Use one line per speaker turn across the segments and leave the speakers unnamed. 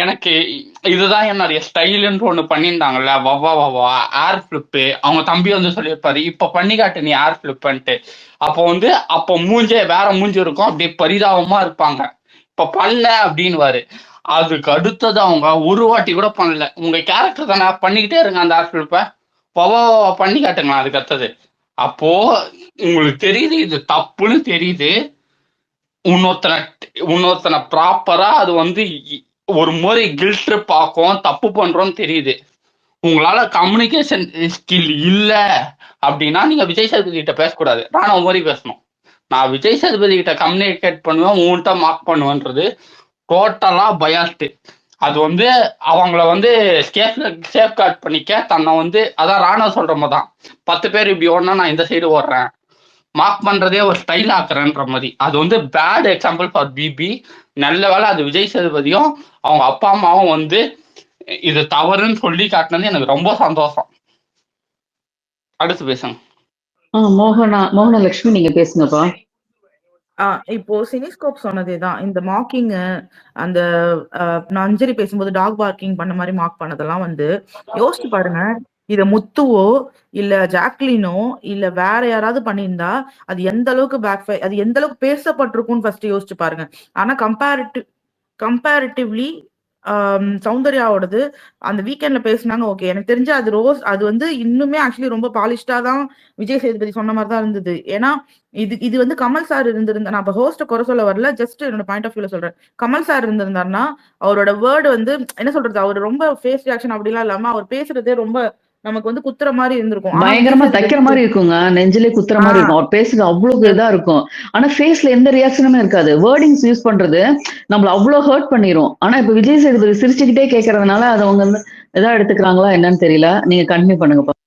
எனக்கு இதுதான் என்னுடைய ஸ்டைலுன்னு ஒண்ணு பண்ணியிருந்தாங்கல்ல, வவா வவா ஏர் ஃபிளிப்பு. அவங்க தம்பி வந்து சொல்லியிருப்பாரு, இப்ப பண்ணி காட்டு நீ ஏர் ஃபிளிப்புன்ட்டு. அப்போ வந்து அப்போ மூஞ்சே வேற மூஞ்சி இருக்கும், அப்படியே பரிதாபமா இருப்பாங்க. இப்ப பண்ண அப்படின்னுவாரு. அதுக்கு அடுத்தது அவங்க ஒரு வாட்டி கூட பண்ணல. உங்க கேரக்டர் தானே, பண்ணிக்கிட்டே இருங்க அந்த ஏர் ஃபிளிப்ப, வவா வவா பண்ணி காட்டுங்களா அதுக்கு அடுத்தது. அப்போ உங்களுக்கு தெரியுது இது தப்புன்னு தெரியுது. இன்னொருத்தனை இன்னொருத்தனை ப்ராப்பரா அது வந்து ஒரு முறை கில்ட் ட்ரிப் ஆக்கும், தப்பு பண்றோம்னு தெரியுது. உங்களால கம்யூனிகேஷன் ஸ்கில் இல்ல அப்படின்னா நீங்க விஜய் சேதுபதி கிட்ட பேசக்கூடாது, ராணுவ மாதிரி பேசணும். நான் விஜய் சேதுபதி கிட்ட கம்யூனிகேட் பண்ணுவேன், உன்கிட்ட மார்க் பண்ணுவேன்றது டோட்டலா பயாஸ்டு. அது வந்து அவங்கள வந்து சேஃப் கார்ட் பண்ணிக்க தன்னை வந்து, அதான் ராணுவ சொல்ற மாதிரி தான், 10 பேர் இப்படி ஓடனா நான் இந்த சைடு ஓடுறேன், மார்க் பண்றதே ஒரு ஸ்டைல் ஆக்குறேன்ற மாதிரி. அது வந்து பேட் எக்ஸாம்பிள் ஃபார் பிபி. நல்ல வேலை அது விஜய் சேதுபதியும் அவங்க அப்பா அம்மாவும் வந்து இது தவறுன்னு சொல்லி காட்டினது எனக்கு ரொம்ப சந்தோஷம். அடுத்து பேசுங்க.
மோகனலட்சுமி நீங்க பேசுங்கப்பா.
இப்போ சினிஸ்கோப் சொன்னதேதான், இந்த மார்க்கிங், அந்த நான் அஞ்சலி பேசும்போது டாக் பார்க்கிங் பண்ண மாதிரி மார்க் பண்ணதெல்லாம் வந்து யோசிச்சு பாருங்க. இத முத்துவோ இல்ல ஜாக்லினோ இல்ல வேற யாராவது பண்ணியிருந்தா அது எந்த அளவுக்கு அது எந்த அளவுக்கு பேசப்பட்டிருக்கும்னு ஃபர்ஸ்ட் யோசிச்சு பாருங்க. ஆனா கம்பேரிட்டிவ்லி சௌந்தர்யாவோடது அந்த வீக்கெண்ட்ல பேசினாங்க. ஓகே, எனக்கு தெரிஞ்சு அது அது வந்து இன்னுமே ஆக்சுவலி ரொம்ப பாலிஷ்டா தான் விஜய் சேதுபதி சொன்ன மாதிரி தான் இருந்தது. ஏன்னா இது வந்து கமல் சார் இருந்திருந்தா, நான் இப்ப ஹோஸ்ட குறை சொல்ல வரல, ஜஸ்ட் என்னோட பாயிண்ட் ஆஃப் வியூல சொல்றேன். கமல் சார் இருந்திருந்தாருன்னா அவரோட வேர்டு வந்து என்ன சொல்றது, அவர் ரொம்ப ஃபேஸ் ரியாக்ஷன் அப்படிலாம் இல்லாம அவர் பேசுறதே ரொம்ப நமக்கு வந்து குத்துற மாதிரி இருந்திருக்கும்.
பயங்கரமா தைக்கிற மாதிரி இருக்குங்க, நெஞ்சிலே குத்துற மாதிரி இருக்கும். அவர் பேசுறது அவ்வளவு இதா இருக்கும், ஆனா ஃபேஸ்ல எந்த ரியாக்ஷனுமே இருக்காது. வேர்டிங்ஸ் யூஸ் பண்றது நம்மள அவ்வளவு ஹர்ட் பண்ணிரும். ஆனா இப்ப விஜய் சேதுபதி சிரிச்சுக்கிட்டே கேட்கறதுனால அது அவங்க வந்து எதா எடுத்துக்கிறாங்களா என்னன்னு தெரியல. நீங்க கண்டினியூ பண்ணுங்கப்பா.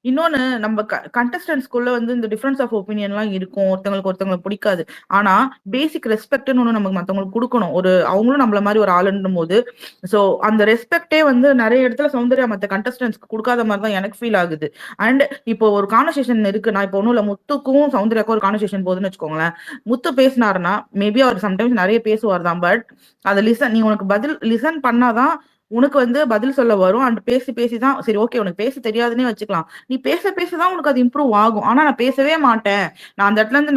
இன்னொன்னு, நம்ம கண்டஸ்டன்ஸ்குள்ள வந்து இந்த டிஃபரன்ஸ் ஆஃப் ஒப்பீனியன்லாம் இருக்கும், ஒருத்தவங்களுக்கு பிடிக்காது. ஆனா பேசிக் ரெஸ்பெக்ட்னு ஒண்ணு நமக்கு மத்தவங்களுக்கு கொடுக்கணும். அவங்களும் நம்மள மாதிரி ஒரு ஆளுன்னும் போது, சோ அந்த ரெஸ்பெக்டே வந்து நிறைய இடத்துல சௌந்தர்யா மத்த கண்டஸ்டன்ஸ்க்கு கொடுக்காத மாதிரி தான் எனக்கு ஃபீல் ஆகுது. அண்ட் இப்போ ஒரு கான்வர்சேஷன் இருக்கு, நான் இப்போ ஒன்றும் இல்லை, முத்துக்கும் சௌந்தர்யாக்கும் ஒரு கான்வர்சேஷன் போகுதுன்னு வச்சுக்கோங்களேன். முத்து பேசினாருன்னா மேபி அவர் சம்டைம்ஸ் நிறைய பேசுவார் தான், பட் அதை நீ உனக்கு பதில் லிசன் பண்ணாதான் உனக்கு வந்து பதில் சொல்ல வரும். அண்ட் பேசி தான் சரி ஓகே உனக்கு பேச தெரியாதுன்னே வச்சுக்கலாம், நீ பேசதான் உனக்கு அது இம்ப்ரூவ் ஆகும். ஆனா நான் பேசவே மாட்டேன், நான் அந்த இடத்துல இருந்து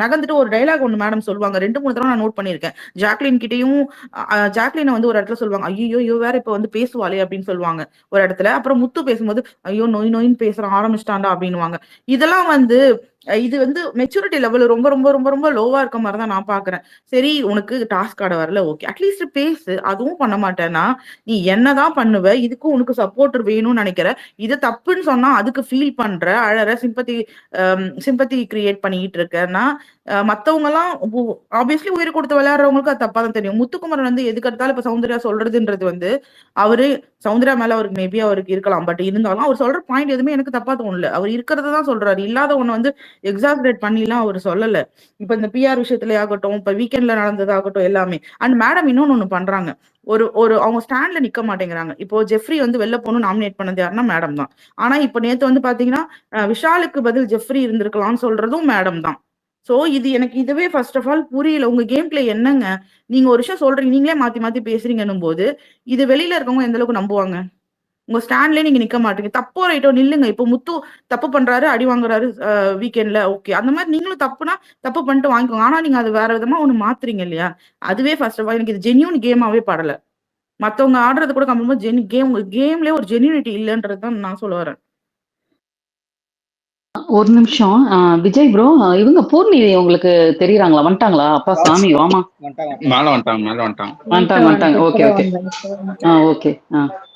நகர்ந்துட்டு ஒரு டைலாக் ஒண்ணு மேடம் சொல்லுவாங்க, 2-3 தடவை நான் நோட் பண்ணிருக்கேன். ஜாக்லின் கிட்டையும் ஜாக்லினை வந்து ஒரு இடத்துல சொல்லுவாங்க, ஐயோ வேற இப்ப வந்து பேசுவாளே அப்படின்னு சொல்லுவாங்க ஒரு இடத்துல. அப்புறம் முத்து பேசும்போது ஐயோ நோயின்னு பேசுறான் ஆரம்பிச்சிட்டாண்டா அப்படின்னுவாங்க. இதெல்லாம் வந்து இது வந்து மெச்சூரிட்டி லெவல் ரொம்ப ரொம்ப ரொம்ப ரொம்ப லோவா இருக்க மாதிரி தான் நான் பாக்குறேன். சரி உனக்கு டாஸ்க் ஆட வரல, ஓகே அட்லீஸ்ட் பேசு. அதுவும் பண்ண மாட்டேன்னா நீ என்னதான் பண்ணுவ, இதுக்கும் உனக்கு சப்போர்ட் வேணும்னு நினைக்கிற, இது தப்புன்னு சொன்னா அதுக்கு ஃபீல் பண்ற, அழற, சிம்பத்தி கிரியேட் பண்ணிட்டு இருக்கேன்னா மத்தவங்க எல்லாம் ஆப்வியஸ்லி உயிர் கொடுத்து விளையாடுறவங்களுக்கு அது தப்பா தான் தெரியும். முத்துக்குமரன் வந்து எதுக்கு எடுத்தாலும் இப்ப சௌந்தர்யா சொல்றதுன்றது வந்து அவரு சௌந்தர்யா மேல அவருக்கு மேபி அவருக்கு இருக்கலாம், பட் இருந்தாலும் அவர் சொல்ற பாயிண்ட் எதுவுமே எனக்கு தப்பா தோணல. அவர் இருக்கிறதான் சொல்றாரு, இல்லாத ஒண்ணு வந்து எக்ஸாஜரேட் பண்ணிலாம் அவர் சொல்லல. இப்ப இந்த பிஆர் விஷயத்துல ஆகட்டும், இப்ப வீக்கெண்ட்ல நடந்ததாகட்டும் எல்லாமே. அண்ட் மேடம் இன்னொன்னு ஒண்ணு பண்றாங்க, ஒரு அவங்க ஸ்டாண்ட்ல நிக்க மாட்டேங்கிறாங்க. இப்போ ஜெஃப்ரி வந்து வெளில போகணும் நாமினேட் பண்ணது யாருன்னா மேடம் தான். ஆனா இப்ப நேத்து வந்து பாத்தீங்கன்னா விஷாலுக்கு பதில் ஜெஃப்ரி இருந்திருக்கலாம்னு சொல்றதும் மேடம் தான். சோ இது எனக்கு இதுவே ஃபர்ஸ்ட் ஆஃப் ஆல் புரியல. உங்க கேம் பிளே என்னங்க? நீங்க ஒரு விஷயம் சொல்றீங்க, நீங்களே மாத்தி மாத்தி பேசுறீங்கன்னும் போது இது வெளியில இருக்கவங்க எந்த அளவுக்கு நம்புவாங்க? உங்க ஸ்டாண்ட்லயே நீங்க நிக்க மாட்டீங்க. தப்போ ரைட்டோ நில்லுங்க. இப்போ முத்து தப்பு பண்றாரு, அடி வாங்குறாரு வீக்கெண்ட்ல, ஓகே அந்த மாதிரி நீங்களும் தப்புனா தப்பு பண்ணிட்டு வாங்கிக்கோங்க. ஆனா நீங்க அது வேற விதமா ஒண்ணு மாத்துறீங்க இல்லையா? அதுவே ஃபர்ஸ்ட் ஆஃப் ஆல் எனக்கு இது ஜென்யூன் கேமாவே படல. மத்தவங்க ஆடுறது கூட கம்பேர் கேம்லயே ஒரு ஜென்யூனிட்டி இல்லன்றதுதான் நான் சொல்ல வரேன்.
ஒரு நிமிஷம் விஜய் ப்ரோ, இவங்க பூர்ணி உங்களுக்கு தெரியறாங்களா? வந்துட்டாங்களா? அப்பா சாமி வாமா.
மேல
வந்துட்டாங்க. Okay okay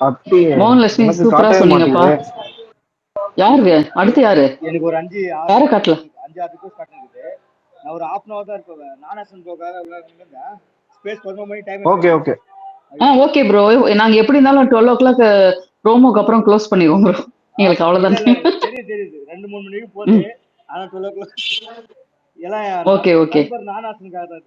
okay. மோகன்லட்சுமி சூப்பரா சொன்னீங்கப்பா. யாரு அடுத்து? யாரு
எனக்கு ஒரு 5
யார காட்டல
5-6 ரிக்வெஸ்ட் காட்டுது. நான் ஒரு half an hour தான் இருப்பேன். நானாசன் போகாத இருந்தேன். ஸ்பேஸ் 11 மணி time. Okay okay
okay bro. நாங்க எப்படி இருந்தாலும் 12 o'clock ப்ரோமோக்கு அப்புறம் க்ளோஸ் பண்ணிடுவோம் ப்ரோ. எங்களுக்கு அவ்வளவுதான்.
தெரியுது 2-3 மணிக்கு போகுது. ஆனா 12 o'clock எல்லாம்
ஓகே ஓகே
நானாசனுக்காக தான்.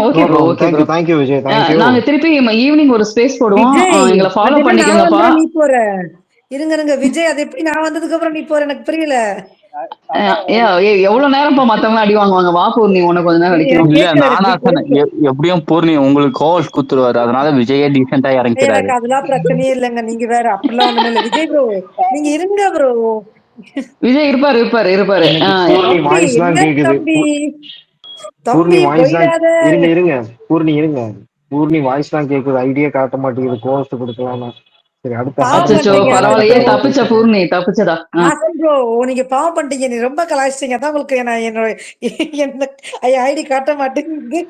Okay bro. Okay bro.
Thank you Vijay. Thank you.
நாங்க திருப்பி ஈவினிங் ஒரு ஸ்பேஸ் போடுவோம், எங்களை ஃபாலோ பண்ணிக்கங்கப்பா.
நீ போற இருங்க விஜய், அது எப்படி நான் வந்ததுக்கு அப்புறம் நீ போற எனக்கு புரியல.
எவ்வளவு நேரம் மத்தவங்க அடி வாங்குவாங்க? வா பூர்ணி, உனக்கு கொஞ்ச நேரம் அடிக்கிறோம்.
இல்ல நானாசன் எப்படியும் பூர்ணி உங்களுக்கு கோவஸ் குத்துருவாரு, அதனால விஜயே டீசெண்டா இறங்கிறாரு.
எனக்கு அதெல்லாம் பிரச்சனையே இல்லைங்க. நீங்க வேற அப்படிலாம் ஒண்ணுமே இல்ல. விஜய் ப்ரோ நீங்க இருங்க ப்ரோ.
விஜய் இருப்பாரு.
தம்பி தம்பி போயிடாத.
இருங்க பூர்ணி இருங்க. பூர்ணி வாய்ஸ் தான் கேக்குது, ஐடியா காட்ட மாட்டேங்குது. கோவஸ்ட் கொடுக்கலாமா? சரி
அச்சோ பரவாயில்லையே, தப்பிச்ச பூர்ணி, தப்பிச்சதா.
ப்ரோ நீங்க பாவம் பண்ணிட்டீங்க, நீ ரொம்ப கலாய்ச்சிட்டீங்க. அதான் உங்களுக்கு என்னோட ஐடி காட்ட மாட்டேங்குது.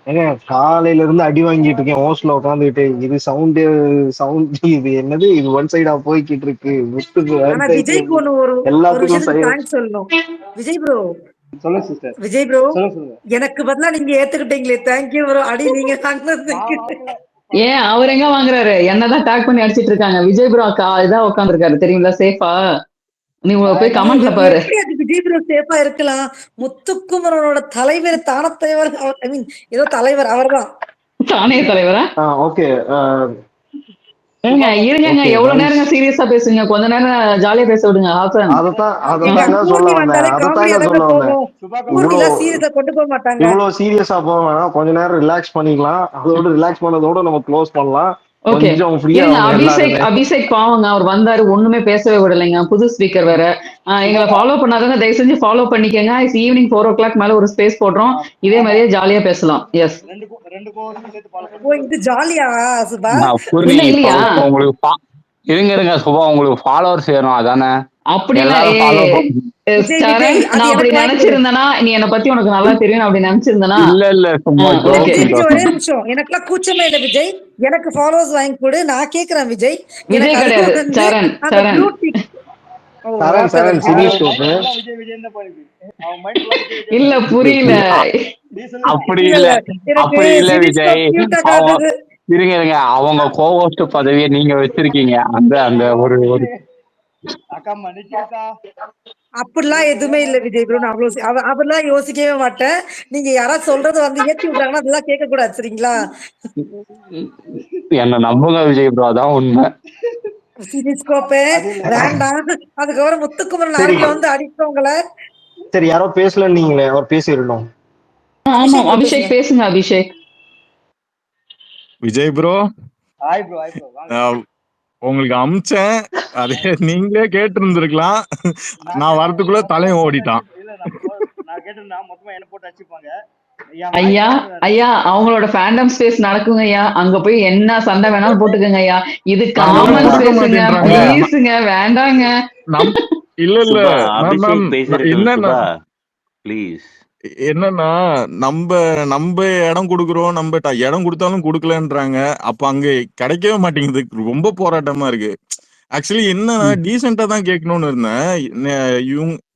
ஏங்க காலையில இருந்து அடி வாங்கிட்டு இருக்கேன் ஹோஸ்ட்ல உட்காந்துட்டு. இது சவுண்ட் இது என்னது, இது ஒன் சைடா போய்கிட்டு இருக்கு.
விஜய்க்கு ஒண்ணு எல்லாத்துக்கும் தேங்க்ஸ் சொல்லணும். விஜய் ப்ரோ
சொல்லுங்க சிஸ்டர்.
விஜய் ப்ரோ எனக்கு பதிலா நீங்க ஏத்துக்கிட்டீங்களே, தேங்க்யூ ப்ரோ. அடி நீங்க
ஏன் அவர் எங்க வாங்குறாரு? என்னதான் டேக் பண்ணி அடிச்சிட்டு இருக்காங்க. விஜய் ப்ரோ இதா உட்காந்துருக்காரு தெரியுங்களா, சேஃபா. நீ போய் கமெண்ட்ல பாரு.
விஜய் ப்ரோ சேஃபா இருக்கலாம். முத்துக்குமரனோட தலைவர் தான தலைவர், ஐ மீன் ஏதோ தலைவர் அவர்தான்.
தானே தலைவரா?
ஓகே
இருங்க எவ்வளவு நேரம் சீரியஸா பேசுங்க, கொஞ்ச நேரம் ஜாலியா பேச விடுங்க.
இவ்வளவு சீரியஸா போக வேணாம், கொஞ்ச நேரம் ரிலாக்ஸ் பண்ணிக்கலாம். அதோட ரிலாக்ஸ் பண்ணதோட நம்ம க்ளோஸ் பண்ணலாம்.
அபிஷேக் பாவங்க, அவர் வந்தாரு, ஒண்ணுமே பேசவே விடலைங்க. புது ஸ்பீக்கர் வேற. எங்களை ஃபாலோ பண்ணாதவங்க தயவு செஞ்சு ஃபாலோ பண்ணிக்கங்க. ஈவினிங் 4 o'clock மேல ஒரு ஸ்பேஸ் போடுறோம், இதே மாதிரியே ஜாலியா பேசலாம். எஸ்
ஜாலியா
இல்லையா?
உங்களுக்கு இருங்க சுபா, உங்களுக்கு ஃபாலோவர்ஸ் வேணும் அதானே?
அப்படிலாம் நான் அப்படி நினைச்சிருந்தேனா, நீ என்ன பத்தி உனக்கு நல்லா தெரியும் அப்படி நினைச்சிருந்தனா?
இல்ல
ஒரே நிமிஷம், எனக்குலாம் கூச்சமே இல்ல விஜய். எனக்கு ஃபாலோவர்ஸ் வாங்கி கொடு, நான் கேக்குறேன் விஜய்.
விஜய் கிடையாது, சரண். இல்ல புரியல.
அப்படி இல்ல விஜய். இருங்க அவங்க கோஹோஸ்ட் பதவியை நீங்க வச்சிருக்கீங்க. அந்த ஒரு
அப்படிலாம் எதுவுமே இல்ல விஜய் ப்ரோ. நான் அப்படிலாம் யோசிக்கவே மாட்டேன். நீங்க யாராவது சொல்றது வந்து ஏத்தி விடுறாங்கன்னா அதெல்லாம் கேட்க கூடாது, சரிங்களா?
என்ன நம்புங்க விஜய் ப்ரோ, அதான் உண்மை.
வேண்டாம். அதுக்கப்புறம் முத்துக்குமரன் நாளைக்கு வந்து அடிப்பவங்கள.
சரி, யாரோ பேசல நீங்களே, அவர் பேசிடணும்.
ஆமா அபிஷேக் பேசுங்க. அபிஷேக்.
விஜய் ப்ரோ உங்களுக்கு அமிச்சேன், அதே நீங்களே கேட்டு இருந்திருக்கலாம். நான் வரதுக்குள்ள தலையும் ஓடிட்டான்.
ஐயா அவங்களோட ஃபேண்டம் ஸ்பேஸ் நடக்குங்க ஐயா. அங்க போய் என்ன சண்டை வேணாலும் போட்டுக்கங்க ஐயா. இது காமன் ஸ்பேஸ்ங்க, ப்ளீஸ்ங்க, வேண்டாங்க.
இல்ல என்னன்னா என்னன்னா நம்ம இடம் கொடுக்குறோம், நம்ம இடம் கொடுத்தாலும் கொடுக்கலன்றாங்க. அப்ப அங்க கிடைக்கவே மாட்டேங்குது, ரொம்ப போராட்டமா இருக்கு. ஆக்சுவலி என்னன்னா டீசெண்டா தான் கேட்கணும்னு இருந்தேன்.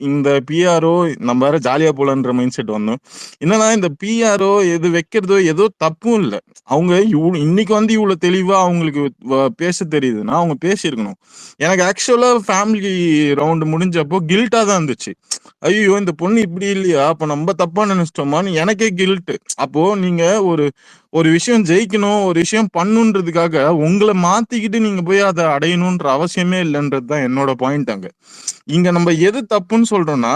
இந்த பிஆர்ஓ நம்ம வேற ஜாலியா போலன்ற மைண்ட் செட் வந்தோம். என்னன்னா இந்த பிஆர்ஓ எது வைக்கிறதோ ஏதோ தப்பும் இல்லை. அவங்க இன்னைக்கு வந்து இவ்வளவு தெளிவா அவங்களுக்கு பேச தெரியுதுன்னா அவங்க பேசியிருக்கணும். எனக்கு ஆக்சுவலா ஃபேமிலி ரவுண்டு முடிஞ்சப்போ கில்ட்டா தான் இருந்துச்சு. ஐயோ இந்த பொண்ணு இப்படி இல்லையா, அப்ப நம்ம தப்பா நினைச்சிட்டோமான்னு எனக்கே கில்ட்டு. அப்போ நீங்க ஒரு விஷயம் ஜெயிக்கணும், ஒரு விஷயம் பண்ணுன்றதுக்காக உங்களை மாத்திக்கிட்டு நீங்க போய் அதை அடையணும்ன்ற அவசியமே இல்லைன்றதுதான் என்னோட பாயிண்ட். இங்க நம்ம எது தப்புன்னு சொல்றோம்னா,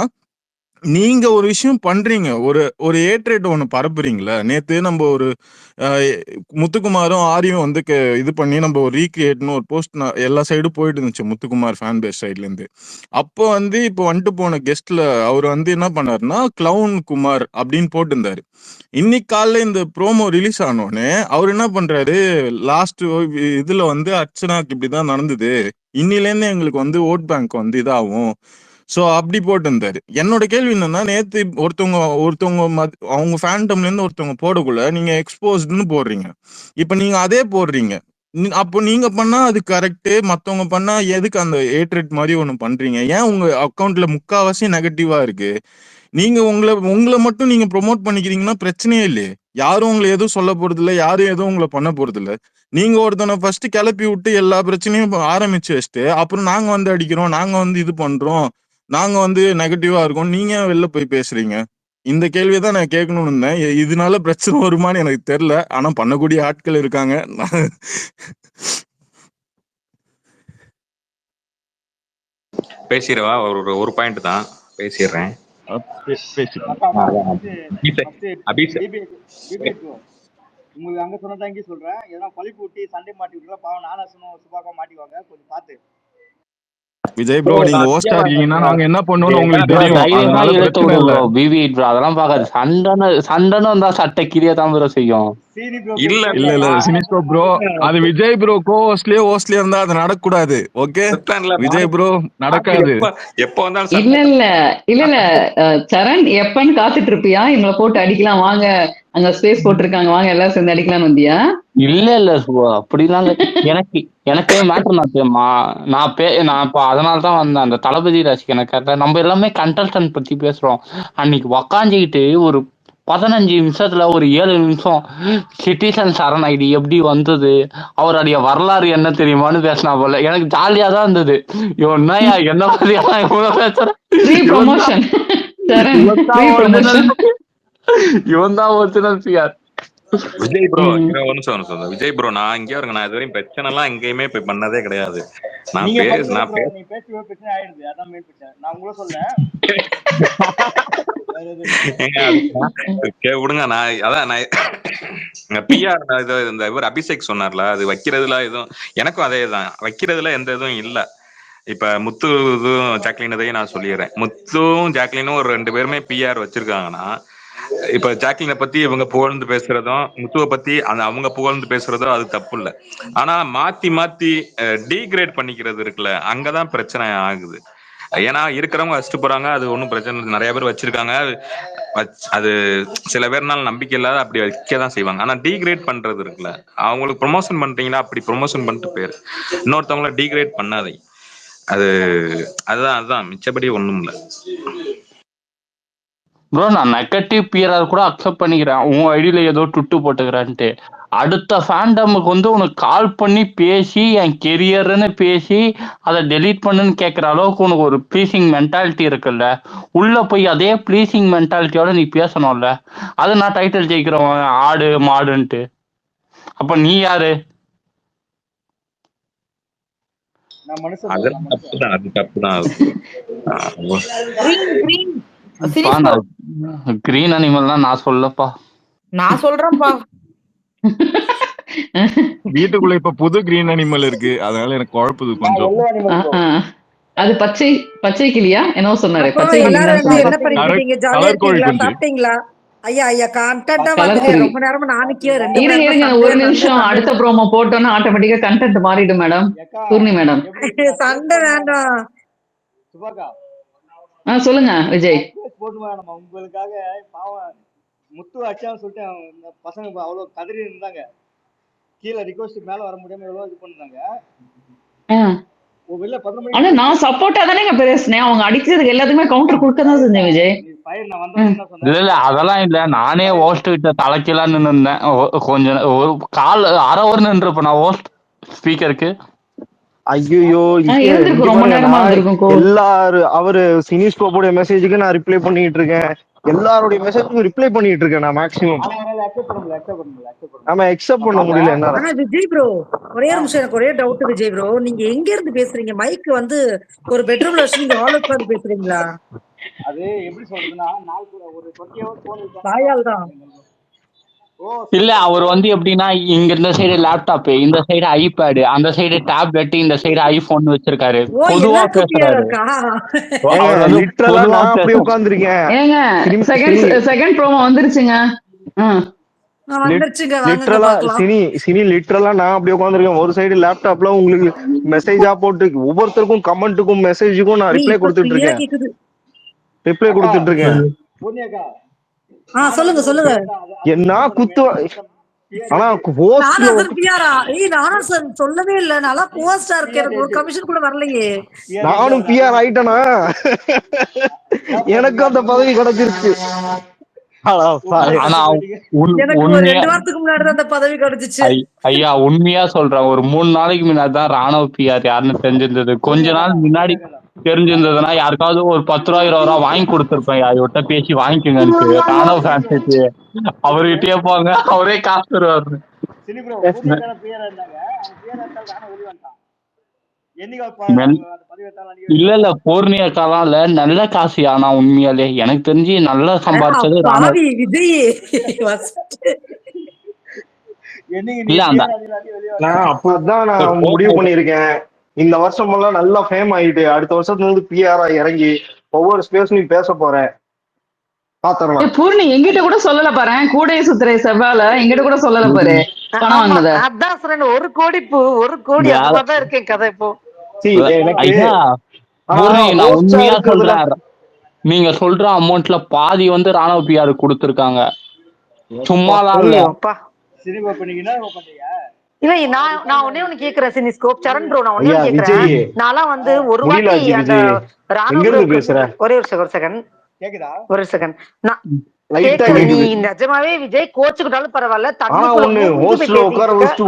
நீங்க ஒரு விஷயம் பண்றீங்க, ஒரு ஏட்ரேட் ஒண்ணு பரப்புறீங்களா. நேத்து நம்ம ஒரு முத்துக்குமாரும் ஆரியும் வந்து இது பண்ணி நம்ம ஒரு ரீக்ரியேட்னு ஒரு போஸ்ட் எல்லா சைடும் போயிட்டு இருந்துச்சு முத்துக்குமார் ஃபேன் பேஸ் சைட்ல இருந்து. அப்போ வந்து இப்போ வந்துட்டு போன கெஸ்ட்ல அவர் வந்து என்ன பண்ணாருன்னா கிளவுன் குமார் அப்படின்னு போட்டிருந்தாரு. இன்னைக்கு காலைல இந்த ப்ரோமோ ரிலீஸ் ஆனோடனே அவர் என்ன பண்றாரு, லாஸ்ட் இதுல வந்து அர்ச்சனாக்கு இப்படிதான் நடந்தது, இன்னிலேருந்து எங்களுக்கு வந்து ஓட் பேங்க் வந்து இதாகும், சோ அப்படி போட்டிருந்தாரு. என்னோட கேள்வி என்னன்னா, நேத்து ஒருத்தவங்க அவங்க ஃபேண்டம்ல இருந்து ஒருத்தவங்க போடக்குள்ள நீங்க எக்ஸ்போஸ்டுன்னு போடுறீங்க. இப்ப நீங்க அதே போடுறீங்க, அப்போ நீங்க பண்ணா அது கரெக்டு, மத்தவங்க பண்ணா எதுக்கு அந்த ஏட்ரேட் மாதிரி ஒண்ணு பண்றீங்க? ஏன் உங்க அக்கௌண்ட்ல முக்காவாசி நெகட்டிவா இருக்கு? நீங்க உங்களை மட்டும் நீங்க ப்ரொமோட் பண்ணிக்கிறீங்கன்னா பிரச்சனையே இல்லையே. யாரும் உங்களை எதுவும் சொல்ல போறது இல்லை, யாரும் எதுவும் உங்களை பண்ண போறது இல்லை. நீங்க ஒருத்தனை ஃபர்ஸ்ட் கிளப்பி விட்டு எல்லா பிரச்சனையும் ஆரம்பிச்சு வச்சுட்டு அப்புறம் நாங்க வந்து அடிக்கிறோம், நாங்க வந்து இது பண்றோம், நாங்க வந்து நெகட்டிவா இருக்கோம், நீங்க வெளில போய் பேசுறீங்க. இந்த கேள்வியதான் நான் கேட்கணும்னு இருந்தேன். இதனால பிரச்சனை வருமானு எனக்கு தெரியல, ஆனா பண்ணக்கூடிய ஆட்கள் இருக்காங்க.
பேசிடவா? ஒரு பாயிண்ட் தான். பேசிடுறேன்.
பேசிட்டு
அக்கா அக்கா
அதான்
ஃபர்ஸ்ட்
அபிஷேக்
பிபிஐ ப்ரோ உங்களுக்கு அங்க சொன்னதான் இங்கே சொல்றேன். எதனா பழிப்பு ஊட்டி சண்டை மாட்டி விட்டுல பாவம் நானாசனும் சுபாக்கா மாட்டிக்குவாங்க, கொஞ்சம் பார்த்து.
விஜய் ப்ரோ நீங்க
நான்
ஹோஸ்டா
விஜயவாடா
இருக்கீங்கன்னா
ப்ரோ.
நாங்க என்ன பண்ணுவோம்னு உங்களுக்கு
ப்ரோ
தெரியும்,
தைரியமா
அதனால
இழுத்து
பிரச்சனை
விடு
இல்ல.
ப்ரோ. பிவி ப்ரோ அதெல்லாம் பார்க்காது. சண்டைன்னு வந்தா சட்டை கிரியா தான் ப்ரோ செய்யும்.
சீனி ப்ரோ
இல்ல
பேசுறது
இல்ல இல்ல
நானாசனை
சினிஸ்கோ ப்ரோ,
நம்புங்க.
அது விஜய் ப்ரோ ஹோஸ்ட்லயே இருந்தா அது நடக்கூடாது. ஓகே
இல்ல
விஜய்
நானும்
ப்ரோ நடக்காது.
எப்ப வந்தாலும்
இல்ல
சண்டை.
இல்ல இல்ல இல்ல சரண் எப்பன்னு காத்துட்டு இருப்பியா? எங்களை போட்டு அடிக்கலாம் வாங்க, அங்க ஸ்பேஸ் போட்டிருக்காங்க வாங்க எல்லாரும் சேர்ந்து அடிக்கலாம்னு வந்தியா?
இல்ல சுபா அப்படிலாம் இல்ல. எனக்கு எனக்கு மேட்டர் நான் தெரியுமா, நான் இப்போ அதனால தான் வந்தேன். அந்த தளபதி ரசிகனை கேட்டேன். நம்ம எல்லாமே கண்டஸ்டன்ட் பத்தி பேசுறோம். அன்னைக்கு உக்காஞ்சிக்கிட்டு ஒரு 15 நிமிஷத்துல ஒரு 7 நிமிஷம் சிட்டிசன் சரண் ஐடி எப்படி வந்தது, அவருடைய வரலாறு என்ன தெரியுமான்னு பேசினா போல. எனக்கு ஜாலியா தான் இருந்தது. இவன்யா என்ன மாதிரி இவ்வளவு பேசுறேன்.
ஃப்ரீ
இவன் தான்
ப்ரொமோஷன் சரண்,
இவன்
ஃப்ரீ
தான்
promotion.
Original PR.
Vijay bro ஒரு நிமிஷம் சொல்றேன். விஜய் ப்ரோ நான் இங்கே இருங்க, நான் இதுவரையும் பிரச்சனை எல்லாம் எங்கேயுமே போய் பண்ணதே கிடையாது. நான்
நீங்க
பேச
பண்ணீங்க
நான்
ப்ரோ,
பேச
நீ பேசுவே பிரச்சனை ஆயிடுது, அதான் மெயின் பிரச்சனை. நான் உங்களை சொல்ல வேற எதுவும் இல்ல.
ஏங்க, விடுங்க. நான் அதான் நான் பிஆர் இது இந்த இவர் அபிஷேக் சொன்னார்ல, அது வைக்கிறதுல எதுவும் எனக்கும் அதே தான், வைக்கிறதுல எந்த இதுவும் இல்ல. இப்ப முத்து இதுவும் ஜாக்லின் இதையும் நான் சொல்லிடுறேன். முத்துவும் ஜாக்லினும் ஒரு 2 பேருமே பிஆர் வச்சிருக்காங்கன்னா, இப்ப ஜாக்லினை பத்தி இவங்க புகழ்ந்து பேசுறதும் முத்துவை பத்தி அவங்க புகழ்ந்து பேசுறதும் அது தப்பு இல்ல. ஆனா மாத்தி மாத்தி டீக்ரேட் பண்ணிக்கிறது இருக்குல்ல, அங்கதான் பிரச்சனை ஆகுது. ஏன்னா இருக்கிறவங்க வச்சுட்டு போறாங்க, அது ஒன்றும் பிரச்சனை இல்லை. நிறைய பேர் வச்சிருக்காங்க, அது சில பேர்னால நம்பிக்கை இல்லாத அப்படி வைக்க தான் செய்வாங்க. ஆனா டீக்ரேட் பண்றது இருக்குல்ல, அவங்களுக்கு ப்ரொமோஷன் பண்றீங்கன்னா அப்படி ப்ரொமோஷன் பண்ணிட்டு பேர் இன்னொருத்தவங்கள டீக்ரேட் பண்ணாதீங்க. அது அதுதான் மிச்சபடி ஒண்ணும் இல்லை.
ப்ரோ நான் நெகட்டிவ் பிஆர் கூட அக்செப்ட் பண்ணிக்கிறேன். உன் ஐடியில ஏதோ டுட்டு போட்டுக்கிறான்ட்டு அடுத்த ஃபேண்டமுக்கு வந்து உனக்கு கால் பண்ணி பேசி என் கெரியர்னு பேசி அதை டெலீட் பண்ணுன்னு கேட்குற அளவுக்கு உனக்கு ஒரு ப்ளீசிங் மென்டாலிட்டி இருக்குல்ல, உள்ள போய் அதே ப்ளீசிங் மென்டாலிட்டியோட நீ பேசணும்ல. அது நான் டைட்டில் ஜெயிக்கிறவன் ஆடு மாடுன்ட்டு. அப்ப நீ யாரு?
நான் மனுஷன் bro,
அதெல்லாம்
நான்
தப்பு தான், அது தப்பு தான்.
கிரீன் கிரீன்
பா,
சினிஸ் ப்ரோ
நான் கிரீன் அனிமல்லாம் நான் சொல்லப்பா.
நான் சொல்றேன்ப்பா.
வீட்டுக்குள்ள இப்ப புது கிரீன் அனிமல் இருக்கு, அதனால எனக்கு குழப்புது
நான்
கொஞ்சம்.
Yellow animal bro.
அது பச்சை பச்சை கிளியா என்னவோ சொன்னாரு,
அப்போ
பச்சை கிளி
எல்லாரும்
தான்
வந்து
சொன்னாரு.
என்ன பண்ணிட்டு இருக்கீங்க? ஜாலியா
கலர் கோழி
இருக்கீங்களா?
குஞ்சு.
சாப்பிட்டீங்களா? ஐயா ஐயா கண்டென்ட்டா
கலர்
மாத்துங்க.
குருவி.
ரொம்ப நேரமா நாளைக்கே 2 மணி
இருங்க
நேரமா
இருங்க ஒரு
சண்டை சண்டை
நிமிஷம்,
சண்டை.
அடுத்த ப்ரோமோ போட்டோன்னா ஆட்டோமேட்டிக்கா கண்டென்ட் மாறிடும் மேடம்.
ஏக்கா
பூர்ணி மேடம்
எப்படி இருக்கு? நான்
சண்டை
பேஸ்
வேண்டாம்.
சுபாக்கா
சொல்லுங்க விஜய்.
பேஸ் போட்டுமா நம்ம உங்களுக்காக. பாவம் முத்து அச்சான்னு சொல்லிட்டு இந்த பசங்க அவ்வளவு கதறி இருந்தாங்க. கீழே ரிக்வஸ்ட் மேல வர முடியாம எவ்வளவு இது பண்ணாங்க.
ஆ.
வெளில 11
ஆனா
மணிக்கு
நான் சப்போர்ட்டா தானேங்க பேசினேன். அவங்க அடிக்கிறதுக்கு எல்லாத்துக்குமே கவுண்டர் கொடுக்க தான் செஞ்சேன் விஜய்.
நீ ஃபயர் நான்
ம்.
வந்ததுன்னு தான்
இல்ல
சொன்னேன்.
அதெல்லாம் இல்ல, நானே ஹோஸ்ட் கிட்ட தலைக்கலான்னு இருந்தேன். கொஞ்சம் ஒரு கால் அரை ஒரு நின்றுப்ப நான் ஹோஸ்ட் ஸ்பீக்கருக்கு.
ஐயோ
இருந்திருக்கும், ரொம்ப நேரமா இருந்திருக்கும் கோ.
எல்லாரும் அவரு சினிஸ்கோப்போட மெசேஜுக்கு நான் ரிப்ளை பண்ணிட்டு இருக்கேன், எல்லாருடைய மெசேஜுக்கும் ரிப்ளை பண்ணிட்டு இருக்கேன் நான் மேக்ஸிமம். ஆமா எக்ஸெப்ட் பண்ண முடியல என்னால.
ஆனா விஜய் ப்ரோ ஒரே ஒரு நிமிஷம், எனக்கு ஒரே டவுட் விஜய் ப்ரோ. நீங்க எங்க இருந்து பேசுறீங்க? மைக் வந்து ஒரு பெட்ரூம்ல வச்சு நீங்க ஹால் உட்கார்ந்து பேசுறீங்களா?
அது எப்படி சொல்றதுன்னா நாளைக்கு ஒரு 20 ஹவர்ஸ் போன்
வாயால் தான்.
இல்ல அவர் வந்து எப்படின்னா, இங்க இந்த சைடு லேப்டாப், இந்த சைடு ஐபேடு, அந்த சைடு டேப்லெட், இந்த சைடு ஐபோன் வச்சிருக்காரு.
ஓ
பொதுவா
எல்லாருக்கும் பிஆர்
பேசுறாரு.
இருக்கா?
அவர் வந்து
லிட்டரலா
பொதுவா
நான் அப்படியே
பேசுறாரு.
உட்கார்ந்துருக்கேன்.
ஏங்க செகண்ட் ப்ரோமோ வந்துருச்சுங்க.
வந்துருச்சுங்க, வாங்க
லிட்டரலா
பாக்கலாம்.
சினி லிட்டரலா நான் அப்படியே உட்காந்துருக்கேன். ஒரு சைடு லேப்டாப்ல உங்களுக்கு மெசேஜா போட்டு ஒவ்வொருத்தருக்கும் கமெண்ட்டுக்கும் மெசேஜுக்கும் நான் ரிப்ளை கொடுத்துட்டு இருக்கேன்.
சொல்லுங்க சொல்லுங்க.
என்ன குத்து. ஆனா
நானும் சொல்லவே இல்ல, நல்லா போஸ்டா இருக்கு. எனக்கு ஒரு கமிஷன் கூட வரலையே.
நானும் பிஆர் ஆயிட்டேனா? எனக்கு அந்த பதவி கிடைச்சிருச்சு.
ஆனா
எனக்கு ஒரு
உண்மையா
2 வாரத்துக்கு முன்னாடி அந்த பதவி கிடைச்சிச்சு.
ஐயா உண்மையா சொல்றேன், ஒரு 3 நாளைக்கு முன்னாடி தான் ராணுவ பிஆர் யாருன்னு தெரிஞ்சிருந்தது. கொஞ்ச நாள் முன்னாடி தெரிஞ்சிருந்ததுன்னா யாருக்காவது ஒரு 10 ரூபா 20 ரூபா வாங்கி கொடுத்துருப்பேன். யார்கிட்ட பேசி வாங்கிக்கோங்கன்ட்டு. ராணுவ ஃபேன்ஸுக்கு அவர்கிட்டயே போங்க, அவரே காசு தருவாரு.
என்னைக்கு அந்த பதிவு எடுத்தாலும்
இல்ல பூர்ணியாக்காலாம் இல்ல, நல்ல காசு. ஆனா உண்மையாலே எனக்கு தெரிஞ்சு நல்லா சம்பாரிச்சது ராணுவ.
பாவி விஜய்
என்னைக்கு
இல்ல அந்த
நான் அப்பதான் நான் முடிவு பண்ணியிருக்கேன். இந்த வருஷம் எல்லாம் நல்லா ஃபேம் ஆயிட்டு அடுத்த வருஷத்துல இருந்து பிஆரா இறங்கி ஒவ்வொரு ஸ்பேஸ்லயும் பேச போறேன். பாத்துறலாம்.
பூர்ணி எங்கிட்ட கூட சொல்லல பாரு, கூடைய சுத்துற செவ்வால எங்கிட்ட கூட சொல்லல பாரு பணம் வாங்கினத.
அதான் சொல்றேன், 1 கோடி 1 கோடி அந்த மாதிரிதான் இருக்கேன் கதை இப்போ.
ஐயா பூர்ணி, நான் உண்மையா சொல்றேன், நீங்க சொல்ற அமௌண்ட்ல பாதி வந்து ராணுவ பிஆர் கொடுத்திருக்காங்க. சும்மாலாம் இல்ல.
சினிமா பண்ணீங்கன்னா பண்றீங்க.
இல்ல நான் ஒண்ணே ஒண்ணு கேக்குறேன் சினிஸ்கோப் சரண் ப்ரோ, நான் ஒண்ணே ஒண்ணு கேக்குறேன். நான்லாம் வந்து ஒரு வாட்டி அந்த ராணுவ ஒரே ஒரு செகண்ட்
கேக்குதா,
ஒரு செகண்ட் நான் நீ நிஜமாவே விஜய் கோச்சுக்கிட்டாலும் பரவாயில்ல,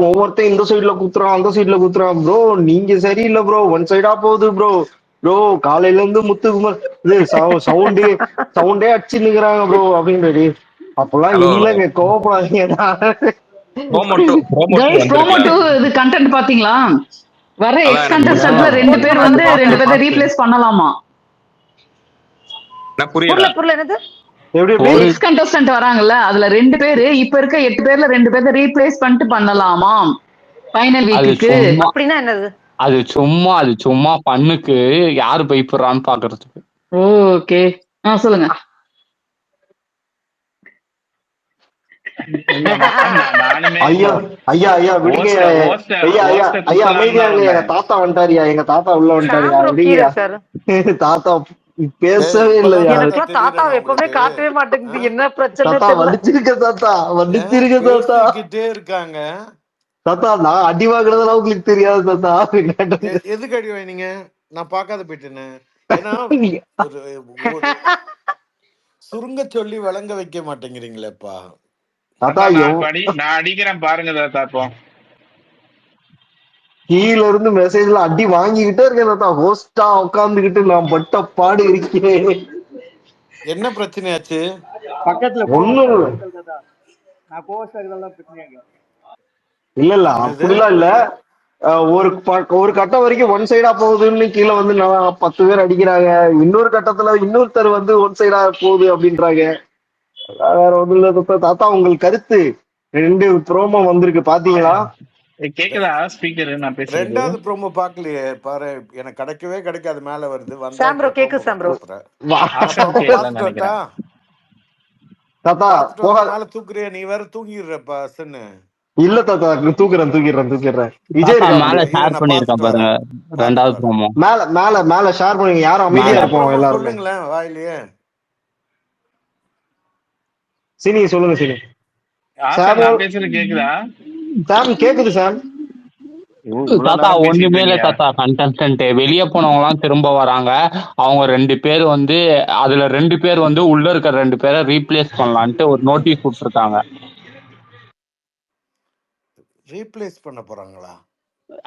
ஒவ்வொருத்தையும் இந்த சைட்ல குத்துறான் அந்த சைட்ல குத்துறான். ப்ரோ நீங்க சரியில்லை ப்ரோ, ஒன் சைடா போகுது ப்ரோ. ப்ரோ காலையில இருந்து முத்துக்குமார் சவுண்டே அடிச்சு நிக்கிறாங்க ப்ரோ அப்படின்னு. அப்பெல்லாம் இல்லங்க, கோவப்படாதீங்க.
இது கண்டென்ட் பாத்தீங்களா? வர எக்ஸ் கண்டெஸ்டன்ட்ல 2 பேர் வந்து 2 பேரை ரீப்ளேஸ் பண்ணலாமா?
புரியல என்னது?
எக்ஸ் கண்டெஸ்டன்ட் வராங்கல்ல, அதுல 2 பேரு இப்ப இருக்க 8 பேர்ல 2 பேரை ரீப்ளேஸ் பண்ணிட்டு பண்ணலாமா ஃபைனல் வீக்குக்கு?
அப்படின்னா என்னது?
அது சும்மா பண்ணுக்கு யாரு பயப்படுறான்னு பாக்குறதுக்கு.
ஓகே சொல்லுங்க.
ஐயா விடுங்க ஐயா, அமைதியா எங்க தாத்தா வந்துட்டாரியா, எங்க தாத்தா உள்ள வந்துட்டாரியா, விடுங்க. தாத்தா பேசவே இல்லையா?
தாத்தா எப்பவுமே காட்டவே மாட்டேங்குது, என்ன பிரச்சனை?
தாத்தா வலிச்சிருக்க தாத்தா, வலிச்சிருக்க தாத்தா
இருக்காங்க.
தாத்தா நான் அடி வாங்குறதெல்லாம் உங்களுக்கு தெரியாது தாத்தா.
எதுக்கு அடி வாங்கினீங்க? நான் பாக்காத போயிட்டேன்னு. ஏன்னா சுருங்க சொல்லி வழங்க வைக்க மாட்டேங்கிறீங்களேப்பா.
நான் அடிக்கிறேன் பாருங்க தாத்தா.
கீழ இருந்து மெசேஜ்ல அடி வாங்கிக்கிட்டே இருக்கேன் தாத்தா. ஹோஸ்டா உட்கார்ந்துகிட்டு நான் பட்ட பாடு இருக்கேன்.
என்ன பிரச்சனையாச்சு?
பக்கத்துல ஒண்ணும் நான் கோவஸ்டா இதெல்லாம் பிரச்சனையாங்க.
இல்ல அப்படிலாம் இல்ல. ஒரு கட்டம் வரைக்கும் ஒன் சைடா போகுதுன்னு கீழே வந்து 10 பேர் அடிக்கிறாங்க. இன்னொரு கட்டத்துல இன்னொருத்தர் வந்து ஒன் சைடா போகுது அப்படின்றாங்க. வேற ஒண்ணும் இல்ல தாத்தா. உங்களுக்கு கருத்து 2 ப்ரோமோ வந்திருக்கு பாத்தீங்களா?
கேக்குதா ஸ்பீக்கர்? நான் பேசுறேன்.
ரெண்டாவது ப்ரோமோ பாக்கலையே பாரு, எனக்கு கிடைக்காது, மேல வருது.
சாம்ப்ரோ கேக்கு சாம்ப்ரோ
தாத்தா
மேல தூக்குறியா? நீ வேற தூங்கிடுறப்பா சன்னு.
இல்ல தாத்தா தூக்குறேன். விஜய்
மேல ஷேர் பண்ணிருக்கேன் பாருங்க, ரெண்டாவது ப்ரோமோ
மேல ஷேர் பண்ணுங்க. யாரும் அமைதியா இருப்போம் எல்லாரும்.
சொல்லுங்களேன் வாயிலேயே.
சினி சொல்லுங்க. சினி
கேக்குதா?
சாம் கேக்குது சாம்.
தாத்தா ஒண்ணுமே இல்ல தாத்தா. கண்டஸ்டன்ட் வெளியே போனவங்க எல்லாம் திரும்ப வராங்க. அவங்க 2 பேர் வந்து அதுல 2 பேர் வந்து உள்ள இருக்க 2 பேரை ரீப்ளேஸ் பண்ணலான்ட்டு ஒரு நோட்டீஸ் கொடுத்துருக்காங்க.
ரீப்ளேஸ் பண்ண போறாங்களா?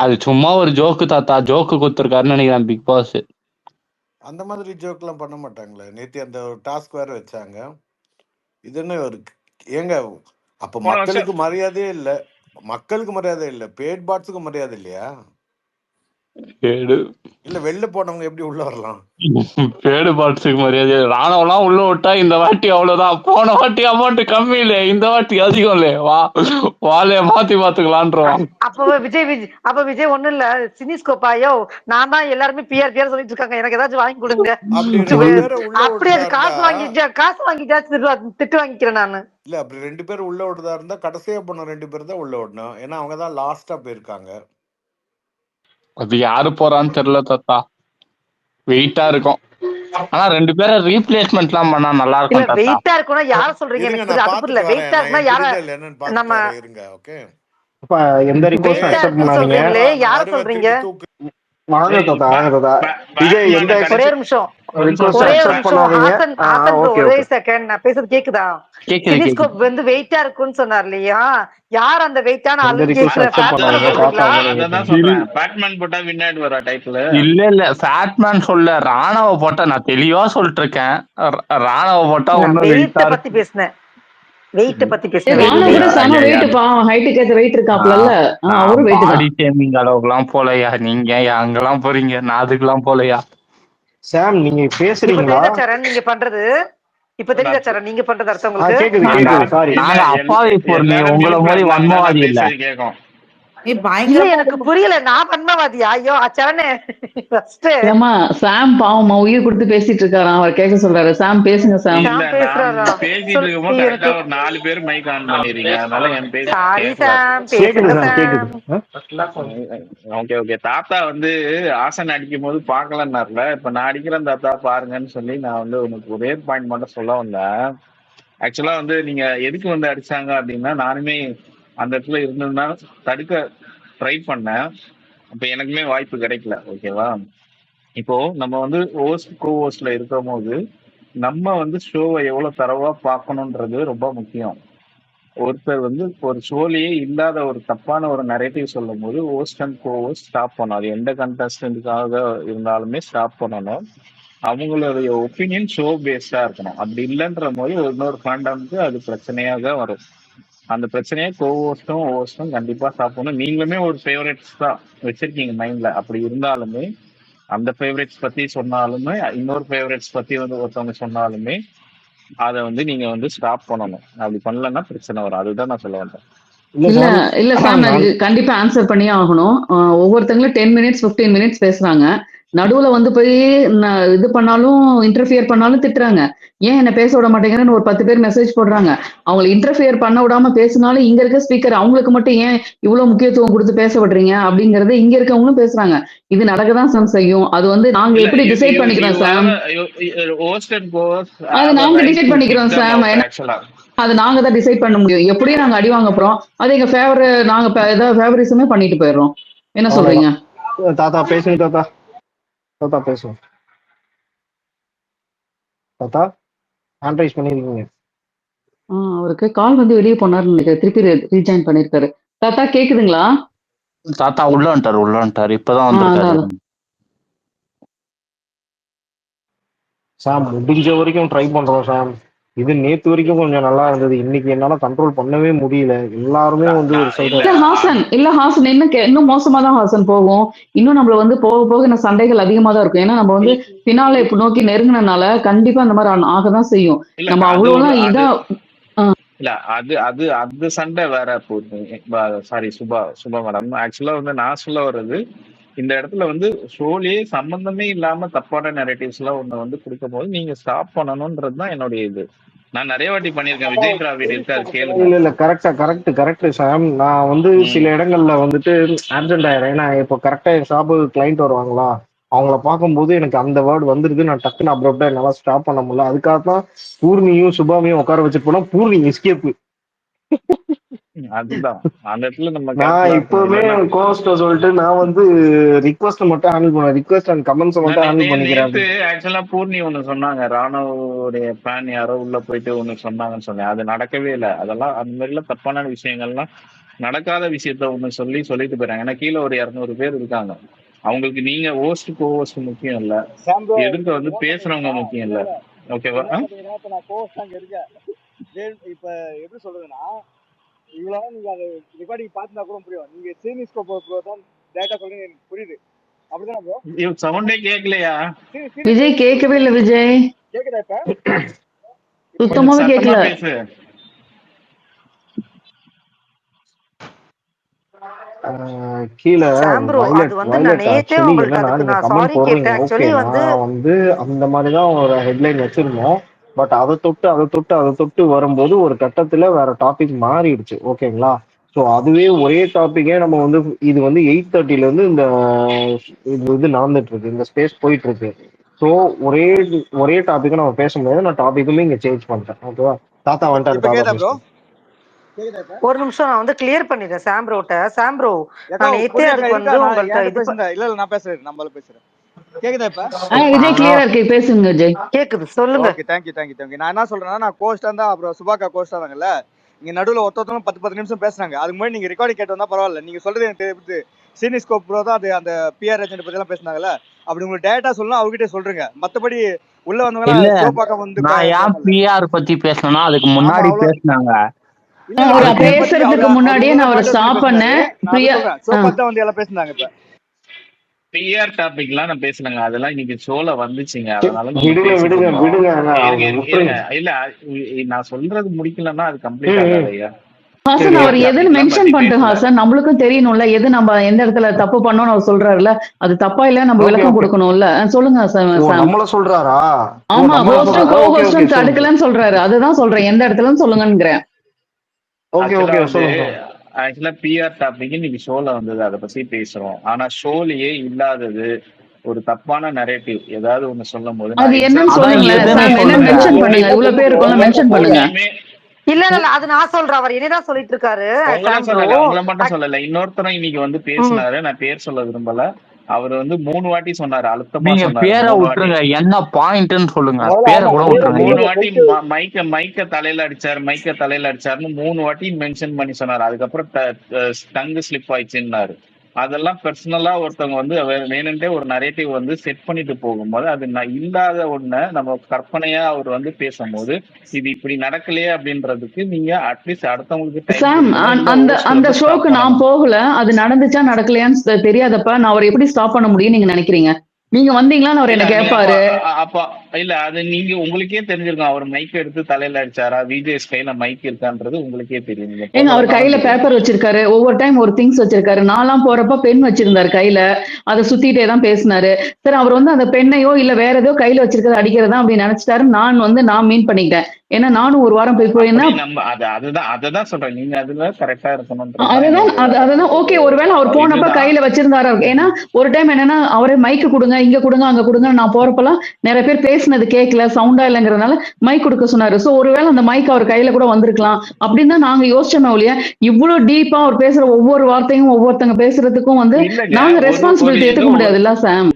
அது சும்மா ஒரு ஜோக்கு தாத்தா. ஜோக்கு கொடுத்துருக்காருன்னு நினைக்கிறேன் பிக் பாஸ்.
அந்த மாதிரி ஜோக் எல்லாம் பண்ண மாட்டாங்களே. நேத்து அந்த டாஸ்க் வேற வச்சாங்க. இது என்ன இருக்கு ஏங்க? அப்ப மக்களுக்கு மரியாதையே இல்ல. பேட் பாட்ஸுக்கு மரியாதை இல்லையா? இல்ல வெளில போனவங்க எப்படி உள்ள வரலாம்?
பேடு பாட்ஸுக்கு மரியாதை. ராணுவெல்லாம் உள்ள விட்டா இந்த வாட்டி அவ்வளவுதான். போன வாட்டி அமௌண்ட் கம்மி இல்ல, இந்த வாட்டி அதிகம் இல்ல. வாழைய மாத்தி பாத்துக்கலான்றோம்.
அப்ப விஜய் ஒண்ணும் இல்ல சினிஸ்கோப்பாயோ, நான் தான் எல்லாருமே பிஆர் சொல்லிட்டு இருக்காங்க, எனக்கு ஏதாச்சும் வாங்கி கொடுங்க. அப்படி அது காசு வாங்கி திட்டு வாங்கிக்கிறேன் நானு.
இல்ல அப்படி 2 பேர் உள்ள விடுறதா இருந்தா கடைசியா போன 2 பேர் தான் உள்ள விடணும். ஏன்னா அவங்கதான் லாஸ்டா போயிருக்காங்க.
அது யாரு போறான்னு தெரியல தாத்தா. வெயிட்டா இருக்கும். ஆனா 2 பேரை ரீப்ளேஸ்மெண்ட் எல்லாம் பண்ணா நல்லா இருக்கும்.
வெயிட்டா இருக்கும்னா யார சொல்றீங்க? எனக்கு அது புரியல. வெயிட்டா இருக்குனா யார? நம்ம
இருங்க. ஓகே
அப்ப எந்த ரிக்வெஸ்ட் அக்செப்ட் பண்ணாதீங்க.
யார சொல்றீங்க?
வாங்க தாத்தா. விஜய் எந்த
ஒரே நிமிஷம் ஒரே செகண்ட் நான் பேசுறது கேக்குதா? சினிஸ்கோப் வந்து வெயிட்டா இருக்குன்னு சொன்னார் இல்லையா? யார் அந்த வெயிட்டான ஆளு?
இல்ல ஃபேட்மேன் சொல்ல, ராணுவ போட்டா நான் தெளிவா சொல்லிட்டு இருக்கேன். ராணுவ போட்டா
வெயிட்ட பத்தி பேசுனேன். வெயிட்ட பத்தி
ஏ
பேசுங்க.
ராணா கூட
வெயிட்
செம வெயிட் பா, ஹைட்டுக்கு ஏத்த வெயிட் இருக்காப்லல்ல. அவரும் வெயிட்
பாடி
தான்.
ஷேமிங் அளவுக்குலாம் போலையா நீங்க? அங்கெல்லாம் போறீங்க, நான் அதுக்கெல்லாம் போலையா?
சாம் நீங்க
இப்ப
பேசுறீங்களா?
தெரியுதா சரண் நீங்க பண்றது? இப்ப தெரியுதா சரண் நீங்க பண்றது அர்த்தவங்களுக்கு?
கேக்குது
நாங்க
கேக்குது. சாரி.
நாங்க அப்பாவி பொருள், உங்களை மாதிரி வன்மவாதி இல்ல.
இல்ல
பயங்கரமா
எனக்கு புரியல. நான் வன்மவாதியா? ஐயோ சரண் ஃபர்ஸ்ட்
ஏமா சாம் பாவமா உயிர் கொடுத்து பேசிட்டு இருக்காராம், அவர் கேட்க சொல்றாரு. சாம் பேசுங்க சாம்.
சாம் பேசுறாரா? சொல் எனக்கு சாரி சாம்,
கேக்குது
பேசுங்க
சாம் கேக்குது.
சாம்.
ஓகே தாத்தா வந்து ஆசன் அடிக்கும் போது பாக்கலன்னார்ல, இப்ப நான் அடிக்கிறேன் தாத்தா பாருங்கன்னு சொல்லி நான் வந்து உனக்கு ஒரே பாயிண்ட் மட்டும் சொல்ல வந்தேன். ஆக்சுவலா வந்து நீங்க எதுக்கு வந்து அடிச்சாங்க அப்படின்னா, நானுமே அந்த இடத்துல இருந்ததுன்னா தடுக்க ட்ரை பண்ணேன். அப்ப எனக்குமே வாய்ப்பு கிடைக்கல. ஓகேவா? இப்போ நம்ம வந்து ஹோஸ்ட் கோ ஹோஸ்ட்ல இருக்கும் போது நம்ம வந்து ஷோவை எவ்வளவு தரவா பார்க்கணுன்றது ரொம்ப முக்கியம். ஒருத்தர் வந்து ஒரு ஷோலயே இல்லாத ஒரு தப்பான ஒரு நரேட்டிவ் சொல்லும் போது host and go host stop பண்ணணும். அது எந்த கண்டஸ்டன்ட்டுக்காக இருந்தாலுமே ஸ்டாப் பண்ணணும். அவங்களுடைய ஒப்பீனியன் ஷோ பேஸ்டா இருக்கணும். அப்படி இல்லைன்ற போது இன்னொரு ஃபேண்டம்க்கு அது பிரச்சனையாக வரும். அந்த பிரச்சனையை கோஹோஸ்டும் ஹோஸ்டும் கண்டிப்பா சாப்பிடணும். நீங்களுமே ஒரு ஃபேவரட்ஸ் தான் வச்சிருக்கீங்க மைண்ட்ல. அப்படி இருந்தாலுமே அந்த ஃபேவரட்ஸ் பத்தி சொன்னாலுமே இன்னொரு ஃபேவரட்ஸ் பத்தி வந்து ஒருத்தவங்க சொன்னாலுமே அதை வந்து நீங்க வந்து ஸ்டாப் பண்ணணும். அப்படி பண்ணலன்னா பிரச்சனை வரும். அதுதான் நான் சொல்ல வந்தேன்.
இல்ல சாம், அதுக்கு கண்டிப்பா ஆன்சர் பண்ணியே ஆகணும். ஒவ்வொருத்தங்களும் 10 மினிட்ஸ் 15 மினிட்ஸ் பேசுறாங்க. நடுவுல வந்து போய் இது பண்ணாலும் இன்டர்ஃபியர் பண்ணாலும் திட்டுறாங்க. ஏன் என்ன பேச விட மாட்டேங்கிறேன்னு ஒரு 10 பேர் மெசேஜ் போடுறாங்க. அவங்களை இன்டர்ஃபியர் பண்ண விடாம பேசினாலும் இங்க இருக்க ஸ்பீக்கர் அவங்களுக்கு மட்டும் ஏன் இவ்வளவு முக்கியத்துவம் கொடுத்து பேச விடுறீங்க அப்படிங்கறது இங்க இருக்கவங்களும் பேசுறாங்க. இது நடக்கதான் சாம் செய்யும். அது வந்து நாங்க எப்படி டிசைட் பண்ணிக்கிறோம் சாம்? அது நாங்க டிசைட் பண்ணிக்கிறோம் சாம். அது நாங்க தான் டிசைட் பண்ண முடியும். எப்படியும் நாங்க அடி வாங்க போறோம். அது எங்க நாங்க ஏதாவது ஃபேவரிசமே பண்ணிட்டு போயிடுறோம். என்ன சொல்றீங்க?
தாத்தா பேசுங்க. தாத்தா தாத்தா பேசுங்க. தாத்தா ஹேண்ட் ரைஸ் பண்ணிருக்கீங்க.
அவருக்கு கால் வந்து வெளியே போனாருன்னு நினைக்கிறேன். திருப்பி ரீஜாயின் பண்ணிருக்காரு. தாத்தா கேக்குதுங்களா?
தாத்தா உள்ள வந்துட்டாரு. இப்பதான் வந்திருக்காரு.
சாம் முடிஞ்ச வரைக்கும் ட்ரை பண்றோம் சாம். இது நேத்து வரைக்கும் கொஞ்சம் நல்லா இருந்தது. இன்னைக்கு என்னால கண்ட்ரோல் பண்ணவே முடியல. எல்லாருமே வந்து ஒரு
ஹாசன் இன்னும் மோசமா தான் ஹாசன் போகும். இன்னும் நம்மள வந்து போக போக இந்த சண்டைகள் அதிகமா தான் இருக்கும். ஏன்னா நம்ம வந்து பின்னால இப்ப நோக்கி நெருங்கினால கண்டிப்பா அந்த மாதிரி ஆகதான் செய்யும். நம்ம அவ்வளவுலாம் இதா
இல்ல அது அந்த சண்டை வேற போகுது. Sorry Subha madam. ஆக்சுவலா வந்து நான் சொல்ல வர்றது, இந்த இடத்துல வந்து ஷோலயே சம்பந்தமே இல்லாம தப்பான நெரேட்டிவ்ஸ் எல்லாம் ஒண்ணு வந்து கொடுக்கும் போது நீங்க ஸ்டாப் பண்ணணும்ன்றதுதான் என்னுடைய இது. நான் நிறைய வாட்டி பண்ணிருக்கேன். விஜய் டிராவிட் இருக்காரு கேளுங்க.
இல்ல கரெக்ட் சாம். நான் வந்து சில இடங்கள்ல வந்துட்டு ஆப்சென்ட் ஆயிடுறேன். ஏன்னா இப்போ கரெக்டா என் ஷாப்பு கிளைண்ட் வருவாங்களா, அவங்கள பார்க்கும்போது எனக்கு அந்த வேர்டு வந்துருது. நான் டக்குன்னு அப்ரப்டா என்னால ஸ்டாப் பண்ண முடியல. அதுக்காக தான் பூர்ணியும் சுபாமியும் உட்கார வச்சுட்டு போனா பூர்ணி எஸ்கேப்.
அதுதான் அந்த இடத்துல நம்ம
நான் இப்பவுமே கோஸ்ட சொல்லிட்டு நான் வந்து ரிக்வெஸ்ட் மட்டும் ஹேண்டில் பண்ணுவேன். ரிக்வெஸ்ட் அண்ட் கமெண்ட்ஸ் மட்டும் ஹேண்டில் பண்ணிக்கிறேன்.
ஆக்சுவலா பூர்ணி ஒண்ணு சொன்னாங்க, ராணுவோடைய ஃபேன் யாரோ உள்ள போயிட்டு ஒண்ணு சொன்னாங்கன்னு சொன்னேன். அது நடக்கவே இல்லை. அதெல்லாம் அந்த மாதிரிலாம் தப்பான விஷயங்கள்லாம் நடக்காத விஷயத்த ஒண்ணு சொல்லிட்டு போயிறாங்க. ஏன்னா கீழே ஒரு 200 பேர் இருக்காங்க. அவங்களுக்கு நீங்க ஹோஸ்ட் கோ ஹோஸ்ட் முக்கியம் இல்ல, எதிர்க்க வந்து பேசுறவங்க முக்கியம் இல்ல. ஓகேவா?
இப்ப நான் கோ ஹோஸ்ட் அங்க இருக்கேன். இப்ப எப்படி சொல்றதுன்னா, இவ்வளவு நீங்க அதை ரெக்கார்டிங் பார்த்துனா கூட புரியும். நீங்க சீனிஸ்கோப் தான் டேட்டா சொல்றீங்க, எனக்கு புரியுது. அப்படிதானே ப்ரோ?
சவுண்டே கேட்கலையா
விஜய்? கேட்கவே இல்லை விஜய்.
கேக்குதா இப்ப?
சுத்தமாவே கேட்கல.
கீழே
வந்து
அந்த மாதிரிதான் ஒரு ஹெட்லைன் வச்சிருந்தோம். பட் அதை தொட்டு வரும்போது ஒரு கட்டத்துல வேற டாபிக் மாறிடுச்சு. ஓகேங்களா? ஸோ அதுவே ஒரே டாபிக்கே நம்ம வந்து இது வந்து 8:30 இருந்து இந்த இது நடந்துட்டு இருக்கு, இந்த ஸ்பேஸ் போயிட்டு இருக்கு. ஸோ ஒரே டாபிக்கை நம்ம பேச முடியாது. நான் டாபிக்குமே இங்க சேஞ்ச் பண்ணிட்டேன். ஓகேவா? தாத்தா வந்துட்டாரு.
ஒரு நிமிஷம் நான் வந்து கிளியர் பண்ணிடுறேன் சாம்ப்ரோட்ட. சாம்ப்ரோ நான் நேத்தே அதுக்கு வந்து உங்கள்ட்ட
இல்ல நான் பேசுறேன், நம்மள பேசுறேன். கேக்குதா இப்ப?
விஜய் கிளியரா இருக்கு, பேசுங்க விஜய்.
கேக்குது, சொல்லுங்க.
Okay, thank you. நான் என்ன சொல்றேன்னா, நான் கோஸ்டா இருந்தா அப்புறம் சுபாக்கா கோஸ்டா தாங்கல்ல, இங்க நடுவுல ஒருத்தரும் 10 நிமிஷம் பேசுறாங்க. அதுக்கு முன்னாடி நீங்க ரெக்கார்டிங் கேட்டு வந்தா பரவாயில்ல. நீங்க சொல்றது எனக்கு தெரியுது. சீனிஸ்கோப் ப்ரோ தான் அது அந்த பிஆர் ஏஜென்ட் பத்தி எல்லாம் பேசினாங்கல்ல, அப்படி உங்களுக்கு டேட்டா சொல்லணும் அவர்கிட்ட சொல்றீங்க. மத்தபடி உள்ள வந்தவங்க
இல்ல
ஷோ பார்க்க வந்து
நான் ஏன்
உட்காரல.
பிஆர் பத்தி பேசணும்னா அதுக்கு
ஆமா
முன்னாடி
அவ்வளோ
பேசினாங்க.
இல்ல இல்ல
அவரை
அவர் பிஆர் பத்தி
பேசுறதுக்கு
அவர்
முன்னாடியே
முதல்ல
நான் அவரை
பாட்டு சொல்லி
ஸ்டாப்
பேசினாரு.
பண்ணேன்.
நான் அதை
பிரியா
சொல்றேன் ஷோ பார்த்து தான் வந்து எல்லாம் பேசினாங்க. இப்ப
பிஆர் டாபிக்லாம் நான் பேசலங்க. அதெல்லாம் இன்னைக்கு ஷோல வந்துச்சுங்க. அதனால நம்ம
விடுங்க
பேசிட்டு
விடுங்க
இருந்தோம்.
விடுங்க
இருங்க இருங்க
விட்டுருங்க.
இல்ல நான் சொல்றது முடிக்கலன்னா அது கம்ப்ளீட் ஆகாது ஐயா.
ஹாசன்
சரி
அவர்
ஓகே.
எதுன்னு
டாபிக்லாம்
மென்ஷன்
பத்தி
பண்ணிட்டு
பேசல.
ஹாசன், நம்மளுக்கும் தெரியணும்ல எது நம்ம எந்த இடத்துல தப்பு பண்ணோம்னு அவர் சொல்றாருல, அது தப்பா இல்ல நம்ம
ஓகே
விளக்கம்
ஓகே.
கொடுக்கணும்ல. சொல்லுங்க சாம்.
ஓ நம்மள சொல்றாரா? ஓ
ஆமா,
நம்மள
ஹோஸ்டும்
சொல்றாரா?
கோ
ஓகே ஓகே
ஹோஸ்டும்
சொல்லுங்க.
தடுக்கலன்னு சொல்றாரு. அதுதான் சொல்றேன், எந்த இடத்துலன்னு சொல்லுங்கிறேன்.
ஓகே
ஆக்சுவலா
ஓகே
வந்து
சொல்லுங்க.
ஆக்சுவலா பிஆர் டாபிக் இன்னைக்கு ஷோல வந்தது, அதை பத்தி பேசுறோம். ஆனா ஷோலயே இல்லாதது ஒரு தப்பான நரேட்டிவ் ஏதாவது ஒண்ணு சொல்லும் போது
அது
நான்
என்னன்னு
எக்ஸாம்பிள்
அதான்
சொல்லுங்களேன்
எதுன்னு
சாம், என்ன
சொல்லுங்க.
மென்ஷன் பண்ணுங்க. இவ்வளவு பேர் இருக்கோம்ல, மென்ஷன் பண்ணுங்க.
எப்பவுமே
இல்ல இல்ல இல்ல, அது நான் சொல்றேன். அவர் என்னதான் சொல்லிட்டு இருக்காரு
உங்களை
சாம் ப்ரோ.
சொல்லல, உங்களை மட்டும் சொல்லல, இன்னொருத்தரும் இன்னைக்கு வந்து பேசினாரு. நான் பேர் சொல்ல விரும்பல. அவர் வந்து 3 வாட்டி சொன்னாரு, அழுத்தமா
நீங்க
சொன்னாரு.
பேரை
3 வாட்டி
விட்டுருங்க, என்ன பாயிண்ட்னு சொல்லுங்க.
முதல்ல
பேரை
ஆமா
கூட
முதல்ல
விட்டுருங்க.
3
விஜய்
வாட்டி
போயிட்டு
மைக்க தலையில அடிச்சாரு, மைக்க தலையில அடிச்சாருன்னு 3 வாட்டி மென்ஷன் பண்ணி சொன்னாரு. அதுக்கப்புறம் டங்கு ஸ்லிப் ஆயிடுச்சுன்னாரு. அதெல்லாம் பர்சனலா ஒருத்தவங்க வந்து வேணும்ட்டே ஒரு நரேட்டிவ் வந்து செட் பண்ணிட்டு போகும்போது அது இல்லாத ஒண்ண நம்ம கற்பனையா அவர் வந்து பேசும்போது இது இப்படி நடக்கலையே அப்படின்றதுக்கு நீங்க அட்லீஸ்ட் அடுத்தவங்களுக்கு டைம்
சாம்,
கொடுக்கணும். இல்ல
அந்த
ஹோஸ்ட்
அந்த
வந்து ஸ்டாப்
ஷோக்கு நான்
பண்ணணும்.
போகல. அது நடந்துச்சா நடக்கலையான்னு தெரியாதப்ப நான் அவரை எப்படி ஸ்டாப் பண்ண முடியும் நீங்க நினைக்கிறீங்க? நீங்க வந்தீங்களான்னு அவர்
இல்ல
என்ன
நீங்க அப்ப
கேட்பாரு.
அப்ப இல்ல அது நீங்க உங்களுக்கே தெரிஞ்சிருக்கும். அவர் மைக் எடுத்து தலையில அடிச்சாரா, விஜய் கையில மைக் இருக்கான்றது உங்களுக்கே தெரியும். நீங்க
ஏங்க, அவர்
போகலனாலும்
கையில
தெரியும்.
பேப்பர் வச்சிருக்காரு, ஒவ்வொரு டைம் ஒரு திங்ஸ் வச்சிருக்காரு. நான்லாம் போறப்ப பென் வச்சிருந்தாரு கையில, அதை சுத்திட்டே தான் பேசினாரு. சரி, அவர் வந்து அந்த பெண்ணையோ இல்ல வேற ஏதோ கையில வச்சிருக்கிறது அடிக்கிறதா அப்படி நினைச்சிட்டாரு. நான் மீன் பண்ணிக்கிட்டேன். ஏன்னா நானும் ஒரு வாரம் போய் போயிருந்தா
அப்படி நம்ம அததான் சொல்றேன். நீங்க அதுல கரெக்டா இருக்கணும்ன்றதுதான்
அதுதான்
என்னுடைய
அதுதான் ஓகே. ஒருவேளை அவர் போனப்ப
இதுதான்.
கையில வச்சிருந்தாரு. ஏன்னா ஒரு டைம் என்னன்னா அவரே மைக்கு கொடுங்க, இங்க கொடுங்க, அங்க கொடுங்க. நான் போறப்பெல்லாம் நிறைய பேர் பேசினது கேட்கல, சவுண்டா இல்லைங்கிறதுனால மைக் கொடுக்க சொன்னாரு. சோ ஒருவேளை அந்த மைக் அவர் கையில கூட வந்திருக்கலாம் அப்படின்னு தான் நாங்க யோசிச்சோமே ஒழிய, இவ்வளவு டீப்பா அவர் பேசுற ஒவ்வொரு வார்த்தையும் ஒவ்வொருத்தங்க பேசுறதுக்கும் வந்து
இல்லங்க
நாங்க
ஒரு
ரெஸ்பான்சிபிலிட்டி
ஏதோ
எடுத்துக்க முடியாது இல்ல சாம்.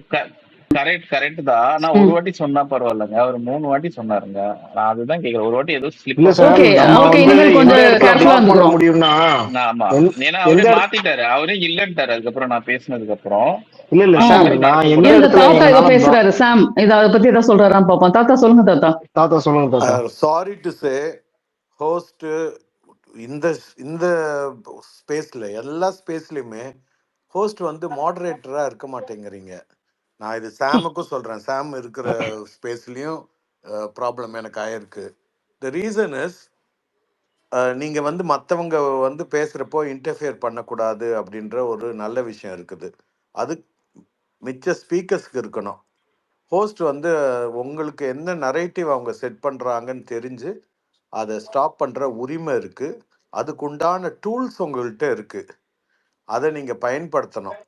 கரெக்ட் தான். நான் ஒரு வாட்டி சொன்னா பரவாயில்லங்க, அவர் 3 வாட்டி சொன்னாருங்க. நான் அதுதான் கேக்குறேன். ஒரு வாட்டி ஏதோ ஸ்லிப்
இல்ல சார்,
ஓகே
நம்ம
ஓகே,
வந்து
இனிமேல்
எந்த
கொஞ்சம்
இடத்துல
கேர்ஃபுல்லா
பிளாக் பண்ண
இருந்துக்கிறோம்.
முடியும்னா
ஆமா, ஏன்னா
எந்த
அவரே
இடத்துல
மாத்திட்டாரு. அவரே இல்லன்ட்டாரு அதுக்கப்புறம் நான் பேசினதுக்கு அப்புறம்.
இல்ல இல்ல
அந்த
சாம்,
மாதிரி
நான்
நடக்க
எந்த
ஏன் இந்த
கூடாது.
இடத்துல
தாத்தா ஏதோ
எங்களால
பேசுறாரு சாம், அதை பத்தி ஏதாவது சொல்றாரான்னு பாப்போம். தாத்தா சொல்லுங்க தாத்தா.
தாத்தா சொல்லுங்க தாத்தா.
சாரி டு சே, ஹோஸ்ட் இந்த இந்த ஸ்பேஸ்ல எல்லா ஸ்பேஸ்லயுமே ஹோஸ்ட் வந்து மாடரேட்டரா இருக்க மாட்டேங்கிறீங்க. நான் இது சாமுக்கும் சொல்றேன். சாம் இருக்கிற ஸ்பேஸ்லயும் ப்ராப்ளம் எனக்கு ஆயிருக்கு. த ரீசன் இஸ் நீங்க வந்து மற்றவங்க வந்து பேசுறப்போ இன்டர்ஃபியர் பண்ணக்கூடாது அப்படின்ற ஒரு நல்ல விஷயம் இருக்குது. அது மிச்ச ஸ்பீக்கர்ஸ்க்கு இருக்கணும். ஹோஸ்ட் வந்து உங்களுக்கு என்ன நரேட்டிவ் அவங்க செட் பண்ணுறாங்கன்னு தெரிஞ்சு அதை ஸ்டாப் பண்ணுற உரிமை இருக்குது. அதுக்குண்டான டூல்ஸ் உங்கள்கிட்ட இருக்குது. அதை நீங்கள் பயன்படுத்தணும்.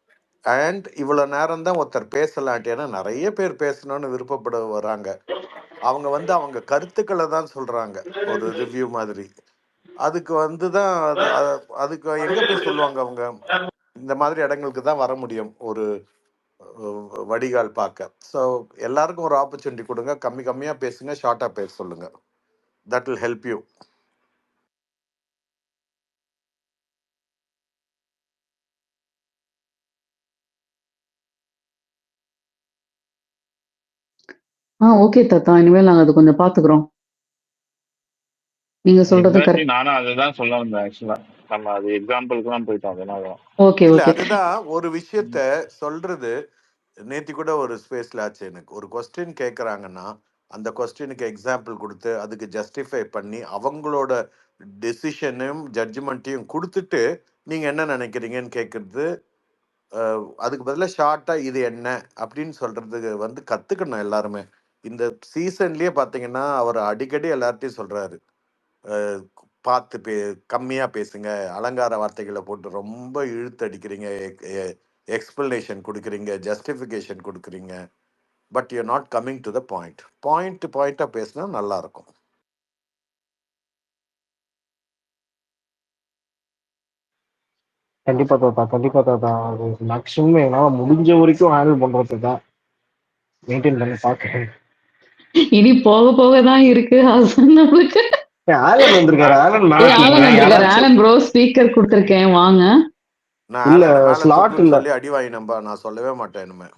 அண்ட் இவ்வளோ நேரம் தான் ஒருத்தர் பேசலான்ட்டு, ஏன்னா நிறைய பேர் பேசணும்னு விருப்பப்பட வராங்க. அவங்க வந்து அவங்க கருத்துக்களை தான் சொல்கிறாங்க, ஒரு ரிவ்யூ மாதிரி. அதுக்கு வந்து தான் அதுக்கு எங்கே போய் சொல்லுவாங்க அவங்க? இந்த மாதிரி இடங்களுக்கு தான் வர முடியும் ஒரு வடிகால் பார்க்க. ஸோ எல்லாருக்கும் ஒரு ஆப்பர்ச்சுனிட்டி கொடுங்க. கம்மியாக பேசுங்க, ஷார்ட்டாக பேச சொல்லுங்க. That will help you.
Okay தாத்தா, இனிமேல் நாங்க அது கொஞ்சம் பாத்துக்கிறோம். நீங்க சொல்றது
எக்ஸாக்ட்லி
கரெக்ட்.
நானும் அதுதான் சொல்ல வந்தேன். ஆக்சுவலா நம்ம அது எக்ஸாம்பிளுக்கு தான் போயிட்டோம். அதனால
ஓகே
இல்லை,
ஓகே.
அதுதான் ஒரு விஷயத்த சொல்றது. நேத்தி கூட ஒரு ஸ்பேஸ்ல ஆச்சு. எனக்கு ஒரு கொஸ்டின் கேட்குறாங்கன்னா அந்த கொஸ்டினுக்கு எக்ஸாம்பிள் கொடுத்து அதுக்கு ஜஸ்டிஃபை பண்ணி அவங்களோட டெசிஷனையும் ஜட்ஜ்மெண்ட்டையும் கொடுத்துட்டு நீங்கள் என்ன நினைக்கிறீங்கன்னு கேட்குறது. அதுக்கு பதிலாக ஷார்ட்டாக இது என்ன அப்படின்னு சொல்கிறதுக்கு வந்து கற்றுக்கணும் எல்லாருமே. இந்த சீசன்லேயே பார்த்தீங்கன்னா அவர் அடிக்கடி எல்லார்ட்டையும் சொல்கிறாரு, பார்த்து கம்மியாக பேசுங்க, அலங்கார வார்த்தைகளை போட்டு ரொம்ப இழுத்து அடிக்கிறீங்க, எக்ஸ்பிளனேஷன் கொடுக்குறீங்க, ஜஸ்டிஃபிகேஷன் கொடுக்குறீங்க, but you not coming to the பாயிண்ட்டாக பேசினா நல்லாயிருக்கும்.
கண்டிப்பா தாத்தா, கண்டிப்பா தாத்தா. அது மேக்ஸிமம் என்னால முடிஞ்ச வரைக்கும் ஹேண்டில் பண்றது தான், மெயின்டைன் பண்ணி பார்க்கிறேன்.
இனி போக போக தான் இருக்கு ஹாசன் நம்மளுக்கு.
ஆலன் வந்திருக்காரு. ஆலன் மேல
ஆலன்
கூப்பிடுறேன்
வந்திருக்காரு.
யாராச்சும்.
ஆலன் ப்ரோ ஸ்பீக்கர் கொடுத்துருக்கேன், வாங்க.
நான்
இல்ல
ஆலனை மேலே
ஸ்லாட்
தூக்குன்னு
இல்ல.
சொல்லி அடி வாங்கினம்பா, நான் சொல்லவே மாட்டேன் இனிமே.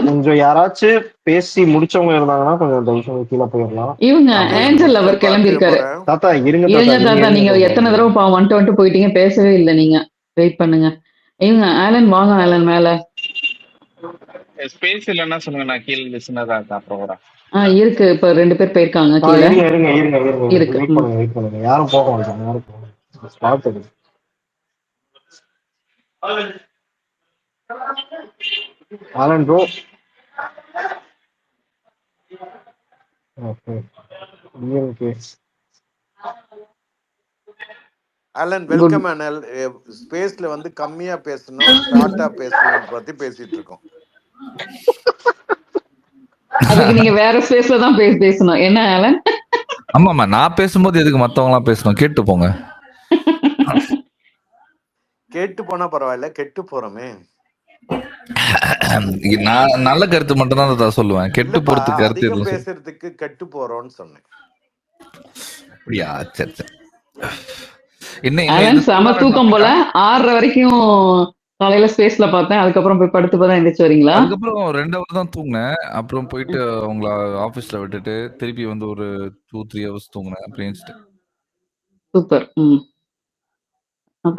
கொஞ்சம் யாராச்சும் பேசி முடிச்சவங்க இருந்தாங்கன்னா கொஞ்சம் தயவுசெய்து கீழே போயிடலாம்.
இவங்க
அப்படியே
ஏஞ்சல் அவர் கிளம்பி இருக்காரு.
தாத்தா இருங்க
இருங்க
தாத்தா,
தாத்தா, நீங்க
இருங்க
எத்தனை
தாத்தா.
தடவை வந்துட்டு போயிட்டீங்க, பேசவே இல்லை நீங்க. வெயிட் பண்ணுங்க. இவங்க ஆலன் வாங்க, ஆலன் மேல.
ஸ்பேஸ் இல்லைன்னா சொல்லுங்க, நான் கீழே லிசனரா இருக்கேன் ப்ரோக்ராம்.
இருக்கு, இப்ப 2 பேர் போயிருக்காங்க கீழே.
இருங்க இருங்க இருங்க இருங்க
இருக்கு.
வெயிட் பண்ணுங்க வெயிட் பண்ணுங்க. யாரும் போக மாட்டாங்க, யாரும் போக மாட்டாங்க. ஸ்டார்ட் பண்ணுங்க. Alan bro. Okay okay.
Alan
good.
Welcome. அனல் ஸ்பேஸ்ல வந்து கம்மியா பேசணும், ஷார்ட்டா பேசணும் பத்தி பேசிட்டு இருக்கோம்.
அதுக்கு நீங்க வேற ஸ்பேஸ்ல தான் பேசணும். என்ன ஆலன்?
ஆமாமா, நான் பேசும்போது எதுக்கு மத்தவங்க எல்லாம் பேசணும்? கேட்டு போங்க.
கேட்டு போனா பரவாயில்ல, கெட்டு போறோமே.
நான் நல்ல கருத்து மட்டும் தான் சொல்லுவேன், கெட்டு போறதுக்கு கருத்து
அதிகம்
எதுவும்
பேசுறதுக்கு கெட்டு போறோம்னு சொன்னேன்.
அப்படியா? சரி சரி. என்ன
ஆலன் செம தூக்கம் போல. 6:30 வரைக்கும் காலையில ஸ்பேஸ்ல பார்த்தேன். அதுக்கப்புறம் போய் படுத்து போதான் எந்திரிச்சு வரீங்களா?
அதுக்கப்புறம் 2 hours தான் தூங்கினேன். அப்புறம் போயிட்டு அவங்கள ஆபீஸ்ல விட்டுட்டு திருப்பி வந்து ஒரு 2-3 hours தூங்கினேன். அப்புறம் எழுந்துட்டேன்.
சூப்பர்.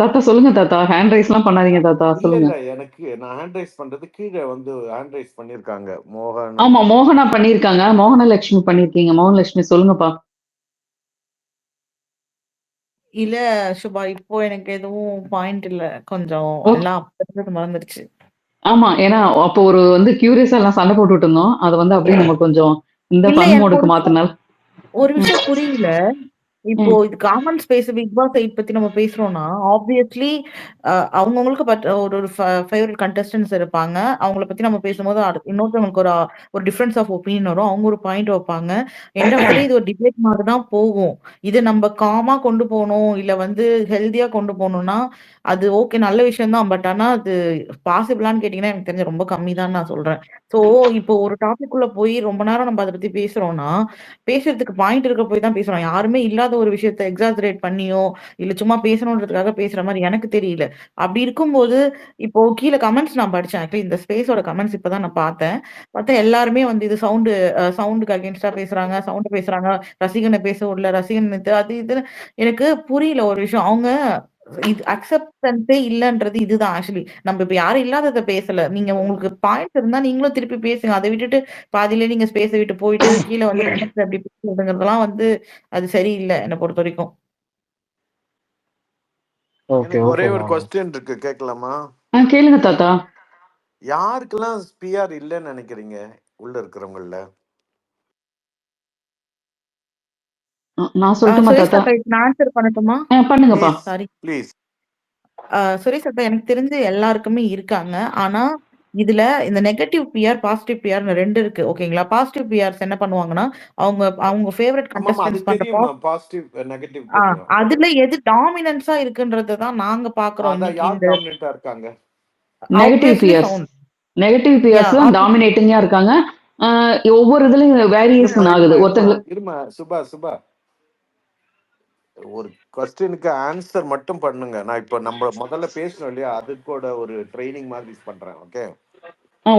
தாத்தா சொல்லுங்க தாத்தா, ஹேண்ட் ரைஸ் எல்லாம் பண்ணாதீங்க தாத்தா,
இல்ல
சொல்லுங்க.
இல்ல, எனக்கு நான் ஹேண்ட் ரைஸ் பண்றது கீழே வந்து ஹேண்ட் ரைஸ் பண்ணிருக்காங்க. மோகன்.
ஆமா, மோகனா பண்ணிருக்காங்க. மோகனலட்சுமி பண்ணிருக்கீங்க. மோகனலட்சுமி சொல்லுங்கப்பா.
இல்ல சுபா, இப்போ எனக்கு எதுவும் பாயிண்ட் இல்ல. கொஞ்சம் எல்லாம் அப்ப மறந்துருச்சு.
ஆமா, ஏன்னா அப்போ ஒரு கியூரியஸா எல்லாம் சண்டை போட்டுட்டு இருந்தோம். அதை அப்படியே நம்ம கொஞ்சம் இந்த
இல்ல,
ஃபன்
எனக்கு
மோடுக்கு மாத்தினால்.
ஒரு விஷயம் புரியல. இப்போ இது காமன் ஸ்பேஸ் பிக் பாஸ் 8 பத்தி நம்ம பேசுறோம்னா, ஆப்வியஸ்லி அவங்கவங்களுக்கு ஒரு ஃபேவரட் கண்டஸ்டன்ஸ் இருப்பாங்க. அவங்கள பத்தி நம்ம பேசும்போது இன்னொருத்தவங்களுக்கு ஒரு டிஃபரன்ஸ் ஆஃப் ஒப்பீனியன் வரும். அவங்க ஒரு பாயிண்ட் வைப்பாங்க. எந்த மாதிரி இது ஒரு டிபேட் மாதிரி தான் போகும். இது நம்ம காமா கொண்டு போகணும், இல்ல ஹெல்தியா கொண்டு போகணும்னா அது ஓகே, நல்ல விஷயம் தான். பட் ஆனா அது பாசிபிளான்னு கேட்டீங்கன்னா எனக்கு தெரிஞ்ச ரொம்ப கம்மி தான் நான் சொல்றேன். ஸோ இப்போ ஒரு டாபிக் உள்ள போய் ரொம்ப நேரம் நம்ம அதை பத்தி பேசுறோம்னா, பேசுறதுக்கு பாயிண்ட் இருக்க போய் தான் பேசுறோம். யாருமே இல்லாத ஒரு விஷயத்த எக்ஸாஜரேட் பண்ணியோ, இல்ல சும்மா பேசணுன்றதுக்காக பேசுற மாதிரி எனக்கு தெரியல. அப்படி இருக்கும்போது இப்போ கீழே கமெண்ட்ஸ் நான் படிச்சேன். ஆக்சுவலி இந்த ஸ்பேஸோட கமெண்ட்ஸ் இப்பதான் நான் பார்த்தேன். பார்த்தா எல்லாருமே இது சவுண்டுக்கு அகேன்ஸ்டா பேசுறாங்க, சவுண்ட் பேசுறாங்க, ரசிகனை பேச விடல, ரசிகன் அது இதுன்னு எனக்கு புரியல ஒரு விஷயம். அவங்க இது அக்செப்டன்ஸே இல்லன்றது இதுதான் ஆக்சுவலி. நம்ம இப்ப யாரும் இல்லாதத பேசல. நீங்க உங்களுக்கு பாயிண்ட் இருந்தா நீங்களும் திருப்பி பேசுங்க. அதை விட்டுட்டு பாதியிலே நீங்க ஸ்பேஸ விட்டு போயிட்டு கீழே கமெண்ட்ஸ்ல அப்படி பேசுறதுங்கிறதெல்லாம் அது சரியில்லை என்னை பொறுத்த வரைக்கும்.
எனக்கு ஒரே ஒரு கொஸ்டின் இருக்கு, கேட்கலாமா?
கேளுங்க தாத்தா.
யாருக்கெல்லாம் பிஆர் இல்லைன்னு நினைக்கிறீங்க உள்ள இருக்கிறவங்கள?
நான் சொல்லட்டுமா தாத்தா?
நான் ஆன்சர் பண்ணட்டுமா?
பண்ணுங்கப்பா.
Sorry
please.
சுரேஷ் தாத்தா, எனக்கு தெரிஞ்சு எல்லாருக்குமே இருக்காங்க. ஆனா இதுல இந்த நெகட்டிவ் பிஆர், பாசிட்டிவ் பிஆர் 2 இருக்கு. ஓகேங்களா? பாசிட்டிவ் பிஆர்ஸ் என்ன பண்ணுவாங்கன்னா, அவங்க ஃபேவரட் கண்டஸ்டன்ட்ஸ் பண்ற
பாசிட்டிவ் நெகட்டிவ் தெரியும்.
அதுல எது டாமினன்ஸா இருக்குன்றத தான் நாங்க பாக்குறோம். இன்னைக்கு
யார் டாமினன்ட்டா இருக்காங்க?
Negative PRs. நெகட்டிவ் பிஆர்ஸ் தான் டாமினேட்டிங்கா இருக்காங்க. ஒவ்வொரு இதுலயும் வேரியேஷன் ஆகுது.
இருமா சுபா, ஒரு கொஸ்டினுக்கு ஆன்சர் மட்டும் பண்ணுங்க. நான் இப்போ நம்ம முதல்ல பேசணும் இல்லையா, அதுக்கூட ஒரு ட்ரைனிங் மாதிரி பண்றேன். Okay